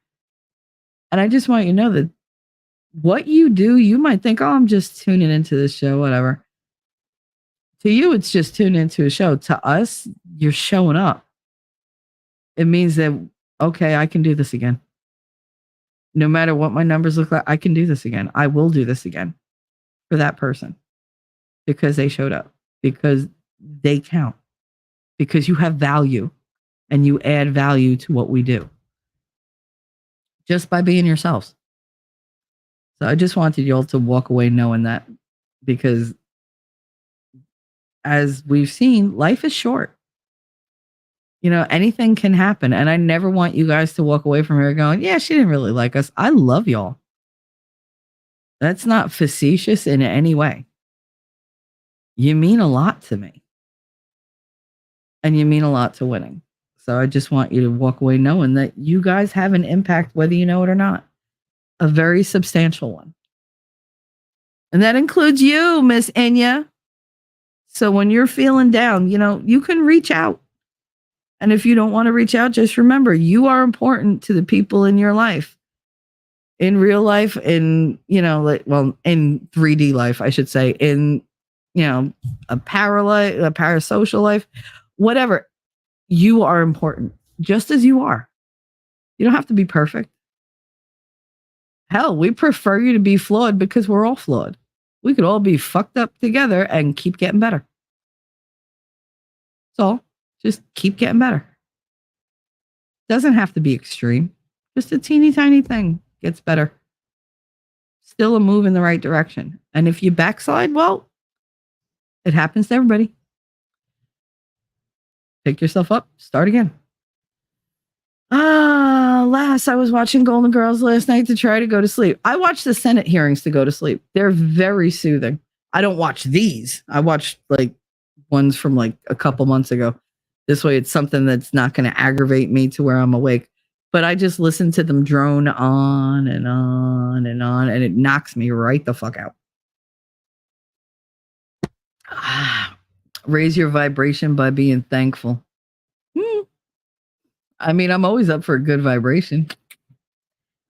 And I just want you to know that what you do, you might think, I'm just tuning into this show, whatever. To you, it's just tuning into a show. To us, you're showing up. It means that, okay, I can do this again. No matter what my numbers look like, I can do this again. I will do this again for that person. Because they showed up, because they count, because you have value and you add value to what we do just by being yourselves. So I just wanted y'all to walk away knowing that, because as we've seen, life is short. Anything can happen. And I never want you guys to walk away from here going, yeah, she didn't really like us. I love y'all. That's not facetious in any way. You mean a lot to me. And you mean a lot to winning. So I just want you to walk away knowing that you guys have an impact, whether you know it or not. A very substantial one. And that includes you, Miss Enya. So when you're feeling down, you can reach out. And if you don't want to reach out, just remember, you are important to the people in your life. In real life, in 3D life, I should say, in a parasocial life, whatever, you are important just as you are. You don't have to be perfect. Hell, we prefer you to be flawed because we're all flawed. We could all be fucked up together and keep getting better. That's all. Just keep getting better. Doesn't have to be extreme. Just a teeny tiny thing gets better. Still a move in the right direction. And if you backslide, well, it happens to everybody. Pick yourself up, start again. Last I was watching Golden Girls last night to try to go to sleep. I watched the Senate hearings to go to sleep. They're very soothing. I don't watch these. I watched like ones from like a couple months ago. This way it's something that's not going to aggravate me to where I'm awake. But I just listen to them drone on and on and on, and it knocks me right the fuck out. Raise your vibration by being thankful. I mean, I'm always up for a good vibration.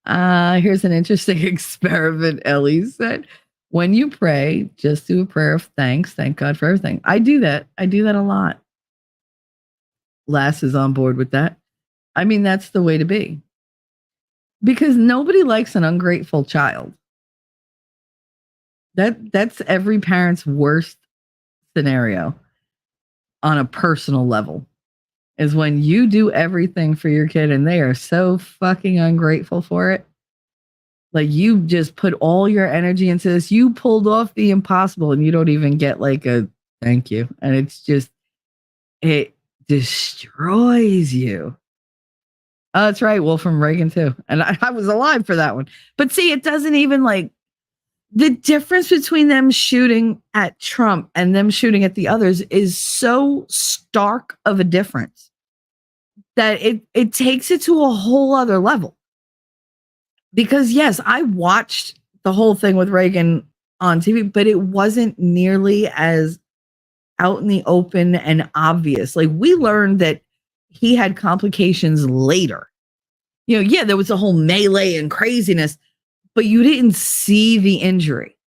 Here's an interesting experiment, Ellie said. When you pray, just do a prayer of thanks. Thank God for everything. I do that. I do that a lot. Lass is on board with that. I mean, that's the way to be. Because nobody likes an ungrateful child. That's every parent's worst scenario on a personal level, is when you do everything for your kid and they are so fucking ungrateful for it. Like, you just put all your energy into this. You pulled off the impossible and you don't even get like a thank you. And it's just, it destroys you. Oh, that's right. Wolfram Reagan too. And I was alive for that one. But see, it doesn't even like, the difference between them shooting at Trump and them shooting at the others is so stark of a difference that it takes it to a whole other level. Because yes, I watched the whole thing with Reagan on TV, but it wasn't nearly as out in the open and obvious. Like, we learned that he had complications later. You know, yeah, there was a whole melee and craziness, but you didn't see the injury.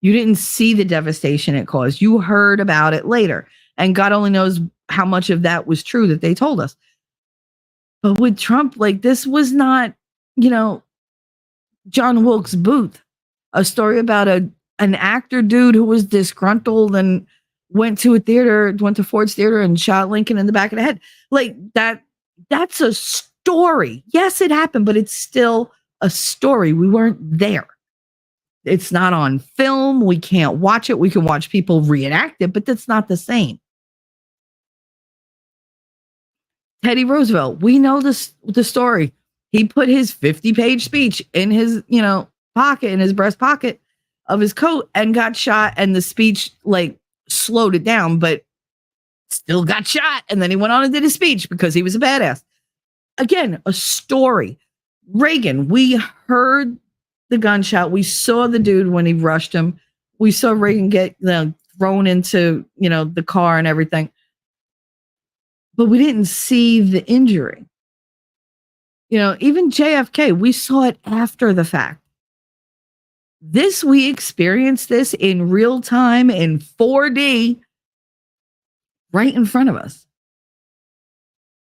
You didn't see the devastation it caused. You heard about it later. And God only knows how much of that was true that they told us. But with Trump, like, this was not, you know, John Wilkes Booth, a story about an actor dude who was disgruntled and went to Ford's Theater and shot Lincoln in the back of the head. Like, that's a story. Yes, it happened, but it's still a story. We weren't there. It's not on film. We can't watch it. We can watch people reenact it, but that's not the same. Teddy Roosevelt, we know the story. He put his 50-page speech in his, pocket, in his breast pocket of his coat, and got shot. And the speech like slowed it down, but still got shot. And then he went on and did his speech because he was a badass. Again, a story. Reagan, we heard the gunshot. We saw the dude when he rushed him. We saw Reagan get thrown into, the car and everything. But we didn't see the injury. Even JFK, we saw it after the fact. We experienced this in real time in 4D right in front of us.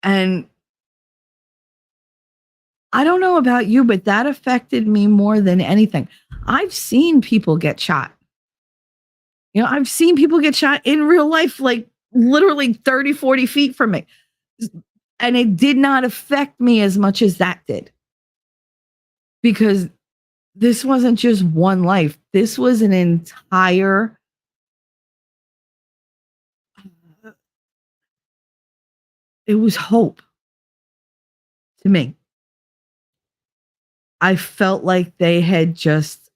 And I don't know about you, but that affected me more than anything. I've seen people get shot. I've seen people get shot in real life, like literally 30, 40 feet from me. And it did not affect me as much as that did. Because this wasn't just one life. This was an entire it was hope to me. I felt like they just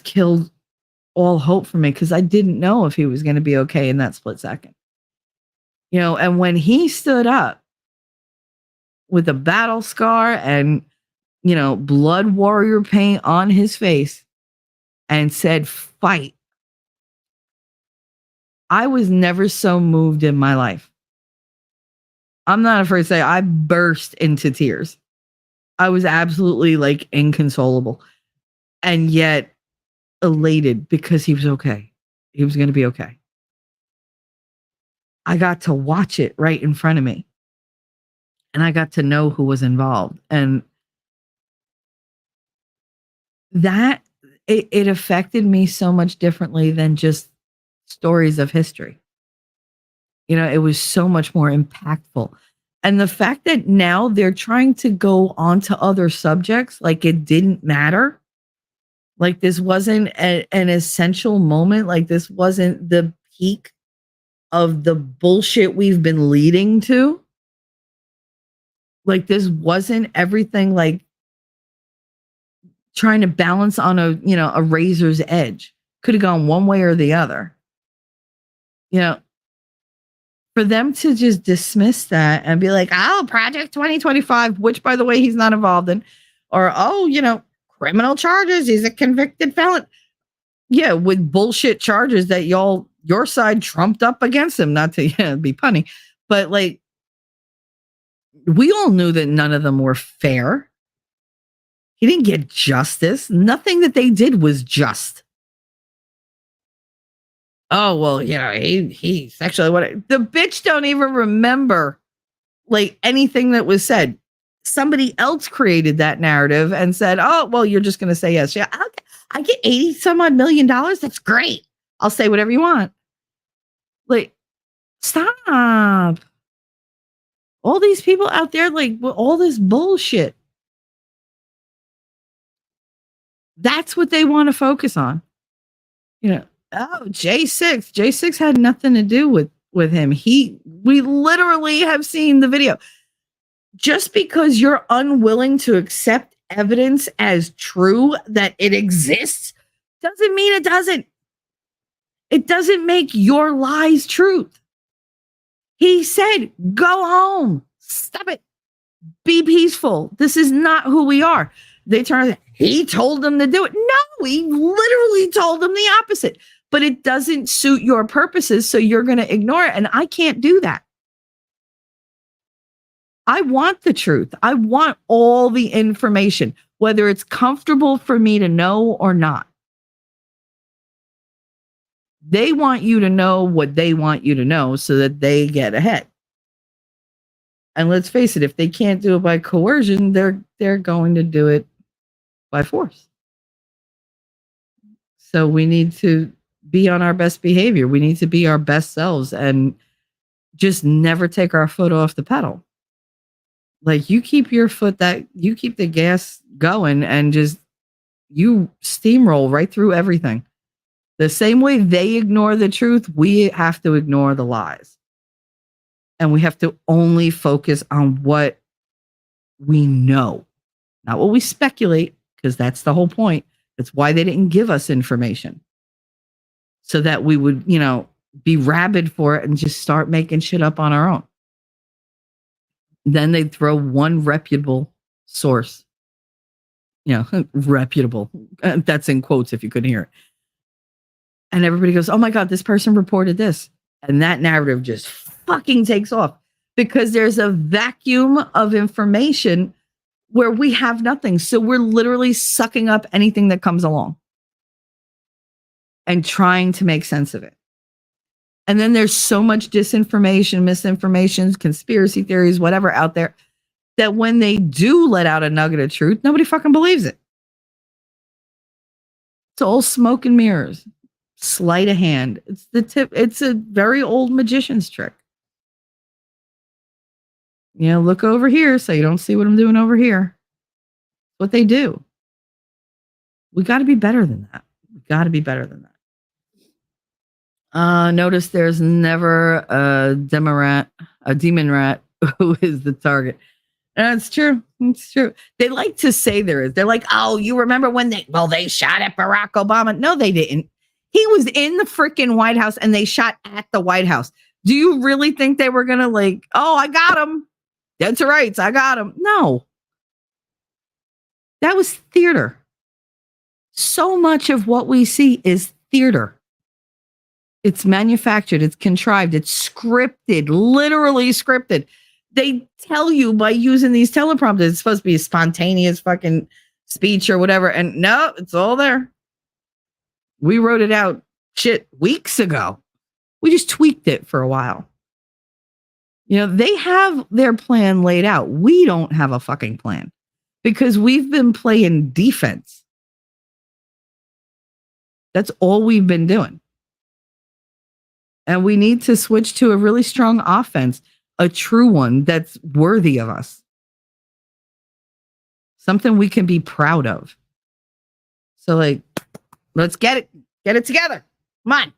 killed all hope for me, because I didn't know if he was going to be okay in that split second. And when he stood up with a battle scar and, blood warrior paint on his face and said, "Fight," I was never so moved in my life. I'm not afraid to say I burst into tears. I was absolutely like inconsolable, and yet elated because he was okay. He was going to be okay. I got to watch it right in front of me, and I got to know who was involved. And that it affected me so much differently than just stories of history. You know, it was so much more impactful. And the fact that now they're trying to go on to other subjects like it didn't matter, like this wasn't an essential moment, like this wasn't the peak of the bullshit we've been leading to. Like this wasn't everything, like trying to balance on a razor's edge. Could have gone one way or the other. You know, for them to just dismiss that and be like, oh, Project 2025, which by the way, he's not involved in, or, oh, criminal charges. He's a convicted felon. Yeah, with bullshit charges that your side trumped up against him, not to be punny, but like, we all knew that none of them were fair. He didn't get justice. Nothing that they did was just. Oh, well, he sexually, what the bitch don't even remember like anything that was said. Somebody else created that narrative and said, oh, well, you're just going to say yes. Yeah, I get 80 some odd $1 million. That's great. I'll say whatever you want. Like, stop. All these people out there, like, with all this bullshit. That's what they want to focus on. Oh, J6. J6 had nothing to do with him. We literally have seen the video. Just because you're unwilling to accept evidence as true that it exists doesn't mean it doesn't. It doesn't make your lies truth. He said, go home. Stop it. Be peaceful. This is not who we are. They turn. He told them to do it. No, he literally told them the opposite. But it doesn't suit your purposes, so you're going to ignore it. And I can't do that. I want the truth. I want all the information, whether it's comfortable for me to know or not. They want you to know what they want you to know so that they get ahead. And let's face it, if they can't do it by coercion, they're going to do it by force. So we need to be on our best behavior. We need to be our best selves and just never take our foot off the pedal. Like you keep the gas going and just you steamroll right through everything. The same way they ignore the truth, we have to ignore the lies. And we have to only focus on what we know, not what we speculate, because that's the whole point. That's why they didn't give us information. So that we would, be rabid for it and just start making shit up on our own. Then they'd throw one reputable source. Reputable. That's in quotes if you couldn't hear it. And everybody goes, oh my God, this person reported this. And that narrative just fucking takes off because there's a vacuum of information where we have nothing. So we're literally sucking up anything that comes along and trying to make sense of it. And then there's so much disinformation, misinformation, conspiracy theories, whatever out there, that when they do let out a nugget of truth, nobody fucking believes it. It's all smoke and mirrors. Sleight of hand. It's the tip. It's a very old magician's trick. Look over here so you don't see what I'm doing over here. What they do. We got to be better than that. We got to be better than that. Notice there's never a demon rat who is the target. And it's true. It's true. They like to say there is. They're like, oh, you remember when they shot at Barack Obama? No, they didn't. He was in the freaking White House and they shot at the White House. Do you really think they were going to oh, I got him. Dead to rights. I got him. No. That was theater. So much of what we see is theater. It's manufactured. It's contrived. It's scripted, literally scripted. They tell you by using these teleprompters, it's supposed to be a spontaneous fucking speech or whatever. And no, it's all there. We wrote it out weeks ago. We just tweaked it for a while. They have their plan laid out. We don't have a fucking plan because we've been playing defense. That's all we've been doing. And we need to switch to a really strong offense, a true one that's worthy of us. Something we can be proud of. So like, let's get it together. Come on.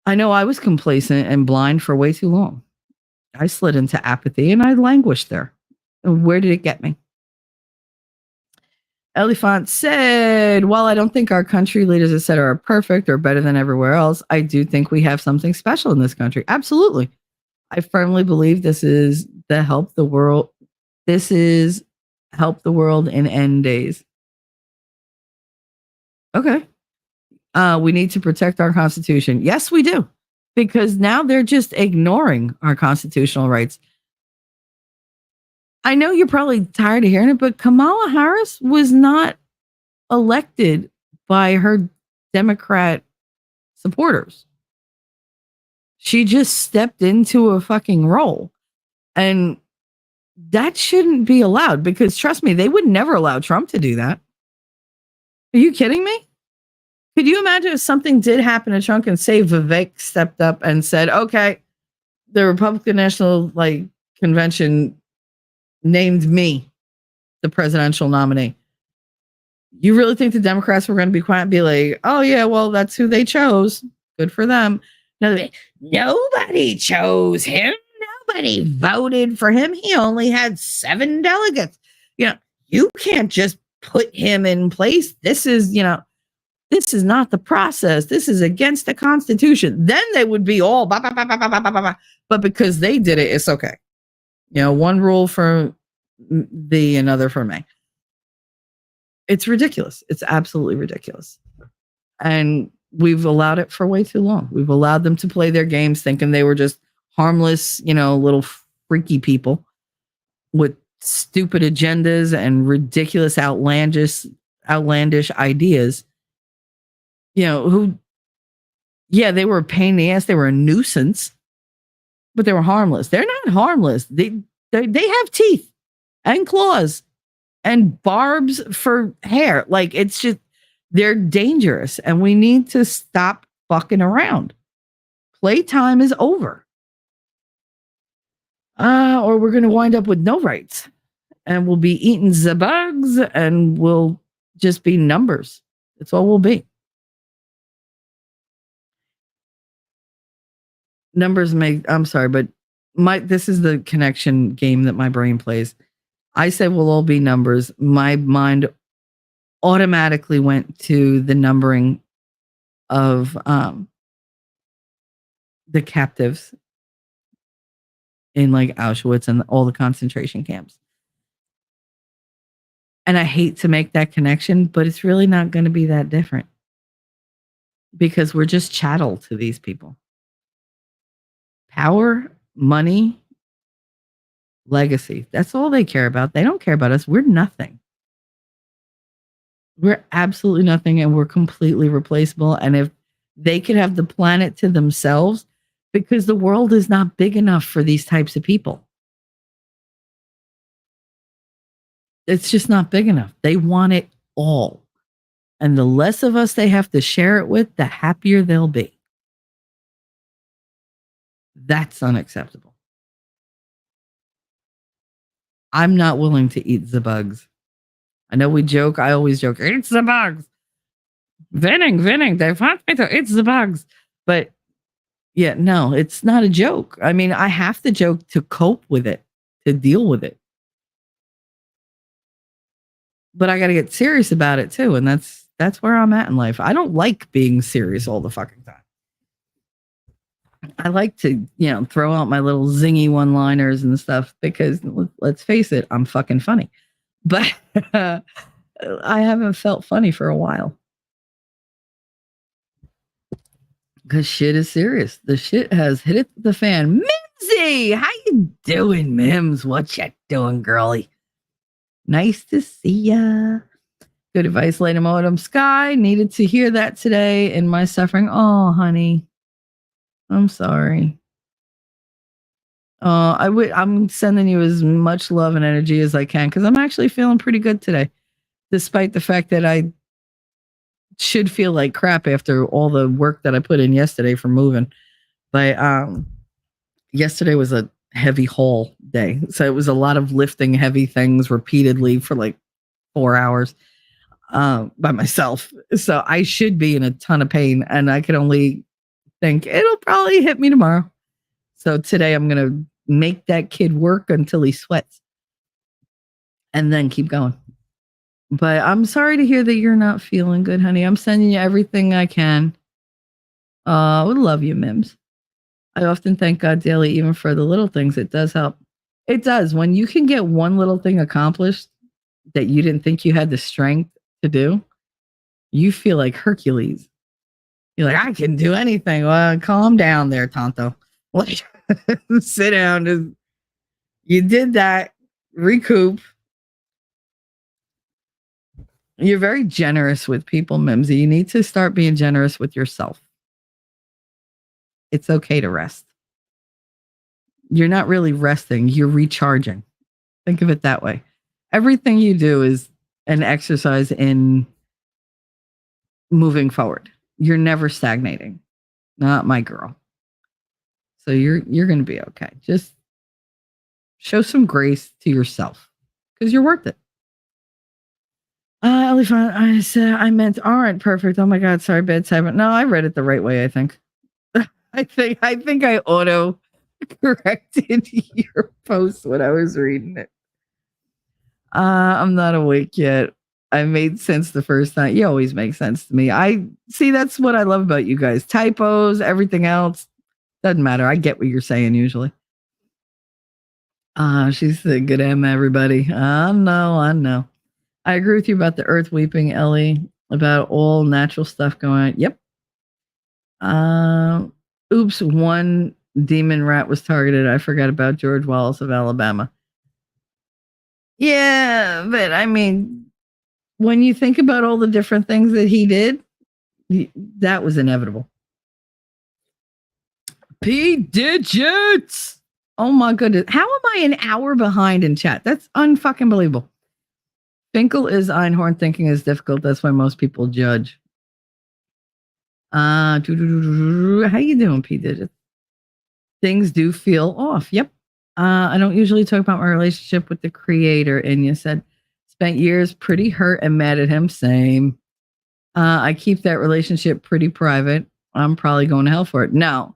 I know I was complacent and blind for way too long. I slid into apathy and I languished there. And where did it get me? Elephant said, while I don't think our country leaders, et cetera, are perfect or better than everywhere else, I do think we have something special in this country. Absolutely. I firmly believe this is the help the world. This is help the world in end days. Okay. We need to protect our Constitution. Yes, we do. Because now they're just ignoring our constitutional rights. I know you're probably tired of hearing it, but Kamala Harris was not elected by her Democrat supporters. She just stepped into a fucking role. And that shouldn't be allowed because trust me, they would never allow Trump to do that. Are you kidding me? Could you imagine if something did happen to Trump and say Vivek stepped up and said, okay, the Republican National Convention named me the presidential nominee. You really think the Democrats were going to be quiet and be like, oh yeah, well, that's who they chose. Good for them. No, nobody chose him. Nobody voted for him. He only had 7 delegates. You can't just put him in place. This is not the process. This is against the Constitution. Then they would be all, bah, bah, bah, bah, bah, bah, bah, bah. But because they did it, it's okay. One rule for thee, another for me. It's ridiculous. It's absolutely ridiculous. And we've allowed it for way too long. We've allowed them to play their games thinking they were just harmless, little freaky people with stupid agendas and ridiculous, outlandish ideas. They were a pain in the ass. They were a nuisance, but they were harmless. They're not harmless. They have teeth and claws and barbs for hair. It's just, they're dangerous and we need to stop fucking around. Playtime is over. Or we're going to wind up with no rights and we'll be eating the bugs and we'll just be numbers. That's all we'll be. Numbers I'm sorry, but this is the connection game that my brain plays. I said we'll all be numbers. My mind automatically went to the numbering of the captives in Auschwitz and all the concentration camps. And I hate to make that connection, but it's really not going to be that different because we're just chattel to these people. Power, money, legacy. That's all they care about. They don't care about us. We're nothing. We're absolutely nothing and we're completely replaceable. And if they could have the planet to themselves, because the world is not big enough for these types of people. It's just not big enough. They want it all. And the less of us they have to share it with, the happier they'll be. That's unacceptable. I'm not willing to eat the bugs. I know we joke. I always joke, eat the bugs. Vinning, they want me to eat the bugs. But yeah, no, it's not a joke. I mean, I have to joke to cope with it, to deal with it. But I got to get serious about it too. And that's where I'm at in life. I don't like being serious all the fucking time. I like to, throw out my little zingy one-liners and stuff because let's face it, I'm fucking funny. But I haven't felt funny for a while. Because shit is serious. The shit has hit the fan. Mimsy, how you doing, Mims? What you doing, girlie? Nice to see ya. Good advice, Lady Modem Sky. Needed to hear that today in my suffering. Oh, honey. I'm sorry. I'm sending you as much love and energy as I can because I'm actually feeling pretty good today, despite the fact that I should feel like crap after all the work that I put in yesterday for moving. But yesterday was a heavy haul day. So it was a lot of lifting heavy things repeatedly for like 4 hours by myself. So I should be in a ton of pain, and I can only think it'll probably hit me tomorrow. So today I'm going to make that kid work until he sweats and then keep going. But I'm sorry to hear that you're not feeling good, honey. I'm sending you everything I can. I would love you, Mims. I often thank God daily, even for the little things. It does help. It does. When you can get one little thing accomplished that you didn't think you had the strength to do, you feel like Hercules. You're like, I can do anything. Well, calm down there, Tonto. Like, sit down. You did that. Recoup. You're very generous with people, Mimsy. You need to start being generous with yourself. It's okay to rest. You're not really resting. You're recharging. Think of it that way. Everything you do is an exercise in moving forward. You're never stagnating. Not my girl. So you're going to be okay. Just show some grace to yourself because you're worth it. Elephant, I said I meant aren't perfect. Oh my God, sorry, bad time. No, I read it the right way, I think. I think I auto corrected your post when I was reading it. I'm not awake yet. I made sense the first time. You always make sense to me. I see, that's what I love about you guys. Typos, everything else. Doesn't matter. I get what you're saying usually. She's a good Emma, everybody. I know. I agree with you about the earth weeping, Ellie, about all natural stuff going on. Yep. Oops, one demon rat was targeted. I forgot about George Wallace of Alabama. Yeah, but I mean, when you think about all the different things that he did, that was inevitable. P digits. Oh my goodness. How am I an hour behind in chat? That's unfucking believable. Finkel is Einhorn, thinking is difficult. That's why most people judge. How you doing, P digits? Things do feel off. Yep. I don't usually talk about my relationship with the creator. And you said, spent years pretty hurt and mad at him. Same. I keep that relationship pretty private. I'm probably going to hell for it. No,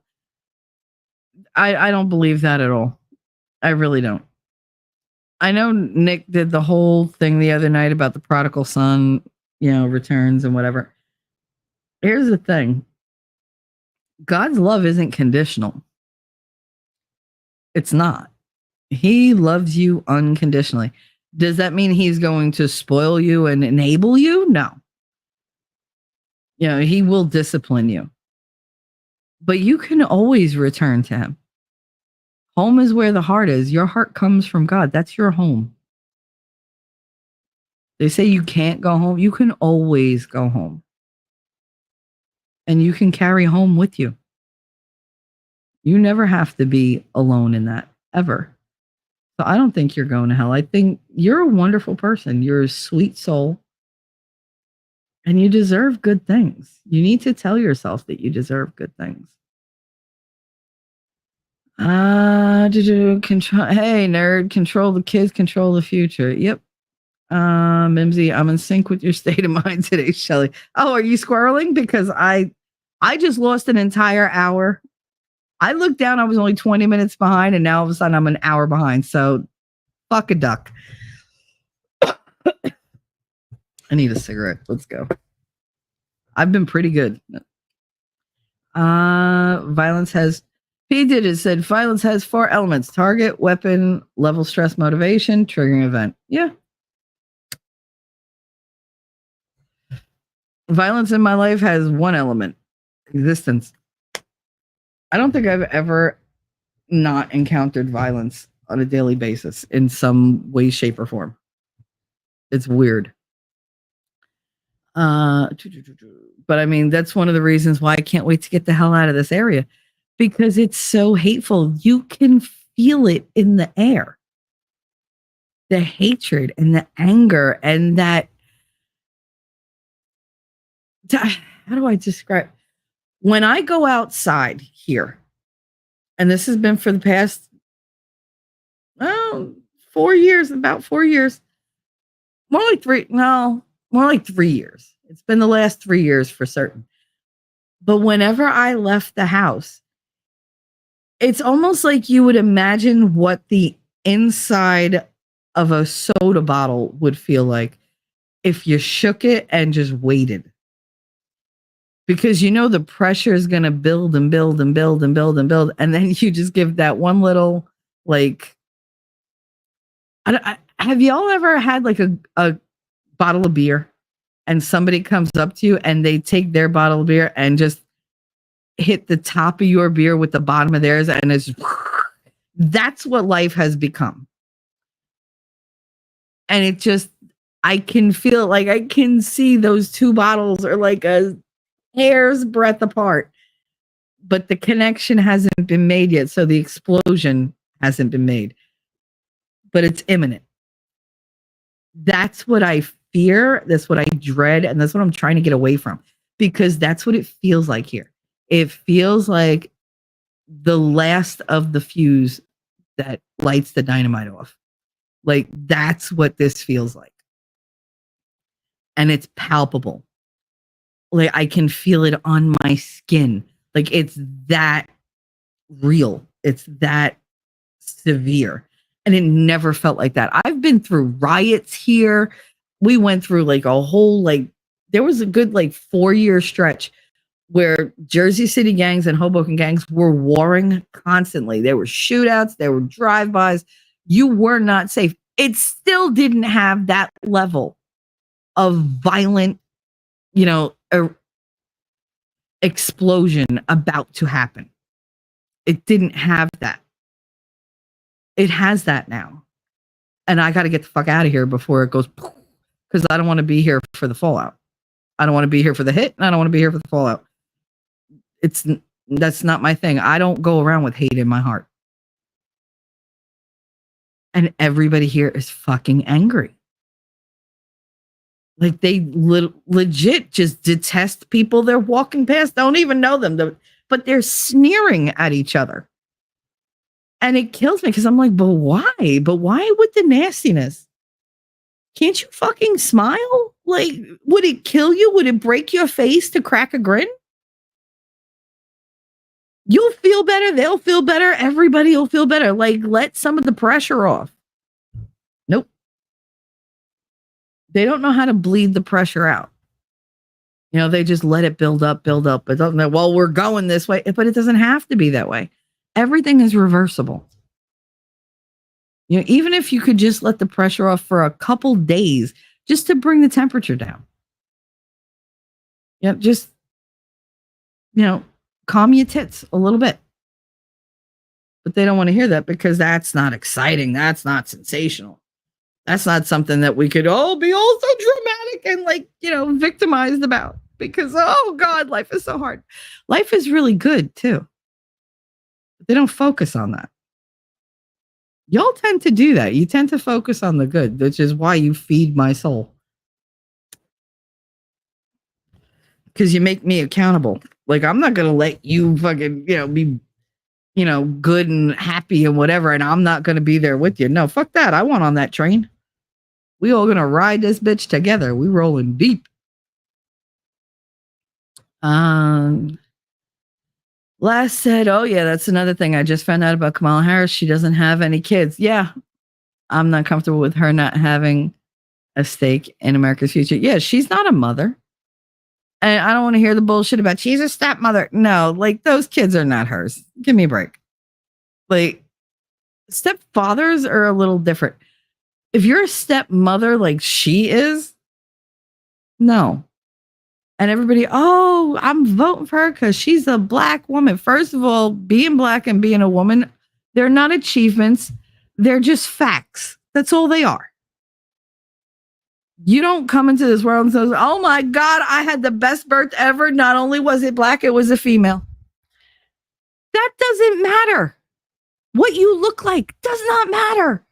I don't believe that at all. I really don't. I know Nick did the whole thing the other night about the prodigal son, returns and whatever. Here's the thing. God's love isn't conditional. It's not. He loves you unconditionally. Does that mean he's going to spoil you and enable you? No. He will discipline you. But you can always return to him. Home is where the heart is. Your heart comes from God. That's your home. They say you can't go home. You can always go home. And you can carry home with you. You never have to be alone in that, ever. So I don't think you're going to hell. I think you're a wonderful person. You're a sweet soul. And you deserve good things. You need to tell yourself that you deserve good things. Control. Hey, nerd, control the kids, control the future. Yep. Mimsy, I'm in sync with your state of mind today, Shelly. Oh, are you squirreling? Because I just lost an entire hour. I looked down, I was only 20 minutes behind, and now all of a sudden I'm an hour behind. So fuck a duck. I need a cigarette. Let's go. I've been pretty good. Violence has P did it said violence has 4 elements: target, weapon, level, stress, motivation, triggering event. Yeah. Violence in my life has 1 element: existence. I don't think I've ever not encountered violence on a daily basis in some way, shape, or form. It's weird. But I mean, that's one of the reasons why I can't wait to get the hell out of this area, because it's so hateful. You can feel it in the air. The hatred and the anger and that how do I describe when I go outside here, and this has been for the past 4 years, about 4 years, more like three, no, more like 3 years. It's been the last 3 years for certain. But whenever I left the house, it's almost like you would imagine what the inside of a soda bottle would feel like if you shook it and just waited. Because the pressure is going to build and build and build and build and build. And then you just give that one little, like, have y'all ever had like a bottle of beer and somebody comes up to you and they take their bottle of beer and just hit the top of your beer with the bottom of theirs, and that's what life has become. And it just, I can feel like I can see those two bottles are like a hair's breadth apart, but the connection hasn't been made yet. So the explosion hasn't been made, but it's imminent. That's what I fear. That's what I dread. And that's what I'm trying to get away from, because that's what it feels like here. It feels like the last of the fuse that lights the dynamite off. Like, that's what this feels like. And it's palpable. Like, I can feel it on my skin. Like, it's that real. It's that severe. And it never felt like that. I've been through riots here. We went through like a whole, like, there was a good like 4-year stretch where Jersey City gangs and Hoboken gangs were warring constantly. There were shootouts, there were drive-bys. You were not safe. It still didn't have that level of violent, explosion about to happen. It didn't have that. It has that now. And I got to get the fuck out of here before it goes, because I don't want to be here for the fallout. I don't want to be here for the hit, and I don't want to be here for the fallout. That's not my thing. I don't go around with hate in my heart. And everybody here is fucking angry. Like, they legit just detest people they're walking past, don't even know them, but they're sneering at each other. And it kills me, because I'm like, but why? But why with the nastiness? Can't you fucking smile? Like, would it kill you? Would it break your face to crack a grin? You'll feel better. They'll feel better. Everybody will feel better. Like, let some of the pressure off. Nope. They don't know how to bleed the pressure out. They just let it build up. But don't know, well, we're going this way. But it doesn't have to be that way. Everything is reversible. Even if you could just let the pressure off for a couple days, just to bring the temperature down. Just, calm your tits a little bit. But they don't want to hear that, because that's not exciting. That's not sensational. That's not something that we could all be all so dramatic and victimized about, because, oh God, life is so hard. Life is really good too. But they don't focus on that. Y'all tend to do that. You tend to focus on the good, which is why you feed my soul. Because you make me accountable. Like, I'm not going to let you fucking, be, good and happy and whatever, and I'm not going to be there with you. No, fuck that. I want on that train. We all going to ride this bitch together. We rolling deep. Last said, oh yeah, that's another thing. I just found out about Kamala Harris. She doesn't have any kids. Yeah, I'm not comfortable with her not having a stake in America's future. Yeah, she's not a mother. And I don't want to hear the bullshit about she's a stepmother. No, like, those kids are not hers. Give me a break. Like, stepfathers are a little different. If you're a stepmother like she is, no. And everybody, oh, I'm voting for her because she's a black woman. First of all, being black and being a woman, they're not achievements. They're just facts. That's all they are. You don't come into this world and say, oh my God, I had the best birth ever. Not only was it black, it was a female. That doesn't matter. What you look like does not matter.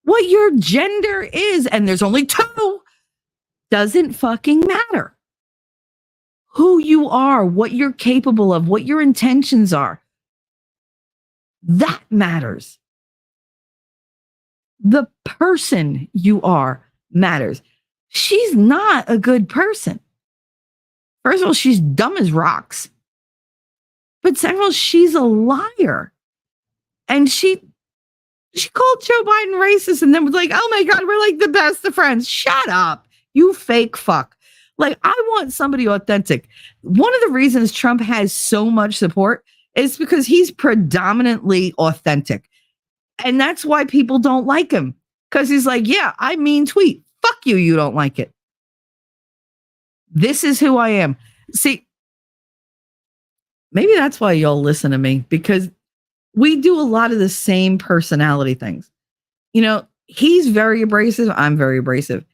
What your gender is, and there's only two, doesn't fucking matter. who you are, what you're capable of, what your intentions are. That matters. The person you are matters. She's not a good person. First of all, she's dumb as rocks. But second of all, she's a liar. And she called Joe Biden racist and then was like, oh my God, we're like the best of friends. Shut up, you fake fuck. Like, I want somebody authentic. One of the reasons Trump has so much support is because he's predominantly authentic. And that's why people don't like him. Because he's like, yeah, I mean tweet. Fuck you, you don't like it. This is who I am. See, maybe that's why y'all listen to me, because we do a lot of the same personality things. You know, he's very abrasive. I'm very abrasive.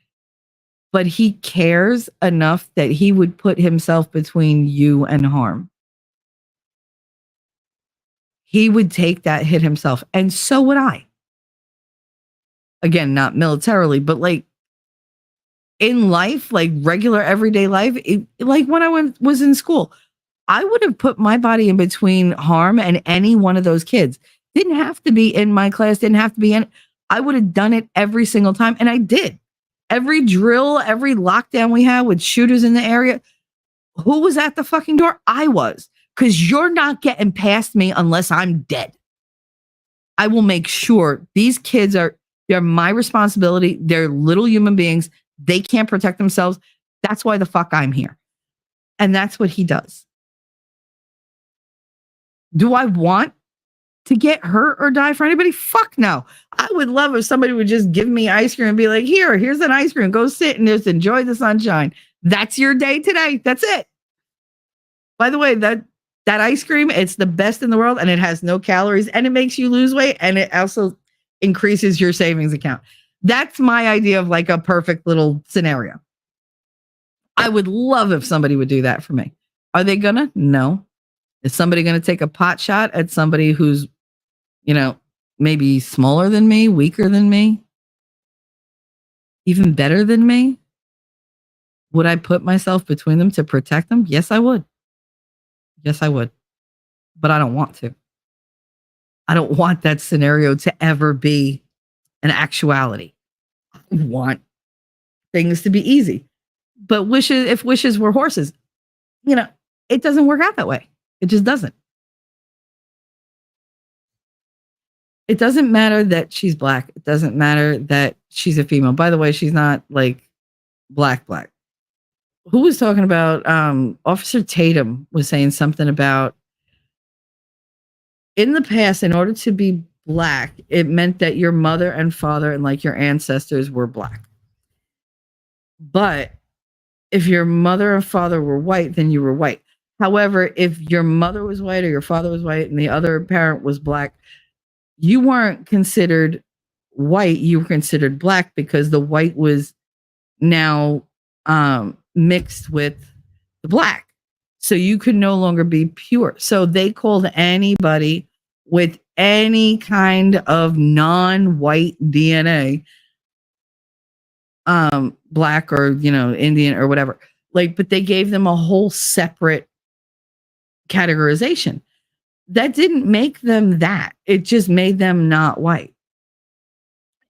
But he cares enough that he would put himself between you and harm. He would take that hit himself. And so would I. Again, not militarily, but like in life, like regular everyday life, like when I was in school, I would have put my body in between harm and any one of those kids. Didn't have to be in my class, didn't have to be in. I would have done it every single time. And I did. Every drill, every lockdown we had with shooters in the area, who was at the fucking door? I was. Because you're not getting past me unless I'm dead. I will make sure these kids they're my responsibility. They're little human beings. They can't protect themselves. That's why the fuck I'm here. And that's what he does. Do I want to get hurt or die for anybody? Fuck no. I would love if somebody would just give me ice cream and be like, here's an ice cream. Go sit and just enjoy the sunshine. That's your day today. That's it. By the way, that ice cream, it's the best in the world and it has no calories and it makes you lose weight and it also increases your savings account. That's my idea of like a perfect little scenario. I would love if somebody would do that for me. Are they gonna? No. Is somebody going to take a pot shot at somebody who's, you know, maybe smaller than me, weaker than me, even better than me? Would I put myself between them to protect them? Yes, I would. Yes, I would. But I don't want to. I don't want that scenario to ever be an actuality. I want things to be easy. But if wishes were horses, you know, it doesn't work out that way. It just doesn't. It doesn't matter that she's black. It doesn't matter that she's a female. By the way, she's not like black. Who was talking about? Officer Tatum was saying something about in the past, in order to be black, it meant that your mother and father and like your ancestors were black. But if your mother and father were white, then you were white. However, if your mother was white or your father was white and the other parent was black, you weren't considered white. You were considered black because the white was now mixed with the black. So you could no longer be pure. So they called anybody with any kind of non-white DNA black or, you know, Indian or whatever. Like, but they gave them a whole separate categorization. That didn't make them that. It just made them not white.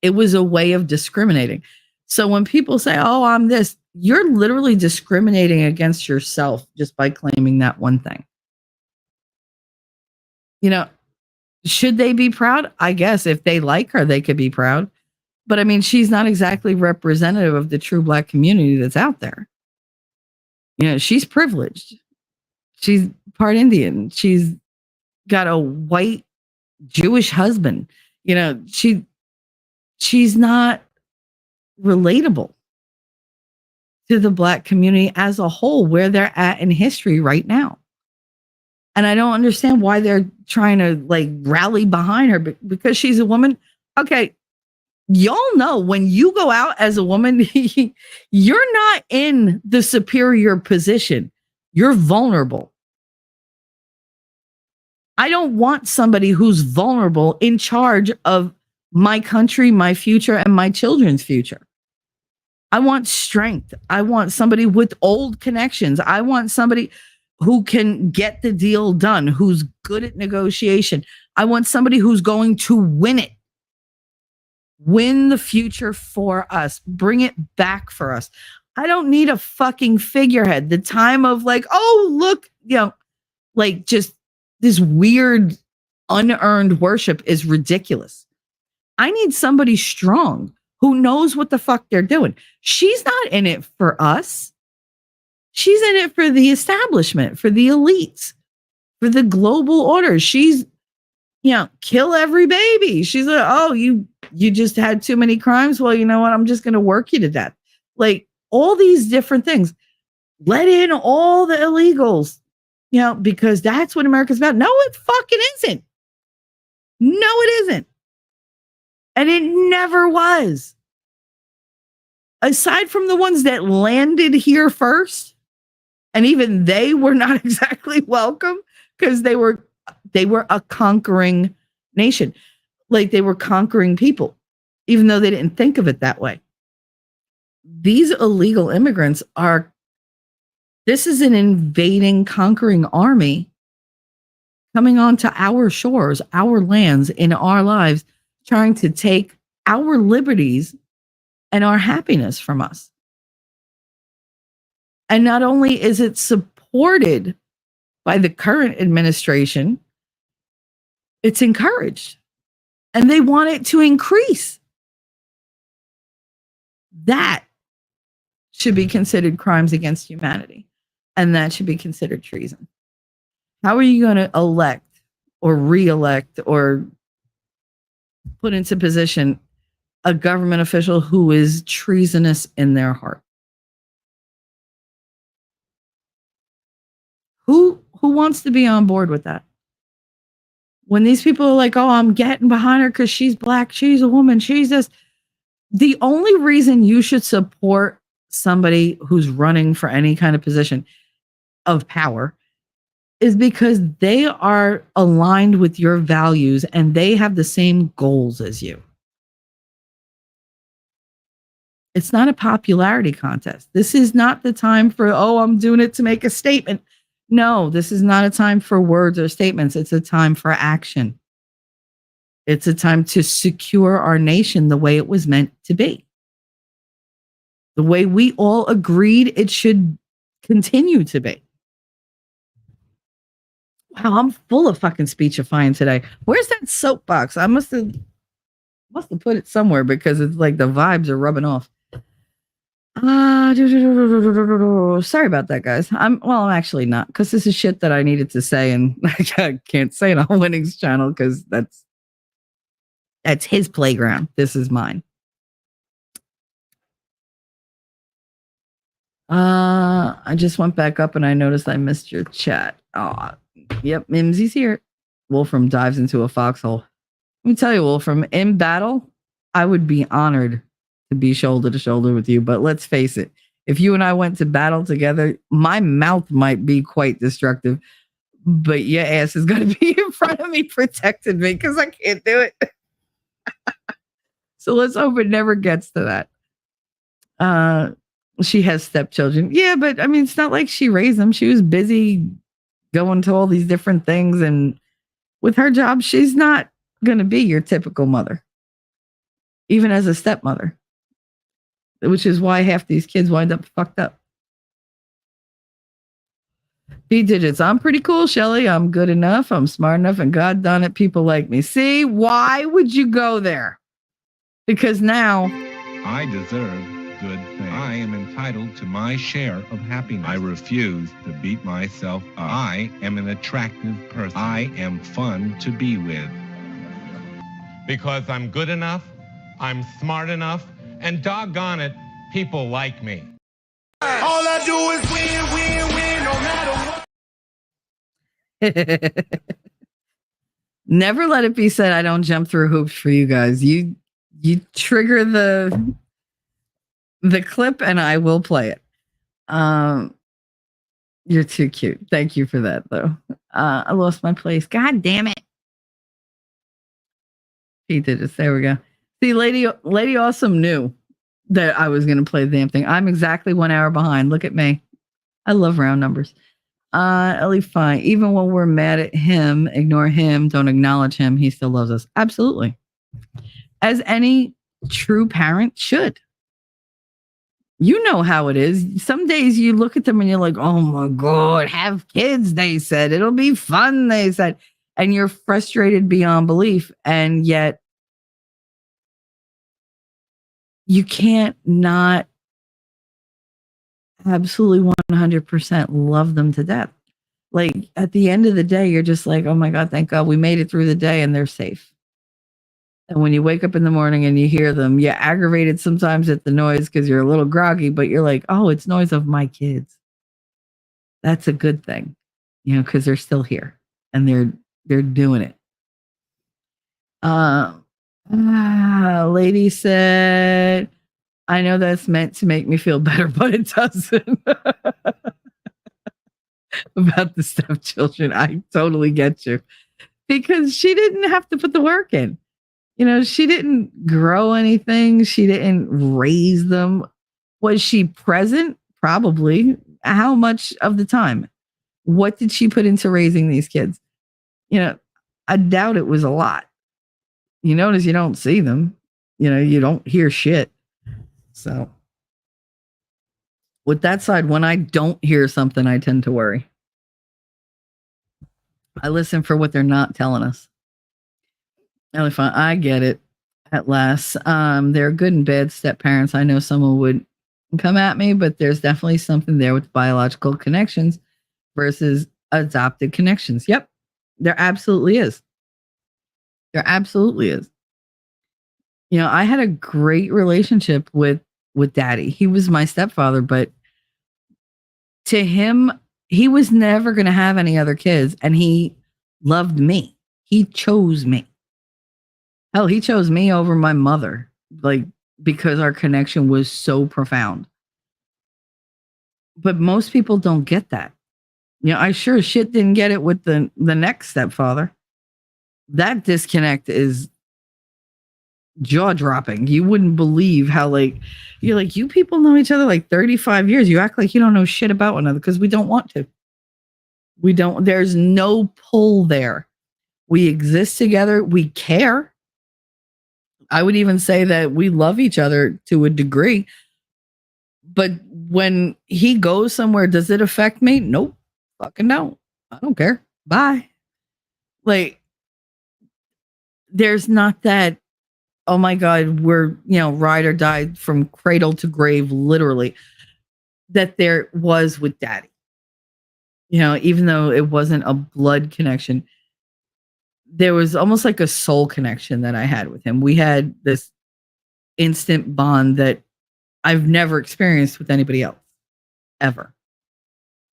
It was a way of discriminating. So when people say, oh, I'm this, you're literally discriminating against yourself just by claiming that one thing. You know, should they be proud? I guess if they like her, they could be proud. But I mean, she's not exactly representative of the true black community that's out there. You know, she's privileged. She's part Indian. She's got a white Jewish husband. You know, she's not relatable to the black community as a whole, where they're at in history right now. And I don't understand why they're trying to like rally behind her because she's a woman. Okay. Y'all know when you go out as a woman, you're not in the superior position. You're vulnerable. I don't want somebody who's vulnerable in charge of my country, my future, and my children's future. I want strength. I want somebody with old connections. I want somebody who can get the deal done, who's good at negotiation. I want somebody who's going to win it. Win the future for us. Bring it back for us. I don't need a fucking figurehead. The time of like, oh, look, like just this weird unearned worship is ridiculous. I need somebody strong who knows what the fuck they're doing. She's not in it for us. She's in it for the establishment, for the elites, for the global order. She's, kill every baby. She's like, oh, you just had too many crimes. Well, you know what? I'm just going to work you to death. Like all these different things. Let in all the illegals, because that's what America's about. No, it fucking isn't. No, it isn't. And it never was. Aside from the ones that landed here first, and even they were not exactly welcome because they were a conquering nation. Like they were conquering people, even though they didn't think of it that way. These illegal immigrants this is an invading, conquering army coming onto our shores, our lands, in our lives, trying to take our liberties and our happiness from us. And not only is it supported by the current administration, it's encouraged. And they want it to increase. That should be considered crimes against humanity. And that should be considered treason. How are you going to elect or re-elect or put into position a government official who is treasonous in their heart? Who wants to be on board with that? When these people are like, oh, I'm getting behind her because she's black, she's a woman, she's this. The only reason you should support somebody who's running for any kind of position of power is because they are aligned with your values and they have the same goals as you. It's not a popularity contest. This is not the time for, oh, I'm doing it to make a statement. No, this is not a time for words or statements. It's a time for action. It's a time to secure our nation the way it was meant to be. The way we all agreed it should continue to be. Wow, I'm full of fucking speechifying today. Where's that soapbox? I must have put it somewhere because it's like the vibes are rubbing off. Sorry about that, guys. I'm actually not, because this is shit that I needed to say and I can't say it on Winning's channel because that's his playground. This is mine. I just went back up and I noticed I missed your chat. Oh, yep, Mimsy's here. Wolfram dives into a foxhole. Let me tell you, Wolfram, in battle, I would be honored to be shoulder to shoulder with you. But let's face it, if you and I went to battle together, my mouth might be quite destructive, but your ass is going to be in front of me protecting me because I can't do it. So let's hope it never gets to that. She has stepchildren. Yeah, but I mean, it's not like she raised them. She was busy going to all these different things. And with her job, she's not going to be your typical mother, even as a stepmother, which is why half these kids wind up fucked up. B digits. I'm pretty cool, Shelly. I'm good enough. I'm smart enough. And God done it, people like me. See, why would you go there? Because now I deserve good things. I am entitled to my share of happiness. I refuse to beat myself up. I am an attractive person. I am fun to be with. Because I'm good enough, I'm smart enough, and doggone it, people like me. All I do is win, no matter what. Never let it be said I don't jump through hoops for you guys. You trigger the clip and I will play it. You're too cute. Thank you for that, though. I lost my place. God damn it. He did it. There we go. See, Lady Awesome knew that I was going to play the damn thing. I'm exactly 1 hour behind. Look at me. I love round numbers. Ellie, fine. Even when we're mad at him, ignore him, don't acknowledge him, he still loves us. Absolutely. As any true parent should. You know how it is. Some days you look at them and you're like, oh my God, have kids, they said. It'll be fun, they said. And you're frustrated beyond belief. And yet you can't not absolutely 100% love them to death. Like at the end of the day, you're just like, oh my God, thank God we made it through the day and they're safe. And when you wake up in the morning and you hear them, you're aggravated sometimes at the noise because you're a little groggy, but you're like, oh, it's noise of my kids. That's a good thing, because they're still here and they're doing it. Lady said, I know that's meant to make me feel better, but it doesn't. About the stepchildren, I totally get you. Because she didn't have to put the work in. She didn't grow anything. She didn't raise them. Was she present? Probably. How much of the time? What did she put into raising these kids? I doubt it was a lot. You notice you don't see them. You don't hear shit. So with that side, when I don't hear something, I tend to worry. I listen for what they're not telling us. Elephant, I get it. At last, they're good and bad step parents. I know someone would come at me, but there's definitely something there with biological connections versus adopted connections. Yep, there absolutely is. There absolutely is. I had a great relationship with Daddy. He was my stepfather, but to him, he was never going to have any other kids, and he loved me. He chose me. Hell, he chose me over my mother, because our connection was so profound. But most people don't get that. I sure as shit didn't get it with the next stepfather. That disconnect is jaw-dropping. You wouldn't believe how, you're like, you people know each other 35 years. You act like you don't know shit about one another because we don't want to. We don't. There's no pull there. We exist together. We care. I would even say that we love each other to a degree. But when he goes somewhere, does it affect me? Nope. Fucking no. I don't care. Bye. There's not that, oh my God, we're, ride or die from cradle to grave, literally, that there was with Daddy. Even though it wasn't a blood connection, there was almost like a soul connection that I had with him. We had this instant bond that I've never experienced with anybody else, ever.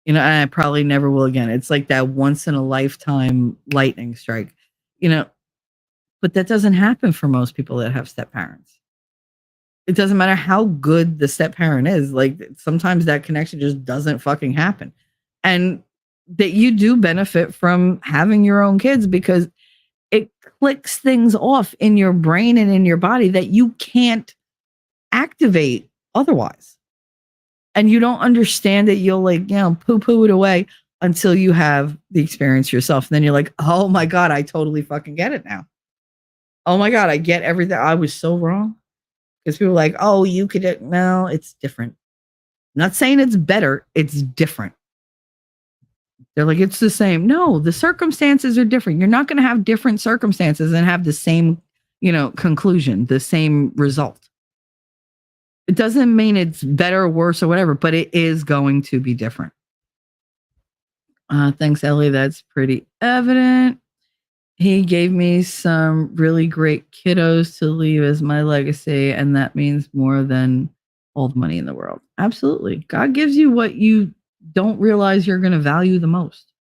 And I probably never will again. It's like that once in a lifetime lightning strike, but that doesn't happen for most people that have step parents. It doesn't matter how good the step parent is. Sometimes that connection just doesn't fucking happen. And that you do benefit from having your own kids because it clicks things off in your brain and in your body that you can't activate otherwise. And you don't understand it. You'll poo-poo it away until you have the experience yourself. And then you're like, oh my God, I totally fucking get it now. Oh my God, I get everything. I was so wrong. Because people are like, oh, you could, no, it's different. I'm not saying it's better. It's different. They're like, it's the same. No, the circumstances are different. You're not going to have different circumstances and have the same, conclusion, the same result. It doesn't mean it's better or worse or whatever, but it is going to be different. Thanks, Ellie. That's pretty evident. He gave me some really great kiddos to leave as my legacy, and that means more than all the money in the world. Absolutely. God gives you what you don't realize you're going to value the most.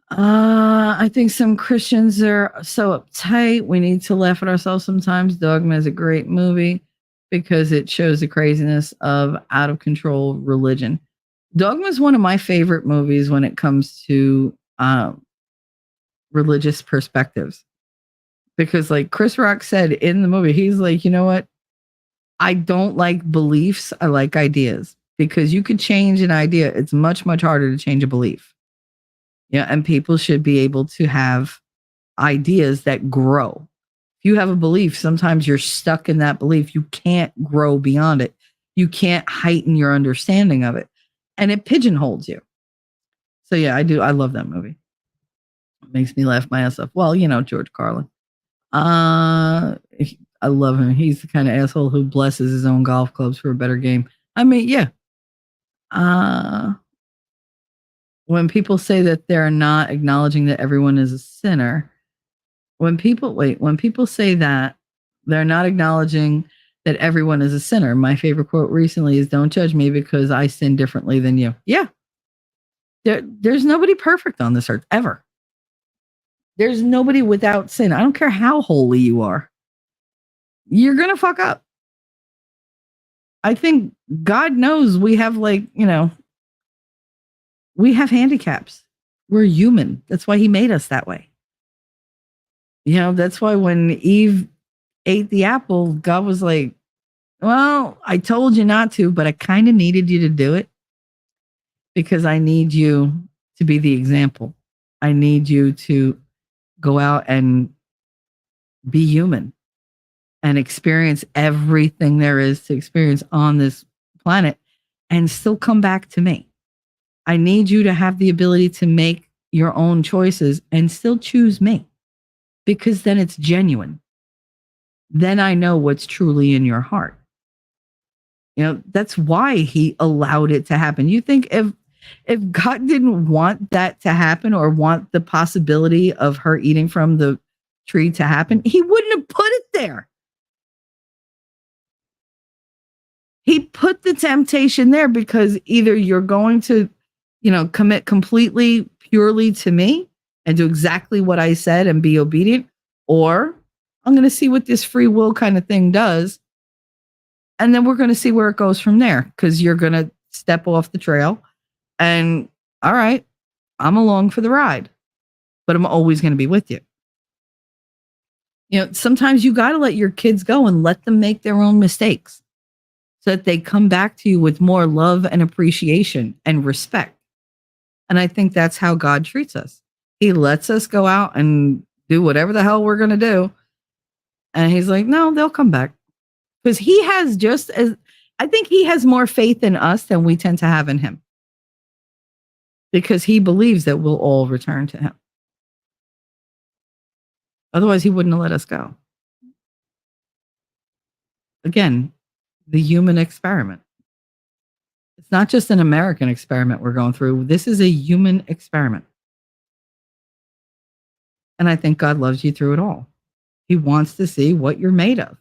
I think some Christians are so uptight. We need to laugh at ourselves sometimes. Dogma is a great movie because it shows the craziness of out of control religion. Dogma is one of my favorite movies when it comes to religious perspectives. Because like Chris Rock said in the movie, he's like, you know what? I don't like beliefs. I like ideas because you could change an idea. It's much, much harder to change a belief. Yeah. And people should be able to have ideas that grow. If you have a belief, sometimes you're stuck in that belief. You can't grow beyond it. You can't heighten your understanding of it. And it pigeonholes you. So yeah, I do. I love that movie. It makes me laugh my ass off. Well, George Carlin. I love him. He's the kind of asshole who blesses his own golf clubs for a better game. I mean, yeah. When people say that they're not acknowledging that everyone is a sinner, when people say that they're not acknowledging that everyone is a sinner, my favorite quote recently is, "Don't judge me because I sin differently than you." Yeah. There's nobody perfect on this earth ever. There's nobody without sin. I don't care how holy you are. You're going to fuck up. I think God knows we have we have handicaps. We're human. That's why he made us that way. That's why when Eve ate the apple, God was like, well, I told you not to, but I kind of needed you to do it because I need you to be the example. I need you to go out and be human and experience everything there is to experience on this planet and still come back to me. I need you to have the ability to make your own choices and still choose me, because then it's genuine. Then I know what's truly in your heart. That's why he allowed it to happen. You think if God didn't want that to happen or want the possibility of her eating from the tree to happen, he wouldn't have put it there. He put the temptation there because either you're going to, commit completely, purely to me and do exactly what I said and be obedient, or I'm going to see what this free will kind of thing does. And then we're going to see where it goes from there, because you're going to step off the trail and, all right, I'm along for the ride, but I'm always going to be with you. Sometimes you got to let your kids go and let them make their own mistakes so that they come back to you with more love and appreciation and respect. And I think that's how God treats us. He lets us go out and do whatever the hell we're going to do. And he's like, no, they'll come back. Because he has I think he has more faith in us than we tend to have in him. Because he believes that we'll all return to him. Otherwise, he wouldn't have let us go. Again, the human experiment. It's not just an American experiment we're going through. This is a human experiment. And I think God loves you through it all. He wants to see what you're made of.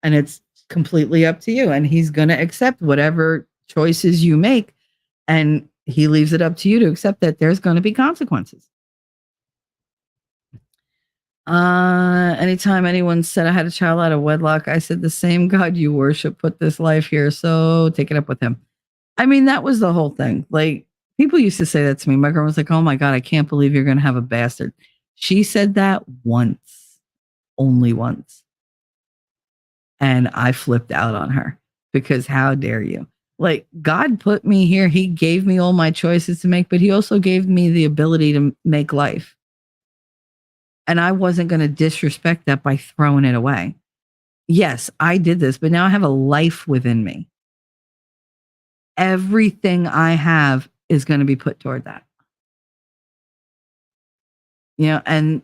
And it's completely up to you. And he's going to accept whatever choices you make. And he leaves it up to you to accept that there's going to be consequences. Anytime anyone said I had a child out of wedlock, I said the same God you worship put this life here, so take it up with him. I mean, that was the whole thing. Like, people used to say that to me. My girl was like, oh my God, I can't believe you're going to have a bastard. She said that once, only once. And I flipped out on her because how dare you? Like, God put me here. He gave me all my choices to make, but he also gave me the ability to make life. And I wasn't going to disrespect that by throwing it away. Yes, I did this, but now I have a life within me. Everything I have is going to be put toward that. And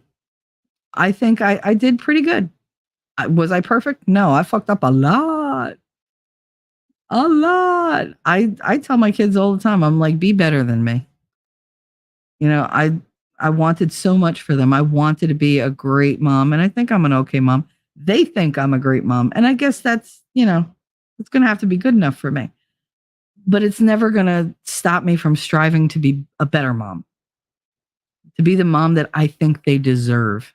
I think I did pretty good. Was I perfect? No, I fucked up a lot. A lot. I tell my kids all the time, I'm like, be better than me. I wanted so much for them. I wanted to be a great mom, and I think I'm an okay mom. They think I'm a great mom, and I guess that's, it's going to have to be good enough for me. But it's never going to stop me from striving to be a better mom, to be the mom that I think they deserve.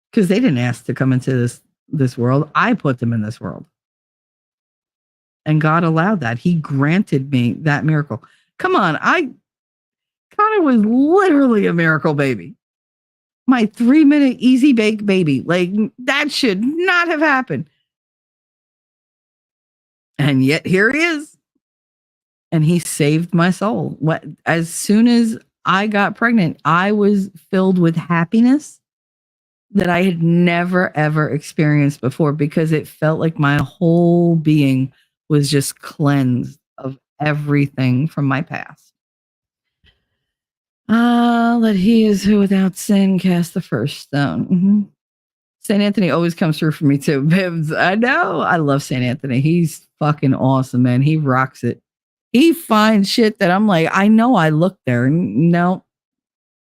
Because they didn't ask to come into this world. I put them in this world. And God allowed that. He granted me that miracle. Come on, Connor was literally a miracle baby. My 3-minute easy bake baby. Like, that should not have happened. And yet here he is. And he saved my soul. As soon as I got pregnant, I was filled with happiness that I had never, ever experienced before, because it felt like my whole being was just cleansed of everything from my past. Let he is who without sin cast the first stone. Mm-hmm. St. Anthony always comes through for me too. Bibbs, I know. I love St. Anthony. He's fucking awesome, man. He rocks it. He finds shit that I'm like, I know I looked there. No,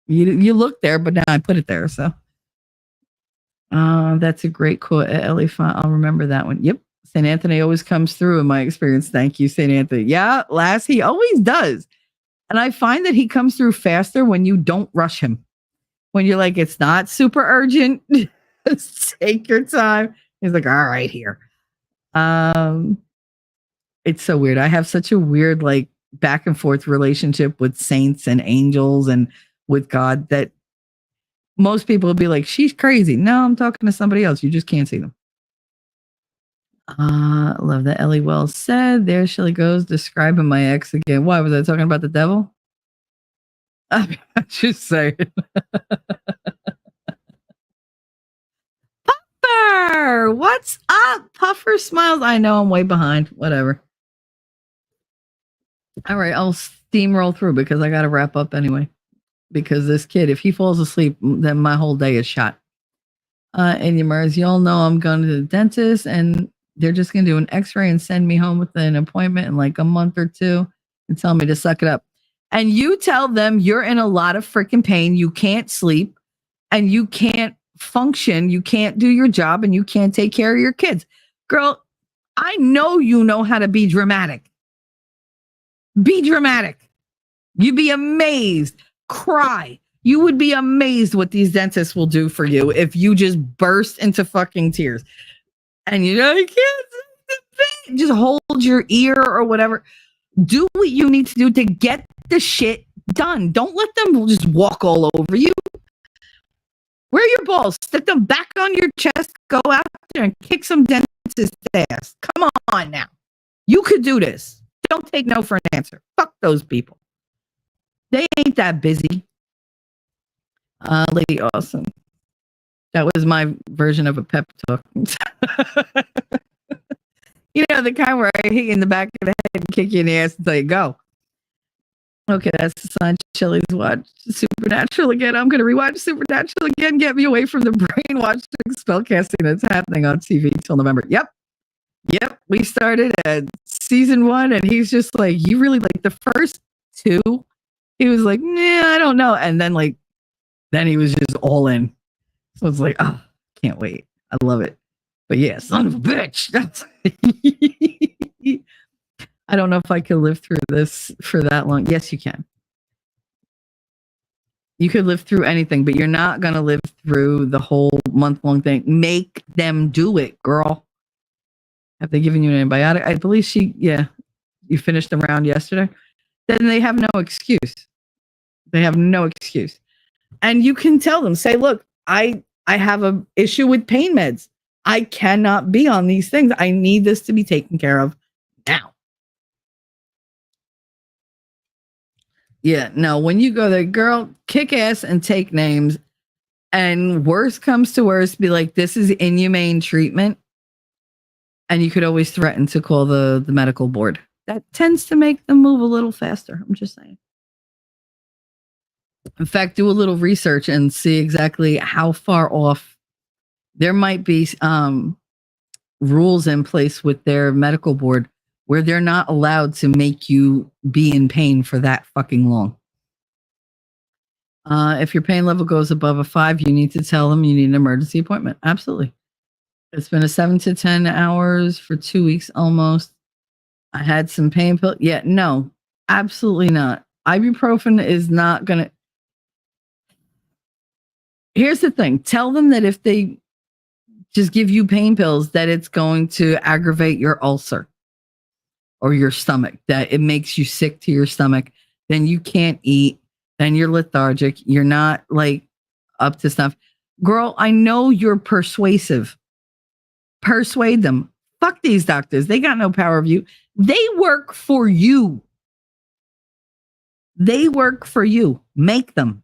you looked there, but now I put it there. So that's a great quote. Ellie, I'll remember that one. Yep. St. Anthony always comes through in my experience. Thank you, St. Anthony. Yeah, lass, he always does. And I find that he comes through faster when you don't rush him. When you're like, it's not super urgent. Take your time. He's like, all right, here. It's so weird. I have such a weird, like, back and forth relationship with saints and angels and with God that most people will be like, she's crazy. No, I'm talking to somebody else. You just can't see them. Love that. Ellie well said. There Shelly goes describing my ex again. Why was I talking about the devil? I'm just saying. Puffer, what's up? Puffer smiles. I know I'm way behind. Whatever. All right, I'll steamroll through because I got to wrap up anyway. Because this kid, if he falls asleep, then my whole day is shot. And you all know I'm going to the dentist, and they're just going to do an x-ray and send me home with an appointment in like a month or two and tell me to suck it up. And you tell them you're in a lot of freaking pain. You can't sleep and you can't function. You can't do your job and you can't take care of your kids. Girl, I know you know how to be dramatic. Be dramatic. You'd be amazed. Cry. You would be amazed what these dentists will do for you if you just burst into fucking tears. And you know, you can't just hold your ear or whatever. Do what you need to do to get the shit done. Don't let them just walk all over you. Where are your balls? Stick them back on your chest. Go out there and kick some dentist ass. Come on now. You could do this. Don't take no for an answer. Fuck those people. They ain't that busy. Lady Awesome. That was my version of a pep talk. You know, the kind where I hit you in the back of the head and kick you in the ass and tell you, go. Okay, that's the sign. Shelly's watched Supernatural again. I'm going to rewatch Supernatural again. Get me away from the brainwashing spellcasting that's happening on TV till November. Yep. We started at season 1, and he's just like, you really like the first 2? He was like, nah, I don't know. And then then he was just all in. So it's like, oh, can't wait. I love it. But yeah, son of a bitch. I don't know if I could live through this for that long. Yes, you can. You could live through anything, but you're not going to live through the whole month-long thing. Make them do it, girl. Have they given you an antibiotic? I believe you finished the round yesterday. Then they have no excuse. They have no excuse. And you can tell them, say, look, I have an issue with pain meds. I cannot be on these things. I need this to be taken care of now. Yeah, no, when you go there, girl, kick ass and take names. And worst comes to worst, be like, this is inhumane treatment. And you could always threaten to call the medical board. That tends to make them move a little faster. I'm just saying. In fact, do a little research and see exactly how far off. There might be rules in place with their medical board where they're not allowed to make you be in pain for that fucking long. If your pain level goes above a 5, you need to tell them you need an emergency appointment. Absolutely. It's been a 7 to 10 hours for 2 weeks almost. I had some pain pill. Yeah, no, absolutely not. Ibuprofen is not going to. Here's the thing. Tell them that if they just give you pain pills, that it's going to aggravate your ulcer or your stomach, that it makes you sick to your stomach. Then you can't eat. Then you're lethargic. You're not like up to stuff. Girl, I know you're persuasive. Persuade them. Fuck these doctors. They got no power of you. They work for you. They work for you. Make them.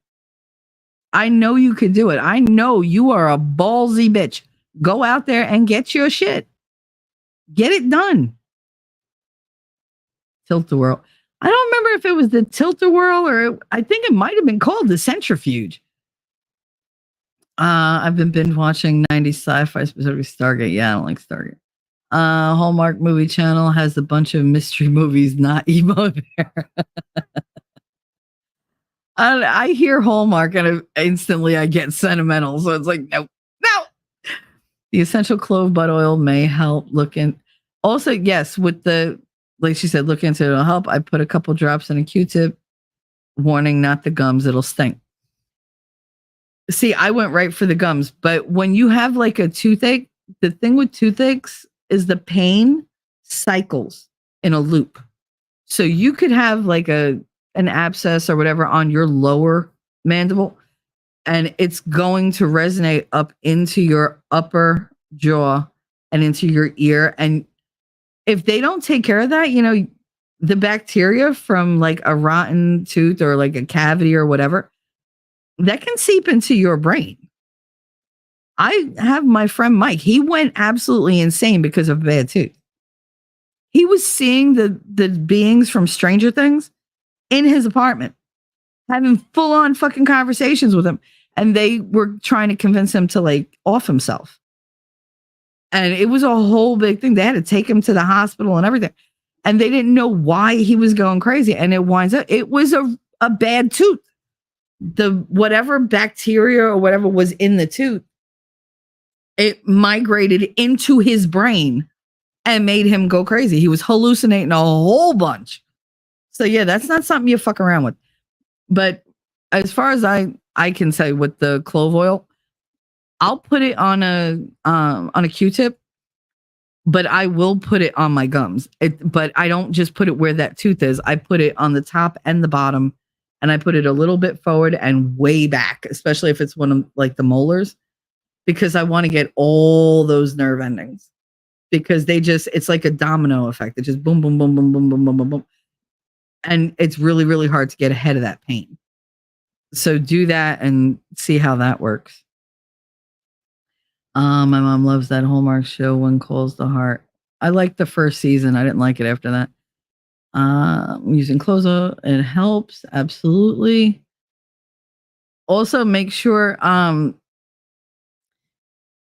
I know you could do it. I know you are a ballsy bitch. Go out there and get your shit. Get it done. Tilt-a-whirl. I don't remember if it was the Tilt-a-whirl or I think it might have been called the Centrifuge. I've been binge watching 90s sci-fi, specifically Stargate. Yeah, I don't like Stargate. Hallmark Movie Channel has a bunch of mystery movies, not emo there. I hear Hallmark and instantly I get sentimental. So it's like, no. The essential clove bud oil may help look in. Also, yes, with the, like she said, look into it. It'll help. I put a couple drops in a Q-tip. Warning, not the gums. It'll stink. See, I went right for the gums. But when you have like a toothache, the thing with toothaches is the pain cycles in a loop. So you could have like an abscess or whatever on your lower mandible, and it's going to resonate up into your upper jaw and into your ear. And if they don't take care of that, you know, the bacteria from like a rotten tooth or like a cavity or whatever, that can seep into your brain. I have my friend Mike. He went absolutely insane because of bad tooth. He was seeing the beings from Stranger Things in his apartment, having full on fucking conversations with him. And they were trying to convince him to like off himself. And it was a whole big thing. They had to take him to the hospital and everything. And they didn't know why he was going crazy. And it winds up, it was a bad tooth. The whatever bacteria or whatever was in the tooth, it migrated into his brain and made him go crazy. He was hallucinating a whole bunch. So yeah, that's not something you fuck around with. But as far as I can say with the clove oil, I'll put it on a Q-tip, but I will put it on my gums. But I don't just put it where that tooth is. I put it on the top and the bottom, and I put it a little bit forward and way back, especially if it's one of like the molars, because I want to get all those nerve endings, because it's like a domino effect. It just boom, boom, boom, boom, boom, boom, boom, boom, boom. And it's really, really hard to get ahead of that pain. So do that and see how that works. My mom loves that Hallmark show, One Calls the Heart. I liked the first season. I didn't like it after that. Using clothes, it helps. Absolutely. Also, make sure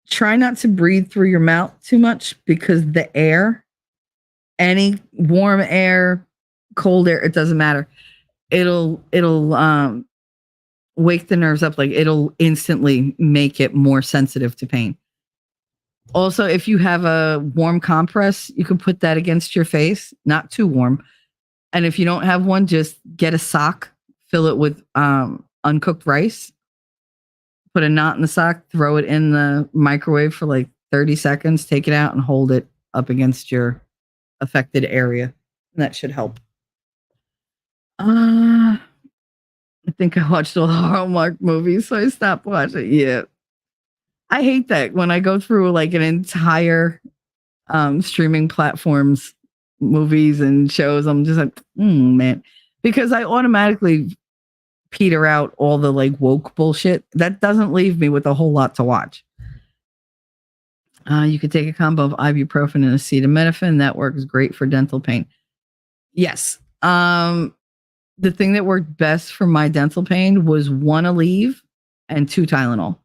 try not to breathe through your mouth too much, because the air, any warm air, cold air, it doesn't matter. It'll wake the nerves up. Like it'll instantly make it more sensitive to pain. Also, if you have a warm compress, you can put that against your face, not too warm. And if you don't have one, just get a sock, fill it with uncooked rice, put a knot in the sock, throw it in the microwave for like 30 seconds, take it out and hold it up against your affected area. And that should help. I think I watched all the Hallmark movies, so I stopped watching. Yeah. I hate that when I go through like an entire streaming platforms, movies and shows. I'm just like, man, because I automatically peter out all the like woke bullshit. That doesn't leave me with a whole lot to watch. You could take a combo of ibuprofen and acetaminophen. That works great for dental pain. Yes. The thing that worked best for my dental pain was 1 Aleve and 2 Tylenol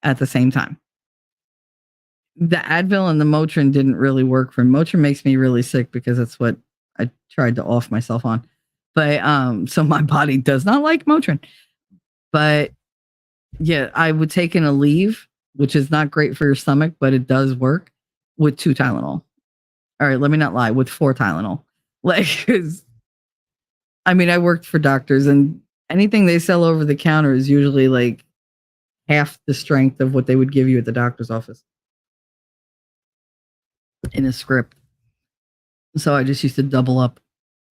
at the same time. The Advil and the Motrin didn't really work for me. Motrin makes me really sick because that's what I tried to off myself on. But so my body does not like Motrin. But yeah, I would take an Aleve, which is not great for your stomach, but it does work, with 2 Tylenol. All right, let me not lie, with 4 Tylenol. Like, 'cause I mean, I worked for doctors, and anything they sell over the counter is usually like half the strength of what they would give you at the doctor's office in a script. So I just used to double up.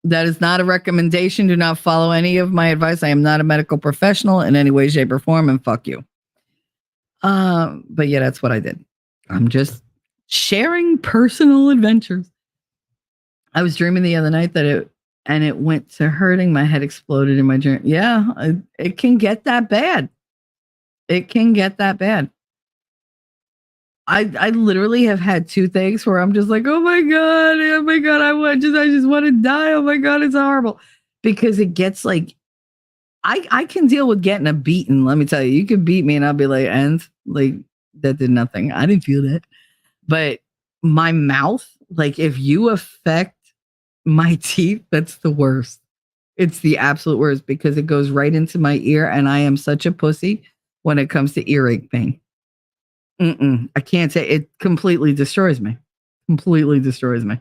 That is not a recommendation. Do not follow any of my advice. I am not a medical professional in any way, shape, or form, and fuck you. But yeah, that's what I did. I'm just sharing personal adventures. I was dreaming the other night that it went to hurting. My head exploded in my dream. Yeah, it can get that bad. It can get that bad. I literally have had toothaches where I'm just like, oh my god, I just want to die. Oh my god, it's horrible. Because it gets like, I can deal with getting a beating. Let me tell you, you can beat me and I'll be like, and like that did nothing. I didn't feel that. But my mouth, like if you affect my teeth, that's the worst. It's the absolute worst because it goes right into my ear, and I am such a pussy when it comes to earache pain. I can't say it completely destroys me. Completely destroys me.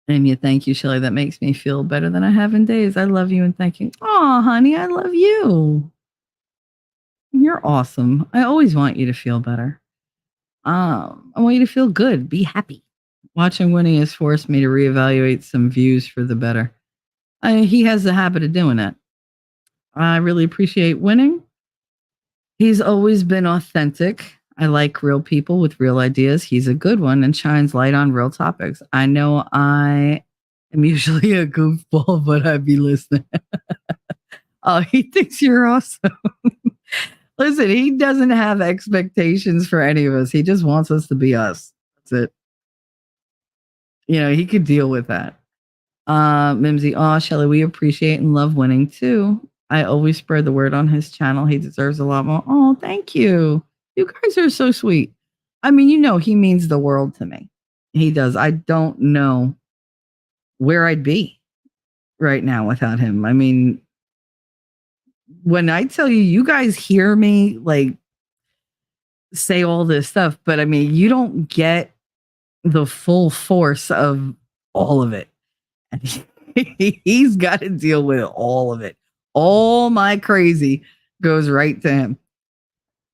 And you, thank you, Shelly. That makes me feel better than I have in days. I love you and thank you. Oh, honey, I love you. You're awesome. I always want you to feel better. I want you to feel good. Be happy. Watching Winnie has forced me to reevaluate some views for the better. He has the habit of doing that. I really appreciate Winning. He's always been authentic. I like real people with real ideas. He's a good one and shines light on real topics. I know I am usually a goofball, but I'd be listening. Oh, he thinks you're awesome. Listen, he doesn't have expectations for any of us. He just wants us to be us. That's it. You know, he could deal with that. Mimsy, oh, Shelly, we appreciate and love Winning too. I always spread the word on his channel. He deserves a lot more. Oh, thank you. You guys are so sweet. I mean, you know, he means the world to me. He does. I don't know where I'd be right now without him. I mean, when I tell you, you guys hear me like say all this stuff, but I mean, you don't get the full force of all of it. And he's got to deal with all of it. All my crazy goes right to him.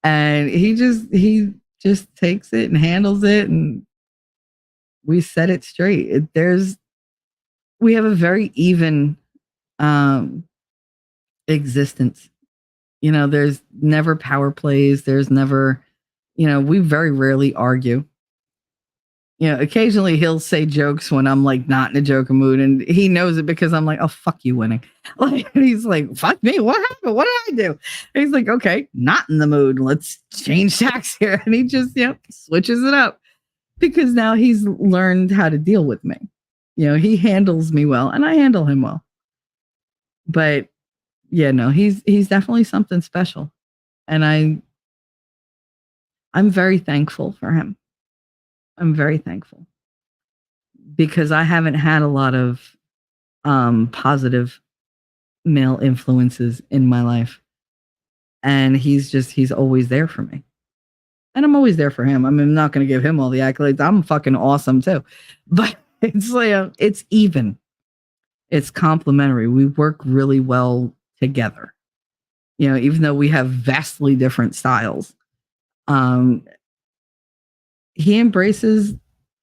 And he just takes it and handles it, and we set it straight. We have a very even existence. You know, there's never power plays. There's never, you know, we very rarely argue. You know, occasionally he'll say jokes when I'm like not in a joking mood, and he knows it because I'm like, oh, fuck you, Winning. Like, and he's like, fuck me, what happened? What did I do? And he's like, okay, not in the mood. Let's change tacks here. And he just, you know, switches it up because now he's learned how to deal with me. You know, he handles me well and I handle him well. But yeah, no, he's definitely something special. And I'm very thankful for him. I'm very thankful because I haven't had a lot of positive male influences in my life. And he's always there for me. And I'm always there for him. I mean, I'm not going to give him all the accolades. I'm fucking awesome too. But it's like, it's even. It's complementary. We work really well together. You know, even though we have vastly different styles. He embraces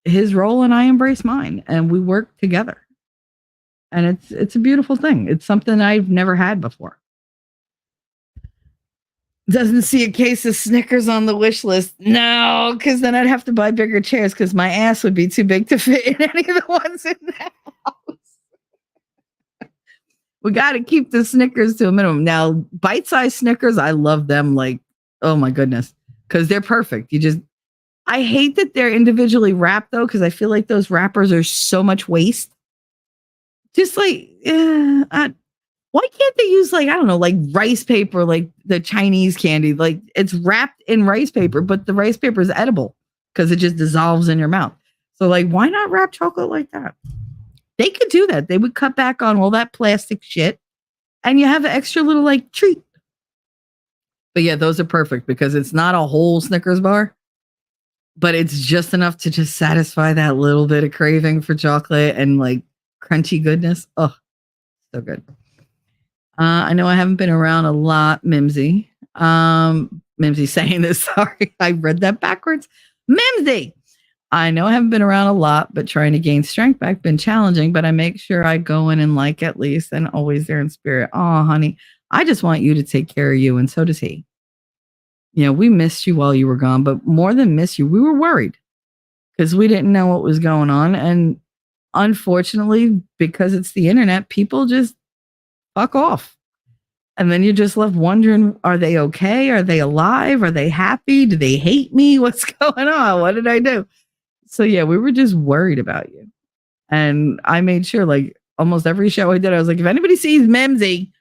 his role and I embrace mine, and we work together. And it's a beautiful thing. It's something I've never had before. Doesn't see a case of Snickers on the wish list. No, because then I'd have to buy bigger chairs because my ass would be too big to fit in any of the ones in the house. We got to keep the Snickers to a minimum. Now, bite-sized Snickers, I love them like, oh my goodness, because they're perfect. I hate that they're individually wrapped though, because I feel like those wrappers are so much waste. Just like, why can't they use like, I don't know, like rice paper, like the Chinese candy, like it's wrapped in rice paper, but the rice paper is edible because it just dissolves in your mouth. So like, why not wrap chocolate like that? They could do that. They would cut back on all that plastic shit and you have an extra little like treat. But yeah, those are perfect because it's not a whole Snickers bar. But it's just enough to just satisfy that little bit of craving for chocolate and like crunchy goodness. Oh, so good. I know I haven't been around a lot, Mimsy. Mimsy saying this. Sorry, I read that backwards. Mimsy. I know I haven't been around a lot, but trying to gain strength back been challenging. But I make sure I go in and like at least and always there in spirit. Oh, honey, I just want you to take care of you. And so does he. we missed you while you were gone, but more than miss you, we were worried because we didn't know what was going on. And unfortunately, because it's the internet, people just fuck off. And then you're just left wondering, are they okay? Are they alive? Are they happy? Do they hate me? What's going on? What did I do? So yeah, we were just worried about you. And I made sure, like almost every show I did, I was like, if anybody sees Memsy,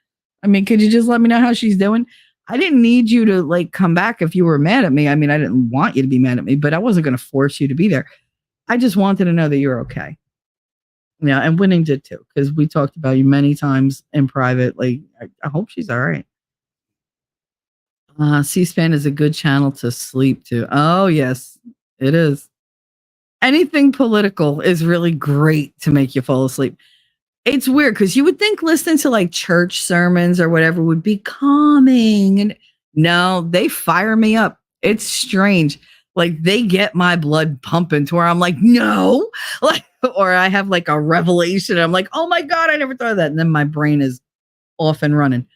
I mean, could you just let me know how she's doing? I didn't need you to like come back if you were mad at me. I mean, I didn't want you to be mad at me, but I wasn't going to force you to be there. I just wanted to know that you're okay. Yeah, and Winning did too, because we talked about you many times in private. Like, I hope she's all right. C-SPAN is a good channel to sleep to. Oh, yes, it is. Anything political is really great to make you fall asleep. It's weird because you would think listening to like church sermons or whatever would be calming. And no, they fire me up. It's strange. Like they get my blood pumping to where I'm like, no, like, or I have like a revelation. I'm like, oh my God, I never thought of that. And then my brain is off and running.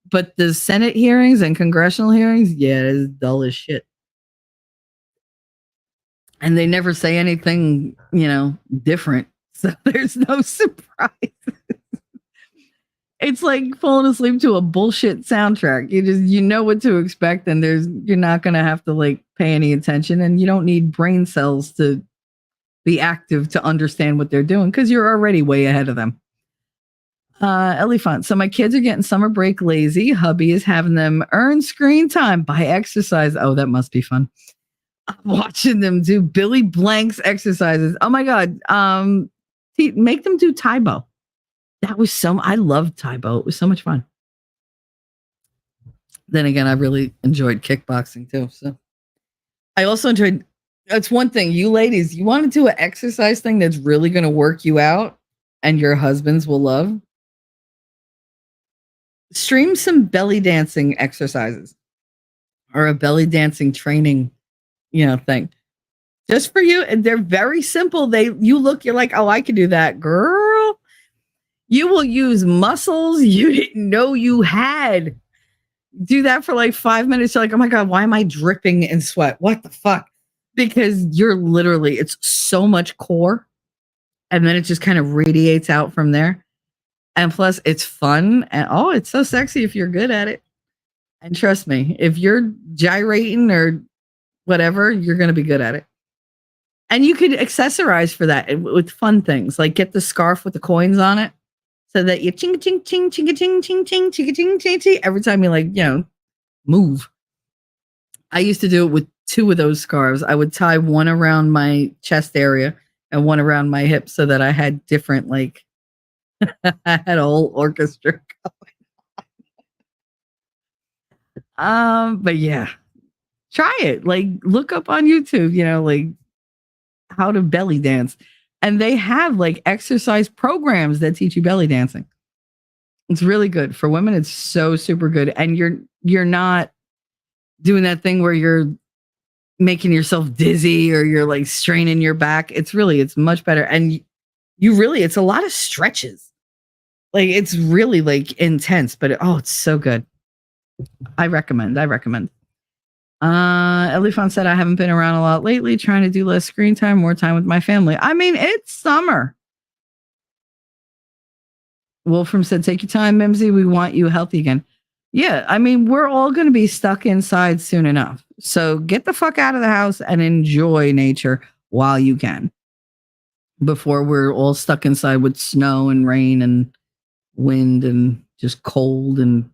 But the Senate hearings and congressional hearings, yeah, it's dull as shit. And they never say anything, different. So there's no surprise. It's like falling asleep to a bullshit soundtrack. You know what to expect, and you're not gonna have to like pay any attention, and you don't need brain cells to be active to understand what they're doing because you're already way ahead of them. Elephant. So my kids are getting summer break lazy. Hubby is having them earn screen time by exercise. Oh, that must be fun. I'm watching them do Billy Blank's exercises. Oh my God. Make them do Taibo. That was I loved Taibo. It was so much fun. Then again, I really enjoyed kickboxing too. So I also enjoyed, that's one thing, you ladies, you want to do an exercise thing that's really going to work you out and your husbands will love. Stream some belly dancing exercises or a belly dancing training, thing. Just for you. And they're very simple. You're like, oh, I could do that, girl. You will use muscles you didn't know you had. Do that for like 5 minutes. You're like, oh my God, why am I dripping in sweat? What the fuck? Because it's so much core. And then it just kind of radiates out from there. And plus it's fun. And it's so sexy if you're good at it. And trust me, if you're gyrating or whatever, you're going to be good at it. And you could accessorize for that with fun things, like get the scarf with the coins on it so that you ching, ching, ching, ching, ching, ching, ching, ching, ching, ching, ching, every time you move. I used to do it with 2 of those scarves. I would tie one around my chest area and one around my hips so that I had different, I had a whole orchestra going. But yeah, try it. Like look up on YouTube, how to belly dance. And they have like exercise programs that teach you belly dancing. It's really good for women. It's so super good. And you're not doing that thing where you're making yourself dizzy or you're like straining your back. It's much better. And it's a lot of stretches. Like it's really like intense, but it's so good. I recommend. Elephant said, I haven't been around a lot lately, trying to do less screen time, more time with my family. I mean, it's summer. Wolfram said, take your time, Mimsy. We want you healthy again. Yeah, I mean, we're all going to be stuck inside soon enough. So get the fuck out of the house and enjoy nature while you can. Before we're all stuck inside with snow and rain and wind and just cold and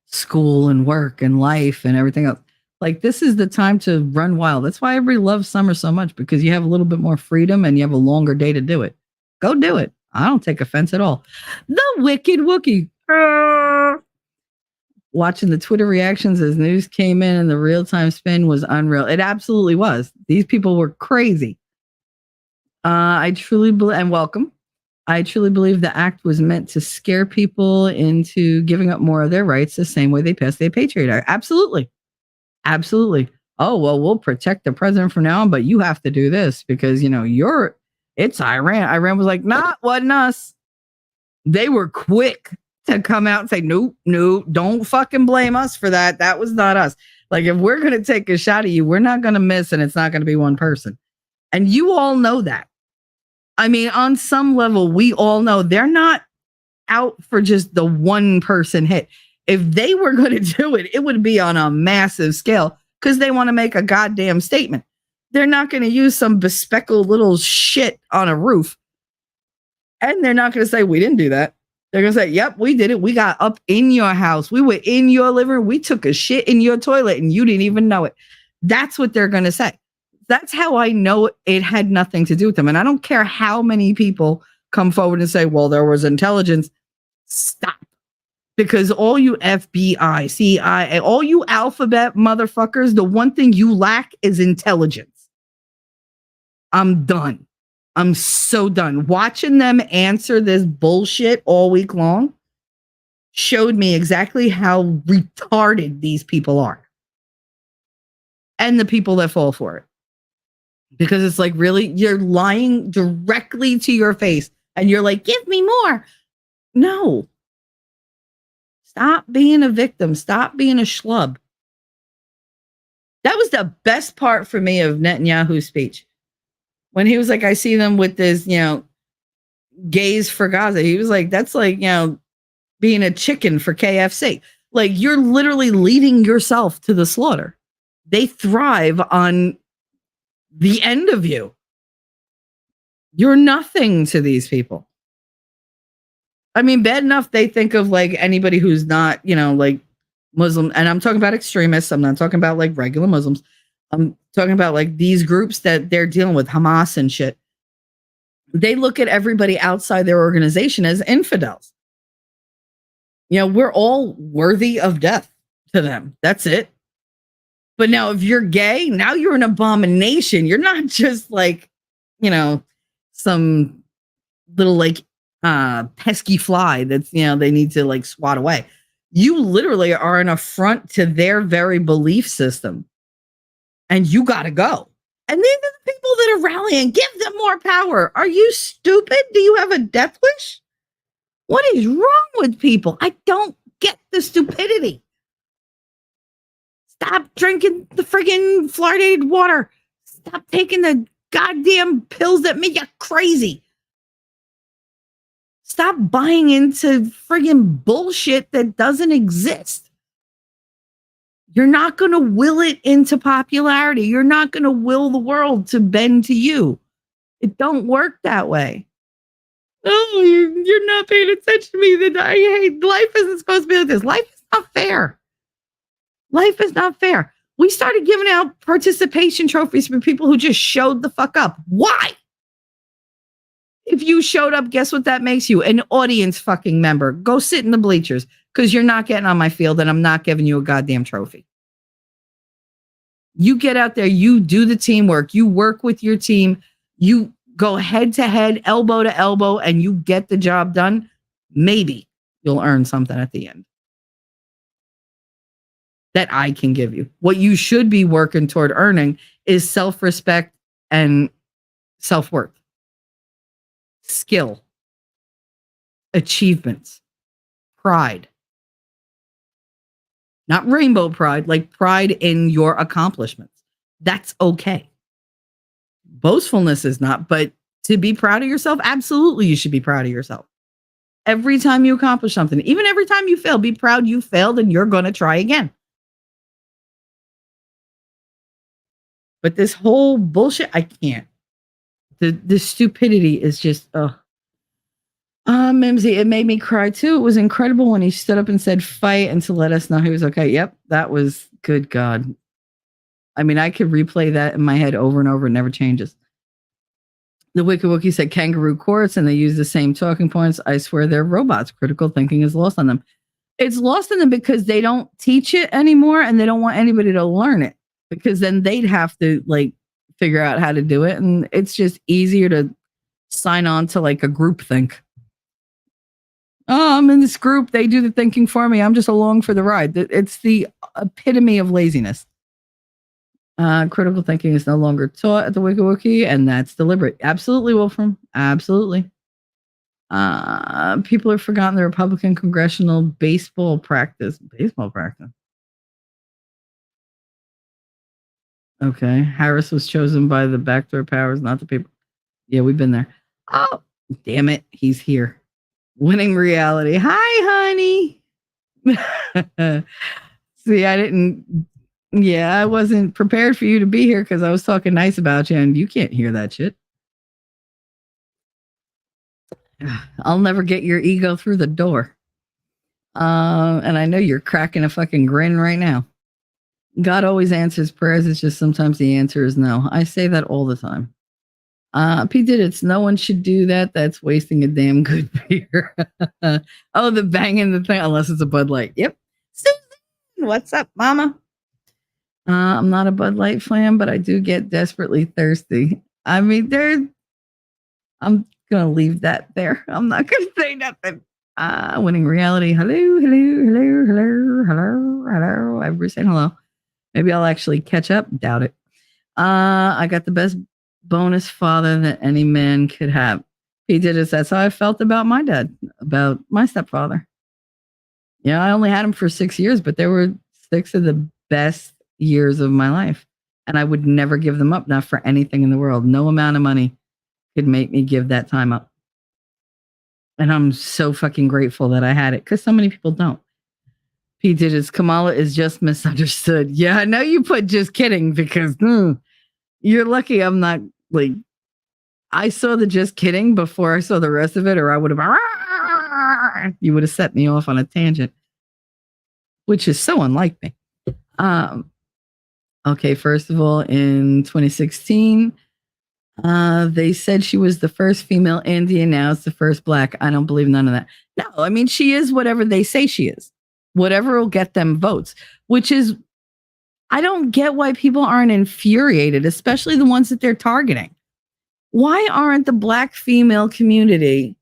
school and work and life and everything else. Like this is the time to run wild. That's why everybody loves summer so much, because you have a little bit more freedom and you have a longer day to do it. Go do it. I don't take offense at all. The Wicked Wookie. Watching the Twitter reactions as news came in and the real-time spin was unreal. It absolutely was. These people were crazy. I truly believe, and welcome. I truly believe the act was meant to scare people into giving up more of their rights the same way they passed the Patriot Act. Absolutely. Absolutely. Oh, well, we'll protect the president from now on, but you have to do this because, it's Iran. Iran was like, nah, wasn't us. They were quick to come out and say, nope, no, don't fucking blame us for that. That was not us. Like, if we're going to take a shot at you, we're not going to miss, and it's not going to be one person. And you all know that. I mean, on some level, we all know they're not out for just the one person hit. If they were going to do it, it would be on a massive scale because they want to make a goddamn statement. They're not going to use some bespeckled little shit on a roof. And they're not going to say, we didn't do that. They're going to say, yep, we did it. We got up in your house. We were in your living room. We took a shit in your toilet and you didn't even know it. That's what they're going to say. That's how I know it had nothing to do with them. And I don't care how many people come forward and say, well, there was intelligence. Stop. Because all you FBI, CIA, all you alphabet motherfuckers, the one thing you lack is intelligence. I'm done. I'm so done. Watching them answer this bullshit all week long showed me exactly how retarded these people are. And the people that fall for it. Because it's like, really, you're lying directly to your face. And you're like, give me more. No. Stop being a victim. Stop being a schlub. That was the best part for me of Netanyahu's speech. When he was like, I see them with this, gaze for Gaza. He was like, that's like, being a chicken for KFC. Like, you're literally leading yourself to the slaughter. They thrive on the end of you. You're nothing to these people. I mean, bad enough they think of like anybody who's not, like Muslim. And I'm talking about extremists. I'm not talking about like regular Muslims. I'm talking about like these groups that they're dealing with, Hamas and shit. They look at everybody outside their organization as infidels. We're all worthy of death to them. That's it. But now if you're gay, now you're an abomination. You're not just like, some little like pesky fly that's, they need to like swat away. You literally are an affront to their very belief system. And you got to go. And these are the people that are rallying. Give them more power. Are you stupid? Do you have a death wish? What is wrong with people? I don't get the stupidity. Stop drinking the friggin' fluoridated water. Stop taking the goddamn pills that make you crazy. Stop buying into friggin' bullshit that doesn't exist. You're not going to will it into popularity. You're not going to will the world to bend to you. It don't work that way. Oh, you're not paying attention to me. That I hate. Life isn't supposed to be like this. Life is not fair. Life is not fair. We started giving out participation trophies for people who just showed the fuck up. Why? If you showed up, guess what that makes you? An audience fucking member. Go sit in the bleachers because you're not getting on my field and I'm not giving you a goddamn trophy. You get out there, you do the teamwork, you work with your team, you go head to head, elbow to elbow, and you get the job done. Maybe you'll earn something at the end that I can give you. What you should be working toward earning is self-respect and self-worth. Skill, achievements, pride. Not rainbow pride, like pride in your accomplishments. That's okay. Boastfulness is not, but to be proud of yourself, absolutely you should be proud of yourself. Every time you accomplish something, even every time you fail, be proud you failed and you're going to try again. But this whole bullshit, I can't. The stupidity is just, Mimsy, it made me cry too. It was incredible when he stood up and said fight and to let us know he was okay. Yep, that was good God. I mean, I could replay that in my head over and over. It never changes. The Wiki said kangaroo courts and they use the same talking points. I swear they're robots. Critical thinking is lost on them. It's lost on them because they don't teach it anymore and they don't want anybody to learn it because then they'd have to like figure out how to do it. And it's just easier to sign on to like a group think. Oh, I'm in this group. They do the thinking for me. I'm just along for the ride. It's the epitome of laziness. Critical thinking is no longer taught at the Wiki, and that's deliberate. Absolutely, Wolfram. Absolutely. People have forgotten the Republican congressional baseball practice. Baseball practice. Okay. Harris was chosen by the backdoor powers, not the people. Yeah, we've been there. Oh, damn it. He's here. Winning reality. Hi, honey. See, I wasn't prepared for you to be here because I was talking nice about you and you can't hear that shit. I'll never get your ego through the door. And I know you're cracking a fucking grin right now. God always answers prayers. It's just sometimes the answer is no. I say that all the time. Pete did it. No one should do that. That's wasting a damn good beer. Oh, the banging the thing, unless it's a Bud Light. Yep. Susan, what's up, mama? I'm not a Bud Light fan, but I do get desperately thirsty. I mean, I'm going to leave that there. I'm not going to say nothing. Winning reality. Hello. Everybody saying hello. Maybe I'll actually catch up. Doubt it. I got the best bonus father that any man could have. He did it. That's how I felt about my dad, about my stepfather. Yeah, I only had him for 6 years, but they were 6 of the best years of my life. And I would never give them up, not for anything in the world. No amount of money could make me give that time up. And I'm so fucking grateful that I had it, because so many people don't. He did his Kamala is just misunderstood. Yeah, I know you put just kidding, because you're lucky I'm not like, I saw the just kidding before I saw the rest of it, or I would have, you would have set me off on a tangent, which is so unlike me. Okay, first of all, in 2016, they said she was the first female Indian. Now it's the first black. I don't believe none of that. No, I mean, she is whatever they say she is. Whatever will get them votes, which is, I don't get why people aren't infuriated, especially the ones that they're targeting. Why aren't the black female community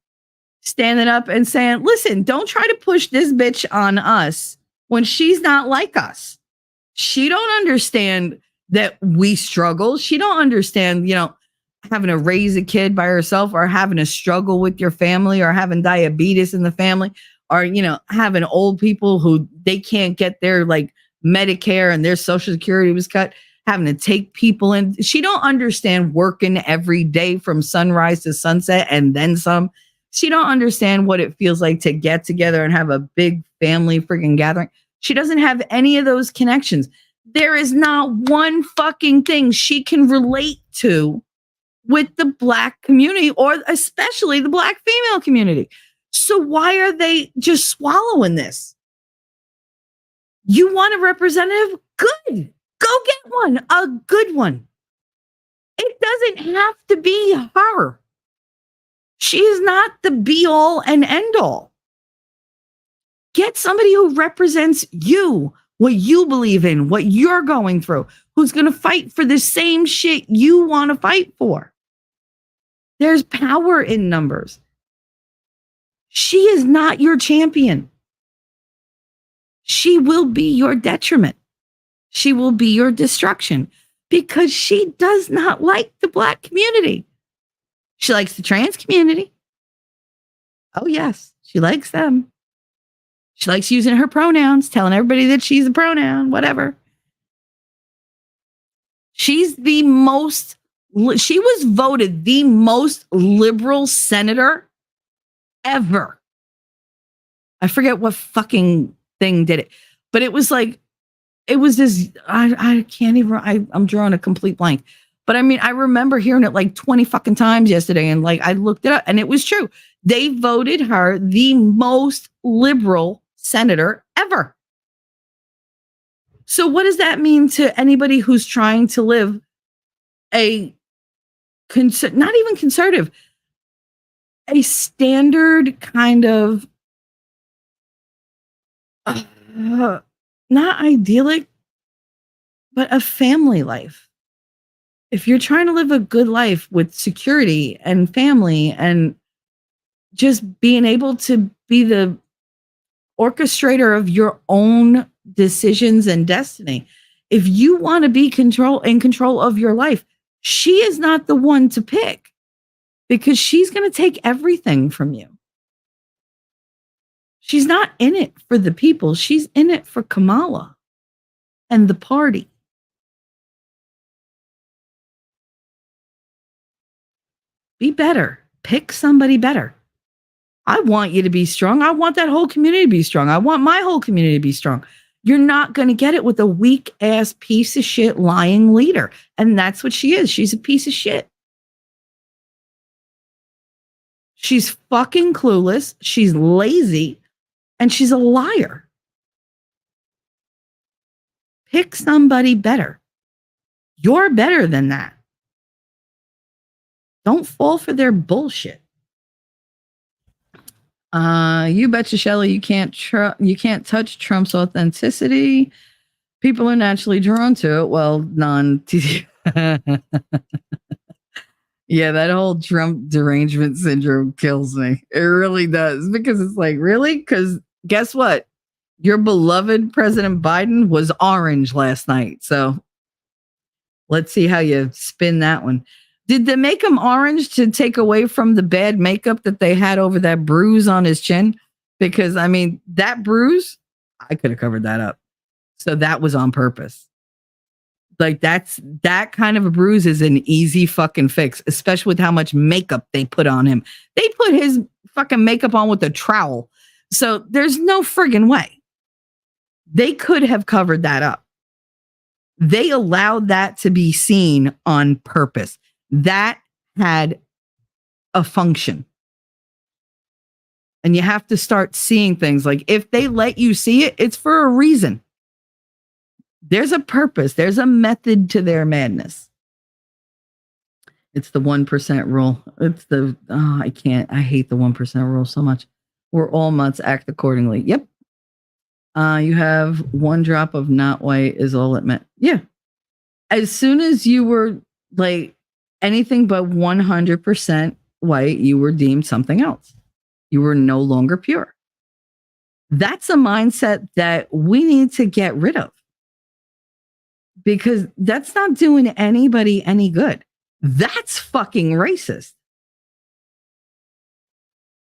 standing up and saying, listen, don't try to push this bitch on us when she's not like us. She don't understand that we struggle. She don't understand, having to raise a kid by herself, or having to struggle with your family, or having diabetes in the family, or, having old people who they can't get their like Medicare and their Social Security was cut, having to take people in. She don't understand working every day from sunrise to sunset and then some. She don't understand what it feels like to get together and have a big family freaking gathering. She doesn't have any of those connections. There is not one fucking thing she can relate to with the black community, or especially the black female community. So why are they just swallowing this? You want a representative? Good. Go get one, a good one. It doesn't have to be her. She is not the be all and end all. Get somebody who represents you, what you believe in, what you're going through, who's going to fight for the same shit you want to fight for. There's power in numbers. She is not your champion. She will be your detriment. She will be your destruction, because she does not like the black community. She likes the trans community. Oh, yes, she likes them. She likes using her pronouns, telling everybody that she's a pronoun, whatever. She was voted the most liberal senator ever. I forget what fucking thing did it, but it was like, it was this, I can't even, I'm drawing a complete blank. But I mean, I remember hearing it like 20 fucking times yesterday, and like I looked it up and it was true. They voted her the most liberal senator ever. So what does that mean to anybody who's trying to live a not even conservative, a standard kind of not idyllic, but a family life? If you're trying to live a good life with security and family and just being able to be the orchestrator of your own decisions and destiny, if you want to be in control of your life, she is not the one to pick, because she's going to take everything from you. She's not in it for the people. She's in it for Kamala and the party. Be better. Pick somebody better. I want you to be strong. I want that whole community to be strong. I want my whole community to be strong. You're not going to get it with a weak ass piece of shit lying leader. And that's what she is. She's a piece of shit. She's fucking clueless. She's lazy. And she's a liar. Pick somebody better. You're better than that. Don't fall for their bullshit. You betcha, Shelley, you can't touch Trump's authenticity. People are naturally drawn to it. Well, yeah, that whole Trump derangement syndrome kills me. It really does, because it's like, really? Because guess what? Your beloved President Biden was orange last night. So let's see how you spin that one. Did they make him orange to take away from the bad makeup that they had over that bruise on his chin? Because, I mean, that bruise, I could have covered that up. So that was on purpose. Like, that kind of a bruise is an easy fucking fix, especially with how much makeup they put on him. They put his fucking makeup on with a trowel. So there's no friggin' way. They could have covered that up. They allowed that to be seen on purpose. That had a function. And you have to start seeing things. Like, if they let you see it, it's for a reason. There's a purpose. There's a method to their madness. It's the 1% rule. It's the, I hate the 1% rule so much. We're all mutts, act accordingly. Yep. You have one drop of not white is all it meant. Yeah. As soon as you were like anything but 100% white, you were deemed something else. You were no longer pure. That's a mindset that we need to get rid of, because that's not doing anybody any good. That's fucking racist.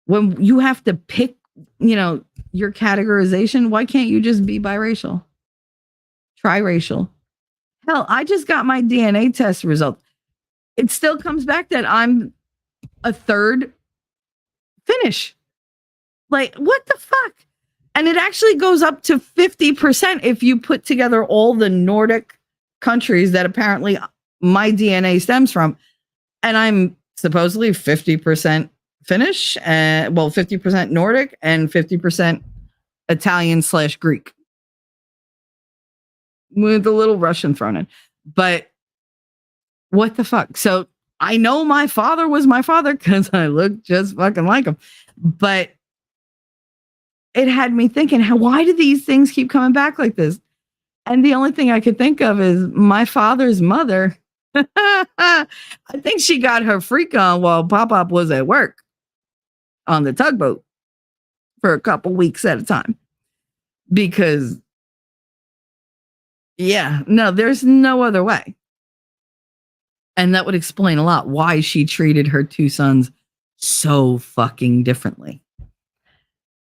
When you have to pick, your categorization, why can't you just be biracial? Triracial? Hell, I just got my DNA test result. It still comes back that I'm a third Finnish. Like, what the fuck? And it actually goes up to 50% if you put together all the Nordic countries that apparently my DNA stems from. And I'm supposedly 50% Finnish, 50% Nordic and 50% Italian/Greek. With a little Russian thrown in. But what the fuck? So I know my father was my father because I look just fucking like him. But it had me thinking, why do these things keep coming back like this? And the only thing I could think of is my father's mother. I think she got her freak on while Pop-Pop was at work on the tugboat for a couple weeks at a time. Because, there's no other way. And that would explain a lot why she treated her two sons so fucking differently.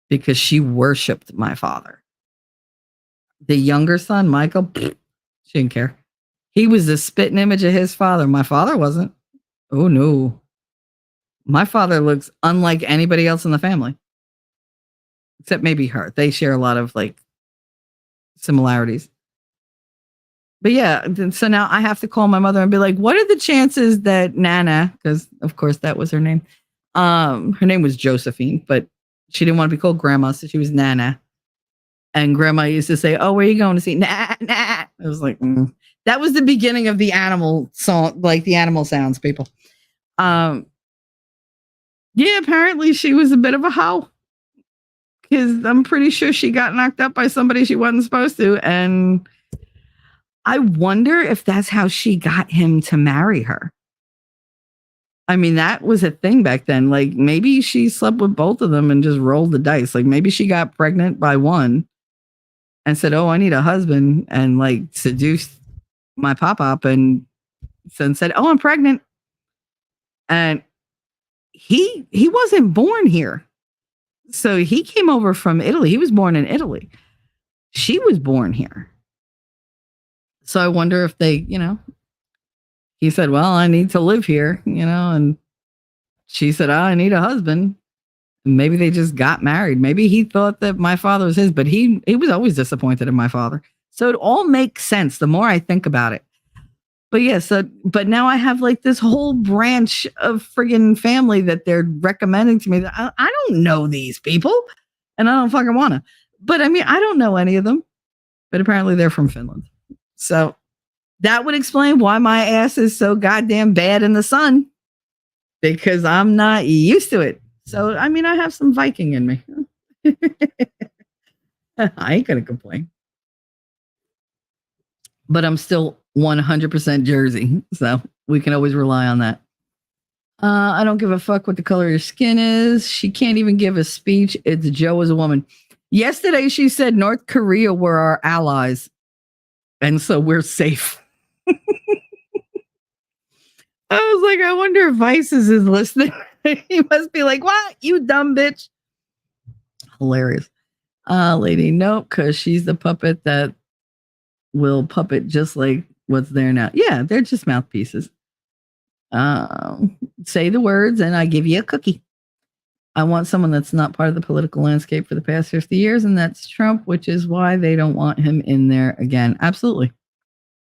Because she worshipped my father. The younger son, Michael, she didn't care. He was the spitting image of his father. My father wasn't. Oh, no. My father looks unlike anybody else in the family. Except maybe her. They share a lot of similarities. But yeah, so now I have to call my mother and be like, what are the chances that Nana, because of course that was her name. Her name was Josephine, but she didn't want to be called Grandma, so she was Nana. And Grandma used to say, "Oh, where are you going to see?" Nah, nah. It was like, that was the beginning of the animal song, like the animal sounds, people. Yeah, apparently she was a bit of a hoe. Because I'm pretty sure she got knocked up by somebody she wasn't supposed to. And I wonder if that's how she got him to marry her. I mean, that was a thing back then. Like, maybe she slept with both of them and just rolled the dice. Like, maybe she got pregnant by one and said, "Oh, I need a husband," and seduced my pop-up and then said, "Oh, I'm pregnant." And he wasn't born here. So he came over from Italy. He was born in Italy. She was born here. So I wonder if they, he said, well, I need to live here, and she said, oh, I need a husband. Maybe they just got married. Maybe he thought that my father was his, but he was always disappointed in my father. So it all makes sense the more I think about it. But yeah, but now I have like this whole branch of friggin' family that they're recommending to me that I don't know these people and I don't fucking want to. But I mean, I don't know any of them, but apparently they're from Finland. So that would explain why my ass is so goddamn bad in the sun, because I'm not used to it. So, I mean, I have some Viking in me. I ain't going to complain. But I'm still 100% Jersey. So we can always rely on that. I don't give a fuck what the color of your skin is. She can't even give a speech. It's Joe as a woman. Yesterday, she said North Korea were our allies. And so we're safe. I was like, I wonder if Vices is listening. He must be like, what? You dumb bitch. Hilarious. Lady, nope, because she's the puppet that will puppet just like what's there now. Yeah, they're just mouthpieces. Say the words and I give you a cookie. I want someone that's not part of the political landscape for the past 50 years, and that's Trump, which is why they don't want him in there again. Absolutely.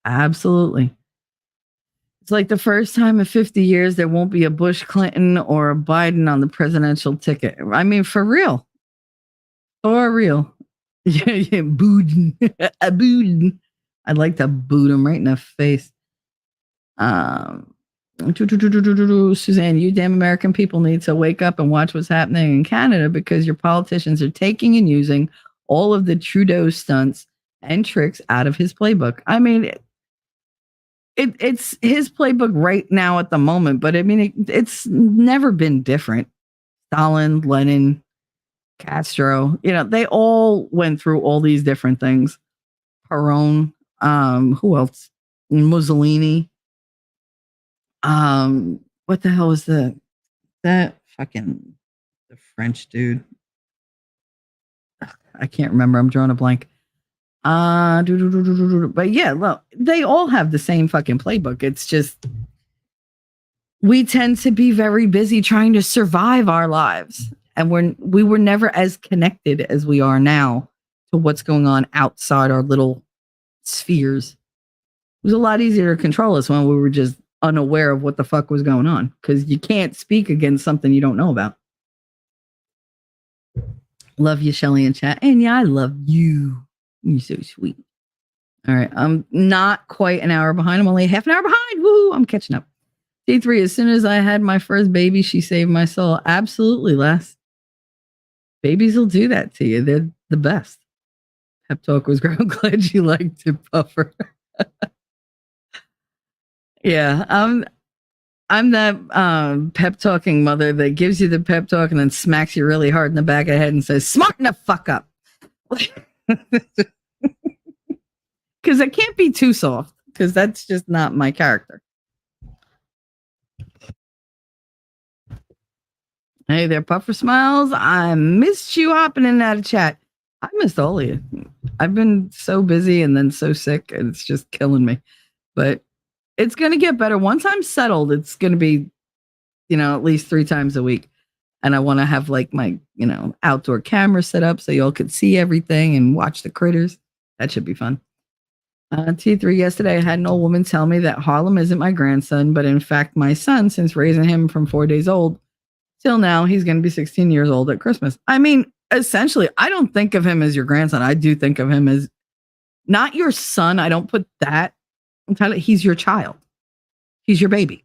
Absolutely. It's like the first time in 50 years there won't be a Bush Clinton or a Biden on the presidential ticket. I mean, for real. For real. Yeah, Booden. A Booden. I'd like to boot him right in the face. Suzanne, you damn American people need to wake up and watch what's happening in Canada, because your politicians are taking and using all of the Trudeau stunts and tricks out of his playbook. I mean, it's his playbook right now at the moment, but I mean, it's never been different. Stalin, Lenin, Castro, they all went through all these different things. Perón, who else? Mussolini. What the hell was that fucking the French dude? I can't remember. I'm drawing a blank. But yeah, look, they all have the same fucking playbook. It's just we tend to be very busy trying to survive our lives, and we were never as connected as we are now to what's going on outside our little spheres. It was a lot easier to control us when we were just unaware of what the fuck was going on, because you can't speak against something you don't know about. Love you, Shelly, in chat. And yeah, I love you. You're so sweet. All right. I'm not quite an hour behind. I'm only half an hour behind. Woo! I'm catching up. D3, as soon as I had my first baby, she saved my soul. Absolutely, Les. Babies will do that to you. They're the best. Pep talk was great. I'm glad you liked it, Puffer. Yeah, I'm that pep talking mother that gives you the pep talk and then smacks you really hard in the back of the head and says, "Smarten the fuck up." Because I can't be too soft, because that's just not my character. Hey there, Puffer Smiles. I missed you hopping in and out of chat. I missed all of you. I've been so busy and then so sick, and it's just killing me. But it's going to get better. Once I'm settled, it's going to be, at least 3 times a week. And I want to have like my, outdoor camera set up so y'all could see everything and watch the critters. That should be fun. T3, yesterday I had an old woman tell me that Harlem isn't my grandson, but in fact my son, since raising him from 4 days old till now, he's going to be 16 years old at Christmas. I mean, essentially, I don't think of him as your grandson. I do think of him as not your son. I don't put that. He's your child. He's your baby.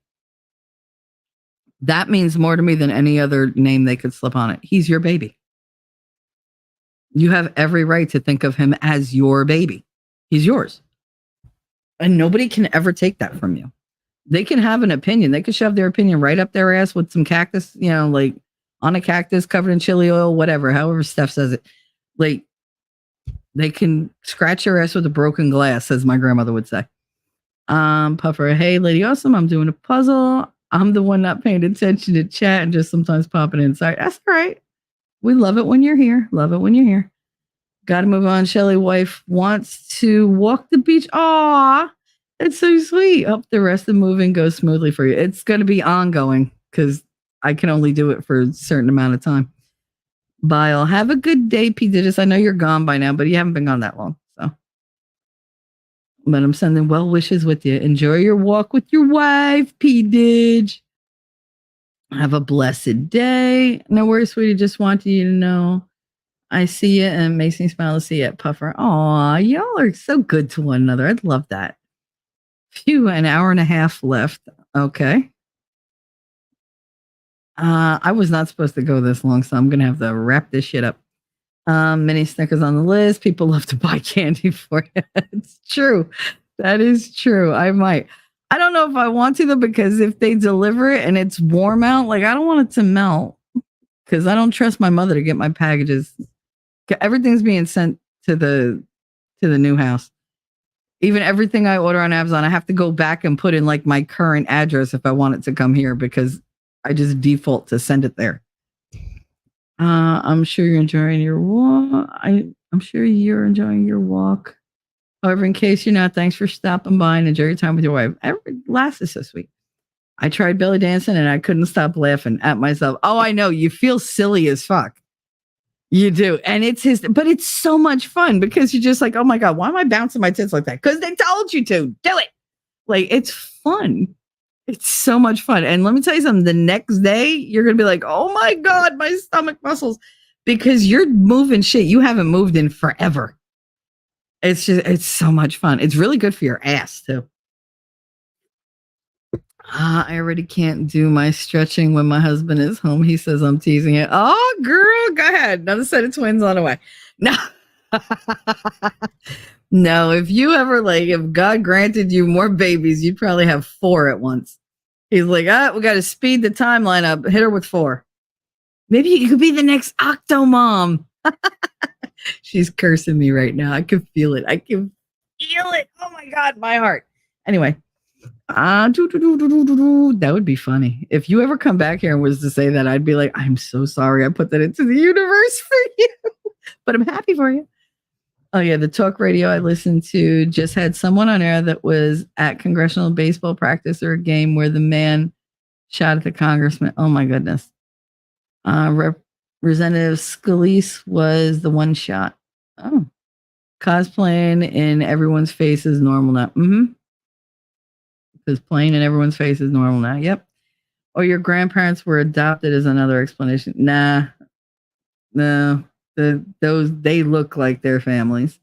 That means more to me than any other name they could slip on it. He's your baby. You have every right to think of him as your baby. He's yours. And nobody can ever take that from you. They can have an opinion. They could shove their opinion right up their ass with some cactus, like on a cactus covered in chili oil, whatever, however Steph says it. Like, they can scratch your ass with a broken glass, as my grandmother would say. Puffer, hey, Lady Awesome, I'm doing a puzzle. I'm the one not paying attention to chat and just sometimes popping inside. That's all right. We love it when you're here. Love it when you're here. Got to move on. Shelly wife wants to walk the beach. Aw, it's so sweet. Hope the rest of the moving goes smoothly for you. It's going to be ongoing because I can only do it for a certain amount of time. Bye. I'll have a good day, P. Didis. I know you're gone by now, but you haven't been gone that long. So, but I'm sending well wishes with you. Enjoy your walk with your wife, P. Didge. Have a blessed day. No worries, sweetie. Just wanted you to know I see you and it makes me smile to see you at Puffer. Aw, y'all are so good to one another. I'd love that. Phew, an hour and a half left. Okay. I was not supposed to go this long, so I'm going to have to wrap this shit up. Mini Snickers on the list. People love to buy candy for you. It's true. That is true. I might. I don't know if I want to, though, because if they deliver it and it's warm out, like, I don't want it to melt because I don't trust my mother to get my packages. Everything's being sent to the new house. Even everything I order on Amazon, I have to go back and put in like my current address if I want it to come here because I just default to send it there. I'm sure you're enjoying your walk. I'm sure you're enjoying your walk. However, in case you're not, thanks for stopping by and enjoy your time with your wife. Last is so sweet. I tried belly dancing and I couldn't stop laughing at myself. Oh, I know. You feel silly as fuck. You do. And but it's so much fun because you're just like, oh my God, why am I bouncing my tits like that? Because they told you to do it. Like, it's fun. It's so much fun. And let me tell you something, the next day, you're going to be like, oh my God, my stomach muscles, because you're moving shit you haven't moved in forever. It's so much fun. It's really good for your ass too. I already can't do my stretching when my husband is home. He says I'm teasing it. Oh, girl, go ahead. Another set of twins on the way. No. No, if you ever if God granted you more babies, you'd probably have 4 at once. He's like, we got to speed the timeline up. Hit her with 4. Maybe you could be the next Octomom. She's cursing me right now. I can feel it. Oh my God, my heart. Anyway, that would be funny. If you ever come back here and was to say that, I'd be like, I'm so sorry I put that into the universe for you. But I'm happy for you. Oh, yeah. The talk radio I listened to just had someone on air that was at congressional baseball practice or a game where the man shot at the congressman. Oh, my goodness. Representative Scalise was the one shot. Oh, cosplaying in everyone's face is normal now. Because playing in everyone's face is normal now. Yep. Or your grandparents were adopted is another explanation. Nah. No. They look like their families.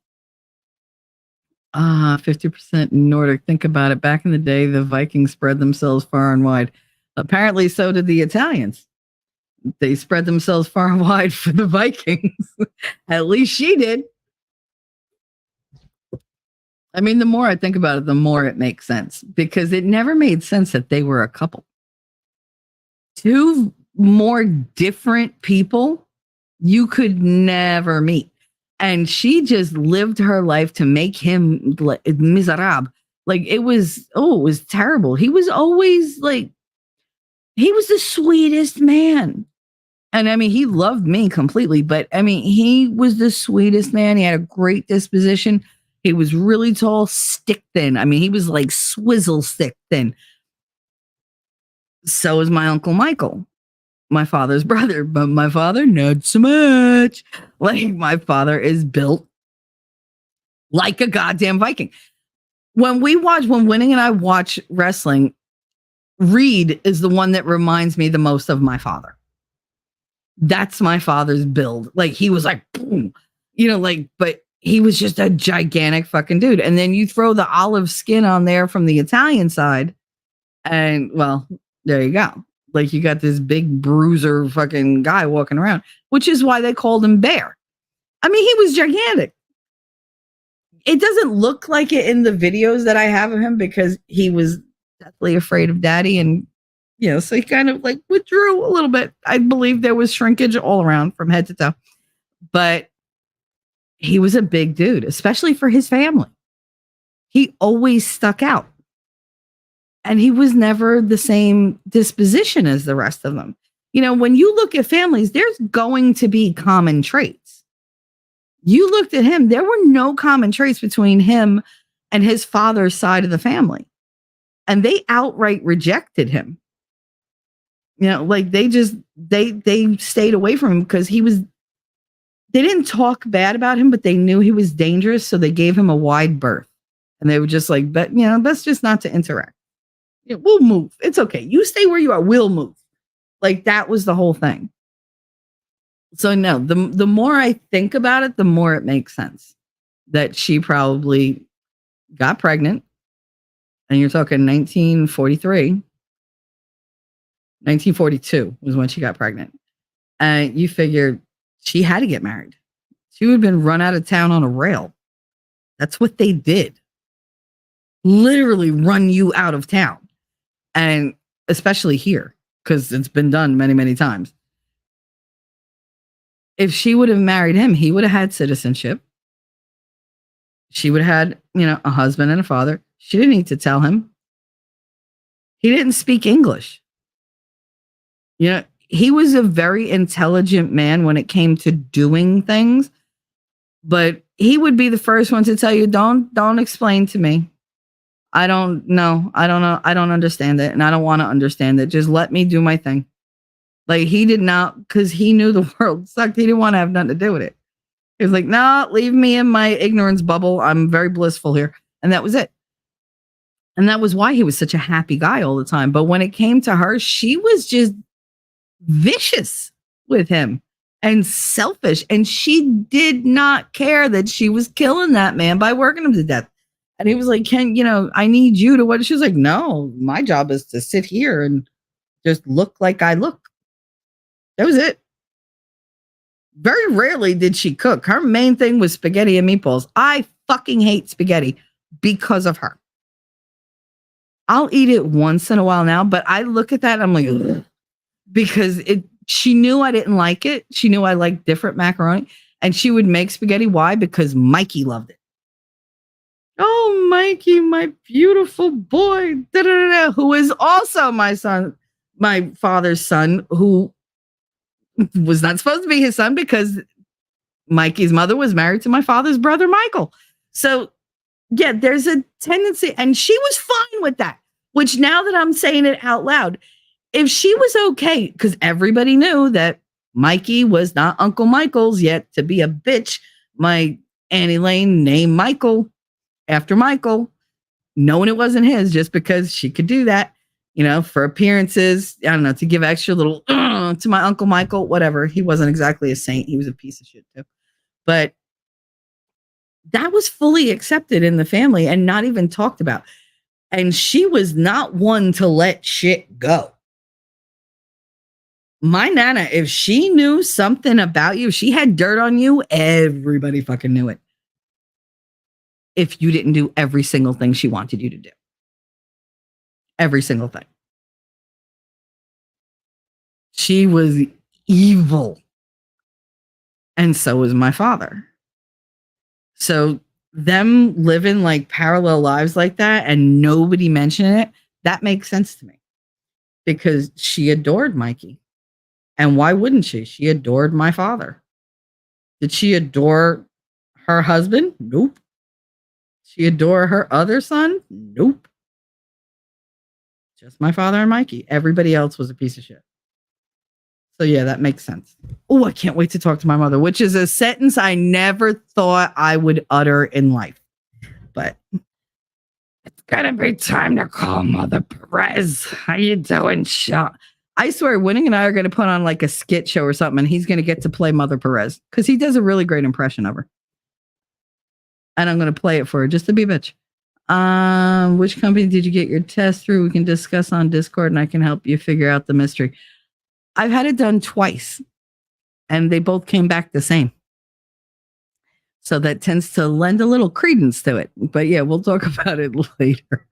50% Nordic. Think about it. Back in the day, the Vikings spread themselves far and wide. Apparently, so did the Italians. They spread themselves far and wide for the Vikings. At least she did. I mean, the more I think about it, the more it makes sense because it never made sense that they were a couple. 2 more different people you could never meet. And she just lived her life to make him miserable. Like it was terrible. He was always he was the sweetest man. And I mean, he loved me completely, but I mean, he was the sweetest man. He had a great disposition. He was really tall, stick thin. I mean, he was like swizzle stick thin. So is my Uncle Michael, my father's brother, but my father, not so much. Like my father is built like a goddamn Viking. When Winning and I watch wrestling, Reed is the one that reminds me the most of my father. That's my father's build. Like he was like, boom, but he was just a gigantic fucking dude. And then you throw the olive skin on there from the Italian side. And well, there you go. Like you got this big bruiser fucking guy walking around, which is why they called him Bear. I mean, he was gigantic. It doesn't look like it in the videos that I have of him because he was deathly afraid of daddy. And, so he kind of withdrew a little bit. I believe there was shrinkage all around from head to toe, but he was a big dude, especially for his family. He always stuck out. And he was never the same disposition as the rest of them. You know, when you look at families, there's going to be common traits. You looked at him, there were no common traits between him and his father's side of the family. And they outright rejected him. You know, like they stayed away from him because they didn't talk bad about him, but they knew he was dangerous. So they gave him a wide berth. And they were just like, but you know, that's just not to interact. You know, we'll move. It's okay. You stay where you are. We'll move. Like that was the whole thing. So no, the more I think about it, the more it makes sense that she probably got pregnant. And you're talking 1943. 1942 was when she got pregnant. And you figure she had to get married. She would have been run out of town on a rail. That's what they did. Literally run you out of town. And especially here, because it's been done many, many times. If she would have married him, he would have had citizenship. She would have had, you know, a husband and a father. She didn't need to tell him. He didn't speak English. You know, he was a very intelligent man when it came to doing things, but he would be the first one to tell you, don't explain to me. I don't know. I don't know. I don't understand it. And I don't want to understand it. Just let me do my thing. Like he did not, because he knew the world sucked. He didn't want to have nothing to do with it. He was like, no, leave me in my ignorance bubble. I'm very blissful here. And that was it. And that was why he was such a happy guy all the time. But when it came to her, she was just vicious with him and selfish. And she did not care that she was killing that man by working him to death. And he was like, Ken, you know, I need you to what? She was like, no, my job is to sit here and just look like I look. That was it. Very rarely did she cook. Her main thing was spaghetti and meatballs. I fucking hate spaghetti because of her. I'll eat it once in a while now, but I look at that and I'm like, ugh, because she knew I didn't like it. She knew I liked different macaroni, and she would make spaghetti. Why? Because Mikey loved it. Oh, Mikey, my beautiful boy, who is also my son, my father's son, who was not supposed to be his son because Mikey's mother was married to my father's brother, Michael. So, yeah, there's a tendency, and she was fine with that, which now that I'm saying it out loud, if she was okay, because everybody knew that Mikey was not Uncle Michael's yet to be a bitch, my Annie Lane named Michael after Michael, knowing it wasn't his just because she could do that, you know, for appearances, I don't know, to give extra little to my Uncle Michael, whatever. He wasn't exactly a saint. He was a piece of shit too. But that was fully accepted in the family and not even talked about. And she was not one to let shit go. My Nana, if she knew something about you, if she had dirt on you, everybody fucking knew it. If you didn't do every single thing she wanted you to do. Every single thing. She was evil. And so was my father. So them living like parallel lives like that and nobody mentioning it, that makes sense to me. Because she adored Mikey. And why wouldn't she? She adored my father. Did she adore her husband? Nope. She adore her other son? Nope. Just my father and Mikey. Everybody else was a piece of shit. So yeah, that makes sense. Oh, I can't wait to talk to my mother, which is a sentence I never thought I would utter in life. But it's gonna be time to call Mother Perez. How you doing, Sean? I swear, Winning and I are gonna put on like a skit show or something, and he's gonna get to play Mother Perez because he does a really great impression of her. And I'm gonna play it for her just to be a bitch. Which company did you get your test through? We can discuss on Discord, and I can help you figure out the mystery. I've had it done twice, and they both came back the same. So that tends to lend a little credence to it. But yeah, we'll talk about it later.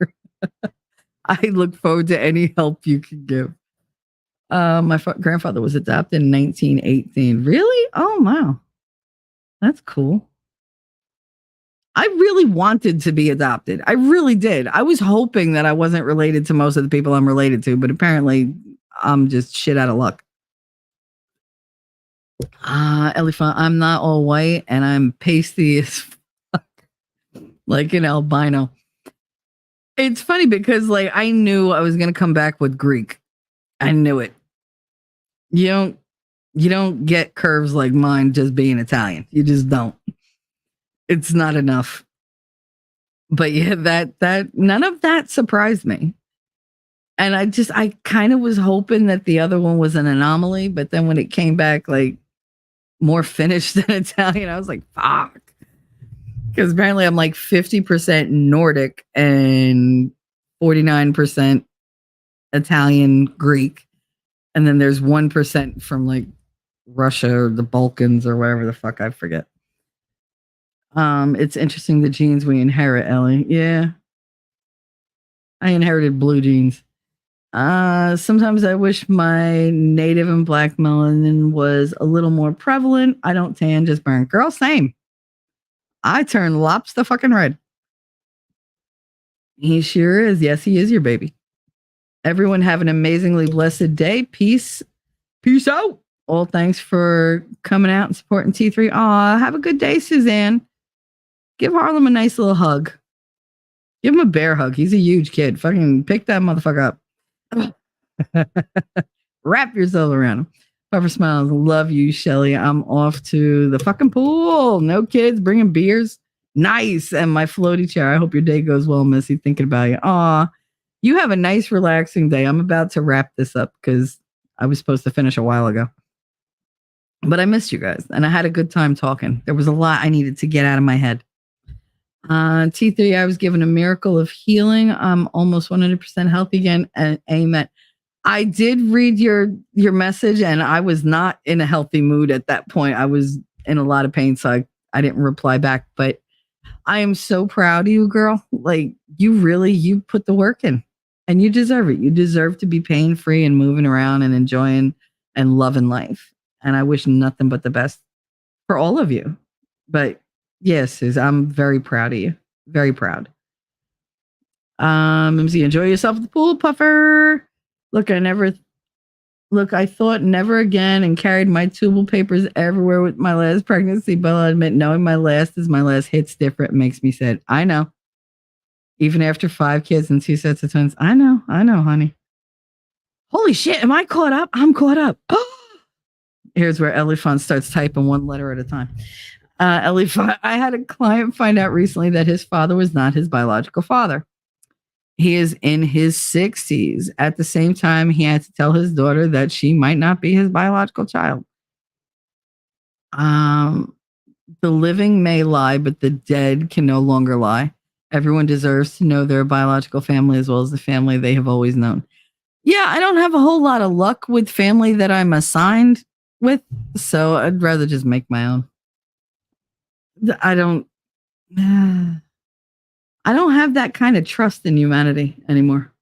I look forward to any help you can give. My grandfather was adopted in 1918. Really? Oh, wow. That's cool. I really wanted to be adopted. I really did. I was hoping that I wasn't related to most of the people I'm related to, but apparently I'm just shit out of luck. Elephant, I'm not all white and I'm pasty as fuck, like an albino. It's funny because like I knew I was gonna come back with Greek. I knew it. You don't get curves like mine just being Italian. You just don't. It's not enough. But yeah, that none of that surprised me. And I kind of was hoping that the other one was an anomaly, but then when it came back like more Finnish than Italian, I was like, fuck. Because apparently I'm like 50% Nordic and 49% Italian Greek. And then there's 1% from like Russia or the Balkans or whatever the fuck, I forget. It's interesting the genes we inherit, Ellie. Yeah. I inherited blue genes. Sometimes I wish my native and black melanin was a little more prevalent. I don't tan, just burn. Girl, same. I turn lobster fucking red. He sure is. Yes, he is your baby. Everyone have an amazingly blessed day. Peace. Peace out. All thanks for coming out and supporting T3. Aw, have a good day, Suzanne. Give Harlem a nice little hug. Give him a bear hug. He's a huge kid. Fucking pick that motherfucker up. Wrap yourself around him. Puffer smiles. Love you, Shelly. I'm off to the fucking pool. No kids. Bringing beers. Nice. And my floaty chair. I hope your day goes well, Missy. Thinking about you. Aw. You have a nice, relaxing day. I'm about to wrap this up because I was supposed to finish a while ago. But I missed you guys. And I had a good time talking. There was a lot I needed to get out of my head. T3, I was given a miracle of healing. I'm almost 100% healthy again. And amen. I did read your message and I was not in a healthy mood at that point. I was in a lot of pain, so I didn't reply back. But I am so proud of you, girl. Like you put the work in and you deserve it. You deserve to be pain-free and moving around and enjoying and loving life. And I wish nothing but the best for all of you. But yes, Suze, I'm very proud of you. Very proud. MC, enjoy yourself at the pool, Puffer. I thought never again and carried my tubal papers everywhere with my last pregnancy, but I'll admit knowing my last is my last hits different makes me sad. I know. Even after 5 kids and 2 sets of twins. I know, honey. Holy shit, am I caught up? I'm caught up. Here's where Elephant starts typing one letter at a time. Elephant, I had a client find out recently that his father was not his biological father. He is in his 60s. At the same time, he had to tell his daughter that she might not be his biological child. The living may lie, but the dead can no longer lie. Everyone deserves to know their biological family as well as the family they have always known. Yeah, I don't have a whole lot of luck with family that I'm assigned with, so I'd rather just make my own. I don't have that kind of trust in humanity anymore.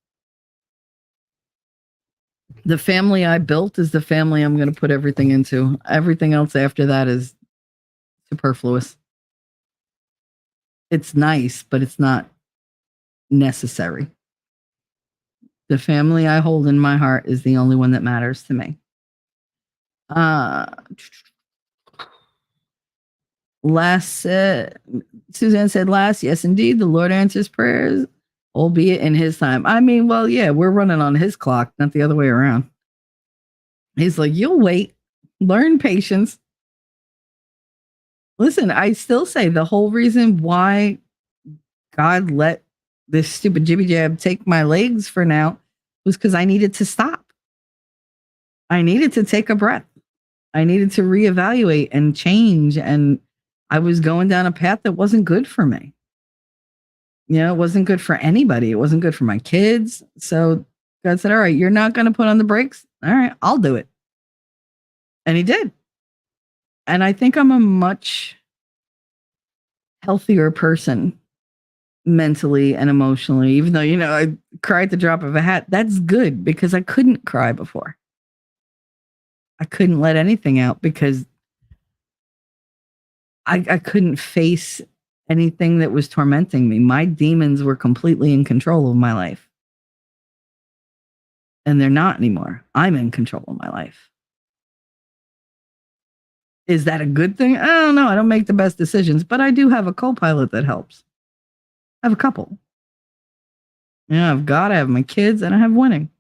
The family I built is the family I'm going to put everything into. Everything else after that is superfluous. It's nice, but it's not necessary. The family I hold in my heart is the only one that matters to me. Suzanne said last, yes, indeed, the Lord answers prayers, albeit in his time. I mean, well, yeah, we're running on his clock, not the other way around. He's like, you'll wait, learn patience. Listen, I still say the whole reason why God let this stupid jibby jab take my legs for now was because I needed to stop. I needed to take a breath. I needed to reevaluate and change. And I was going down a path that wasn't good for me. You know, it wasn't good for anybody. It wasn't good for my kids. So God said, all right, you're not going to put on the brakes. All right, I'll do it. And he did. And I think I'm a much healthier person mentally and emotionally, even though, you know, I cry at the drop of a hat. That's good because I couldn't cry before. I couldn't let anything out because I couldn't face anything that was tormenting me. My demons were completely in control of my life. And they're not anymore. I'm in control of my life. Is that a good thing? I don't know. I don't make the best decisions, but I do have a co-pilot that helps. I have a couple. Yeah, I've got, I have my kids, and I have winning.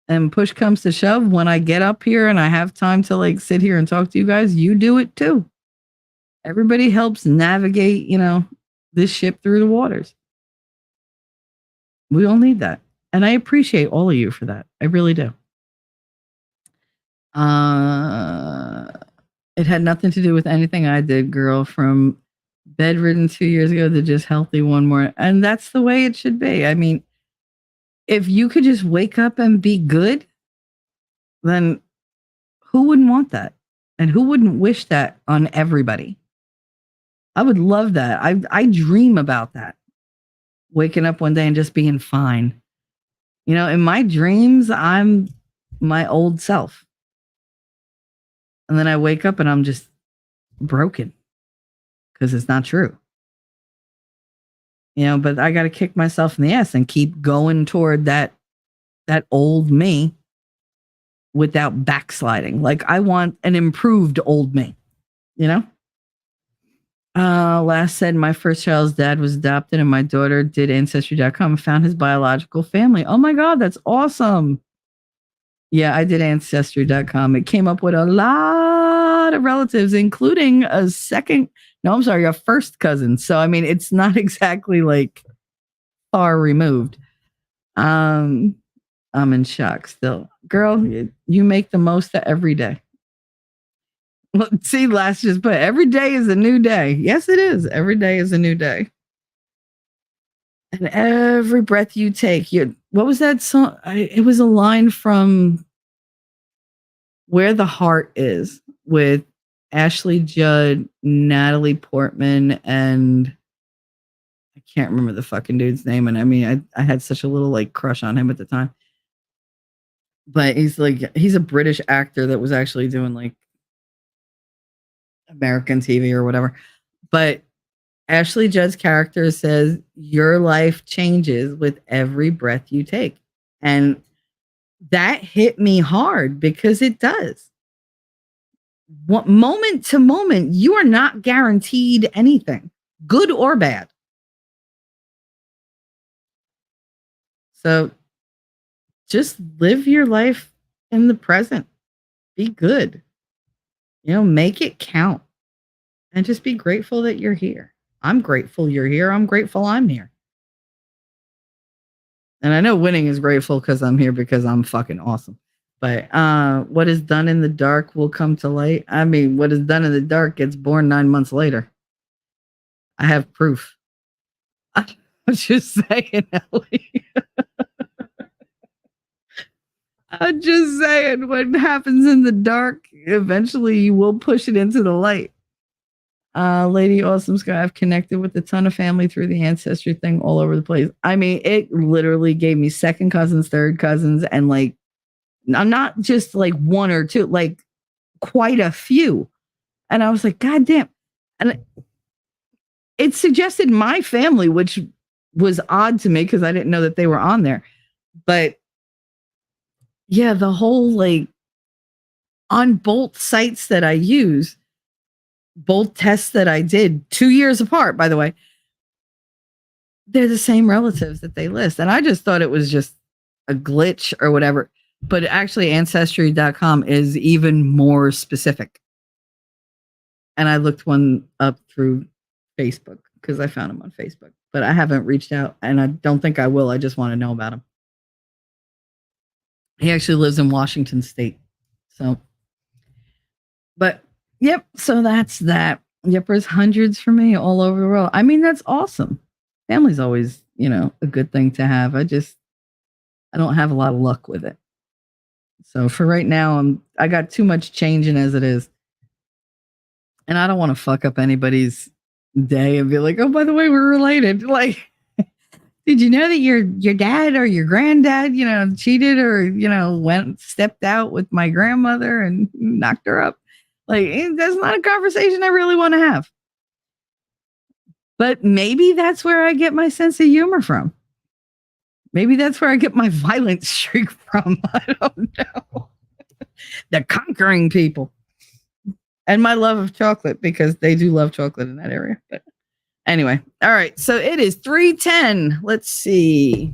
And push comes to shove, when I get up here and I have time to like sit here and talk to you guys, you do it too. Everybody helps navigate, this ship through the waters. We all need that. And I appreciate all of you for that. I really do. It had nothing to do with anything I did, girl, from bedridden 2 years ago to just healthy one more. And that's the way it should be. I mean, if you could just wake up and be good, then who wouldn't want that? And who wouldn't wish that on everybody? I would love that. I dream about that. Waking up one day and just being fine. In my dreams, I'm my old self. And then I wake up and I'm just broken because it's not true. But I got to kick myself in the ass and keep going toward that old me without backsliding. Like I want an improved old me, Last said my first child's dad was adopted and my daughter did Ancestry.com and found his biological family. Oh my God, that's awesome. Yeah, I did Ancestry.com. It came up with a lot of relatives, including a first cousin. So, I mean, it's not exactly like far removed. I'm in shock still. Girl, you make the most of every day. See, last just put every day is a new day. Yes, it is. Every day is a new day. And every breath you take, what was that song? It was a line from Where the Heart Is with Ashley Judd, Natalie Portman, and I can't remember the fucking dude's name. And I mean, I had such a little like crush on him at the time. But he's a British actor that was actually doing like American TV or whatever. But Ashley Judd's character says, your life changes with every breath you take. And that hit me hard because it does. Moment to moment, you are not guaranteed anything, good or bad. So just live your life in the present. Be good. Make it count. And just be grateful that you're here. I'm grateful you're here. I'm grateful I'm here. And I know winning is grateful because I'm here because I'm fucking awesome. But what is done in the dark will come to light. I mean, what is done in the dark gets born 9 months later. I have proof. I'm just saying, Ellie. I'm just saying, what happens in the dark, eventually you will push it into the light. Lady Awesome Sky, I've connected with a ton of family through the ancestry thing all over the place. I mean, it literally gave me second cousins, third cousins, and like, I'm not just like one or two, like quite a few. And I was like, God damn. And it suggested my family, which was odd to me because I didn't know that they were on there. But yeah, the whole like on both sites that I use, both tests that I did 2 years apart, by the way, they're the same relatives that they list. And I just thought it was just a glitch or whatever. But actually, Ancestry.com is even more specific. And I looked one up through Facebook because I found him on Facebook. But I haven't reached out, and I don't think I will. I just want to know about him. He actually lives in Washington State. So, but yep. So that's that. Yep. There's hundreds for me all over the world. I mean, that's awesome. Family's always, a good thing to have. I don't have a lot of luck with it. So for right now, I got too much changing as it is. And I don't want to fuck up anybody's day and be like, oh, by the way, we're related. Like, did you know that your dad or your granddad, cheated or, stepped out with my grandmother and knocked her up? Like, that's not a conversation I really want to have. But maybe that's where I get my sense of humor from. Maybe that's where I get my violent streak from. I don't know. The conquering people. and my love of chocolate, because they do love chocolate in that area. But anyway, all right. So it is 3:10. Let's see.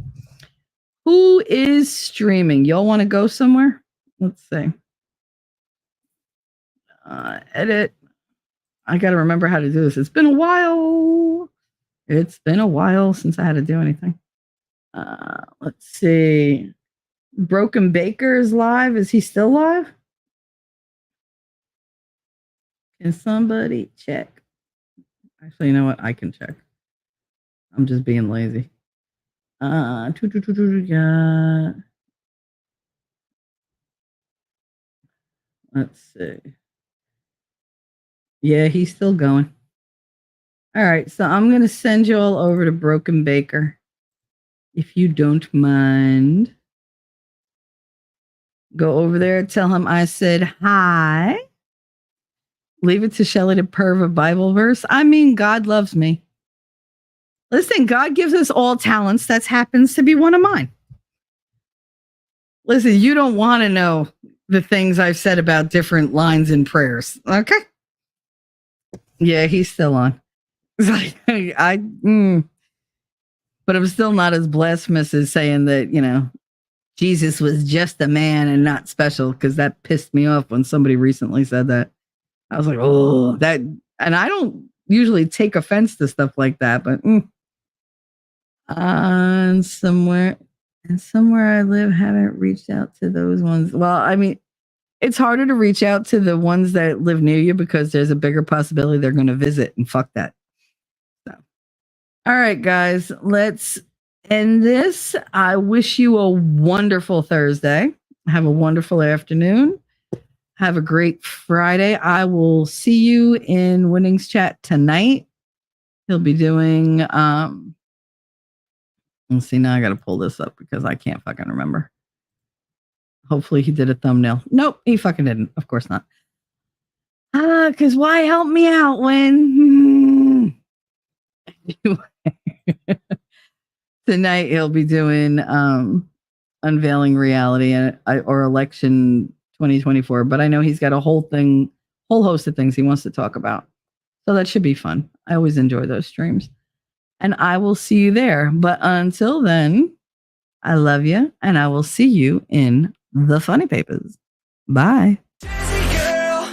Who is streaming? Y'all want to go somewhere? Let's see. Edit. I got to remember how to do this. It's been a while. It's been a while since I had to do anything. Let's see. Broken Baker is live. Is he still live? Can somebody check? Actually, you know what? I can check. I'm just being lazy. Yeah. Let's see. Yeah, he's still going. All right, so I'm going to send you all over to Broken Baker. If you don't mind. Go over there, tell him I said hi. Leave it to Shelley to perv a Bible verse. I mean, God loves me. Listen, God gives us all talents. That happens to be one of mine. Listen, you don't want to know the things I've said about different lines in prayers. Okay? Yeah, he's still on. But I'm still not as blasphemous as saying that, Jesus was just a man and not special, because that pissed me off when somebody recently said that. I was like, oh, that, and I don't usually take offense to stuff like that, but and somewhere I live, haven't reached out to those ones. Well, I mean, it's harder to reach out to the ones that live near you because there's a bigger possibility they're going to visit, and fuck that. So, all right, guys, let's end this. I wish you a wonderful Thursday. Have a wonderful afternoon. Have a great Friday. I will see you in Winnings Chat tonight. He'll be doing, let's see, now I got to pull this up because I can't fucking remember. Hopefully he did a thumbnail. Nope, he fucking didn't. Of course not. Because why help me out when... Tonight he'll be doing Unveiling Reality or Election 2024, but I know he's got a whole host of things he wants to talk about. So that should be fun. I always enjoy those streams. And I will see you there. But until then, I love you, and I will see you in the Funny Papers. Bye. Jersey girl,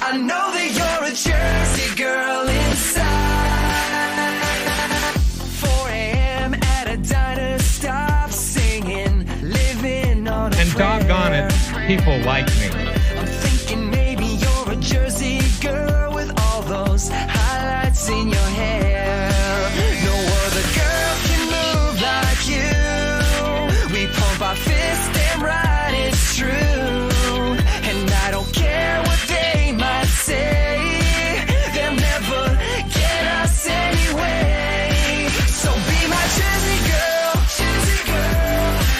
I know that you're a Jersey girl inside. 4 a.m. at a diner, stop singing, living on a And doggone it, people like me. I'm thinking maybe you're a Jersey girl with all those highlights in your hair. No other girl can move like you. We pump our fists damn right, it's true. And I don't care what they might say, they'll never get us anyway. So be my Jersey girl,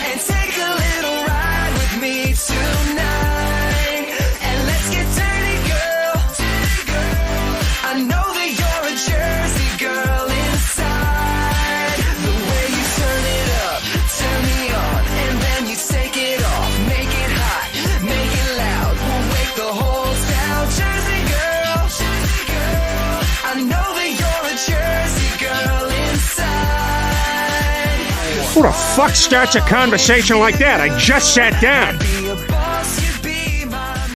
and take a little ride with me tonight. And let's get dirty, girl. I know that you're a Jersey girl inside. The way you turn it up, turn me on, and then you take it off. Make it hot, make it loud. We'll wake the holes down. Jersey girl, I know that you're a Jersey girl inside. Who the fuck starts a conversation like that? I just sat down.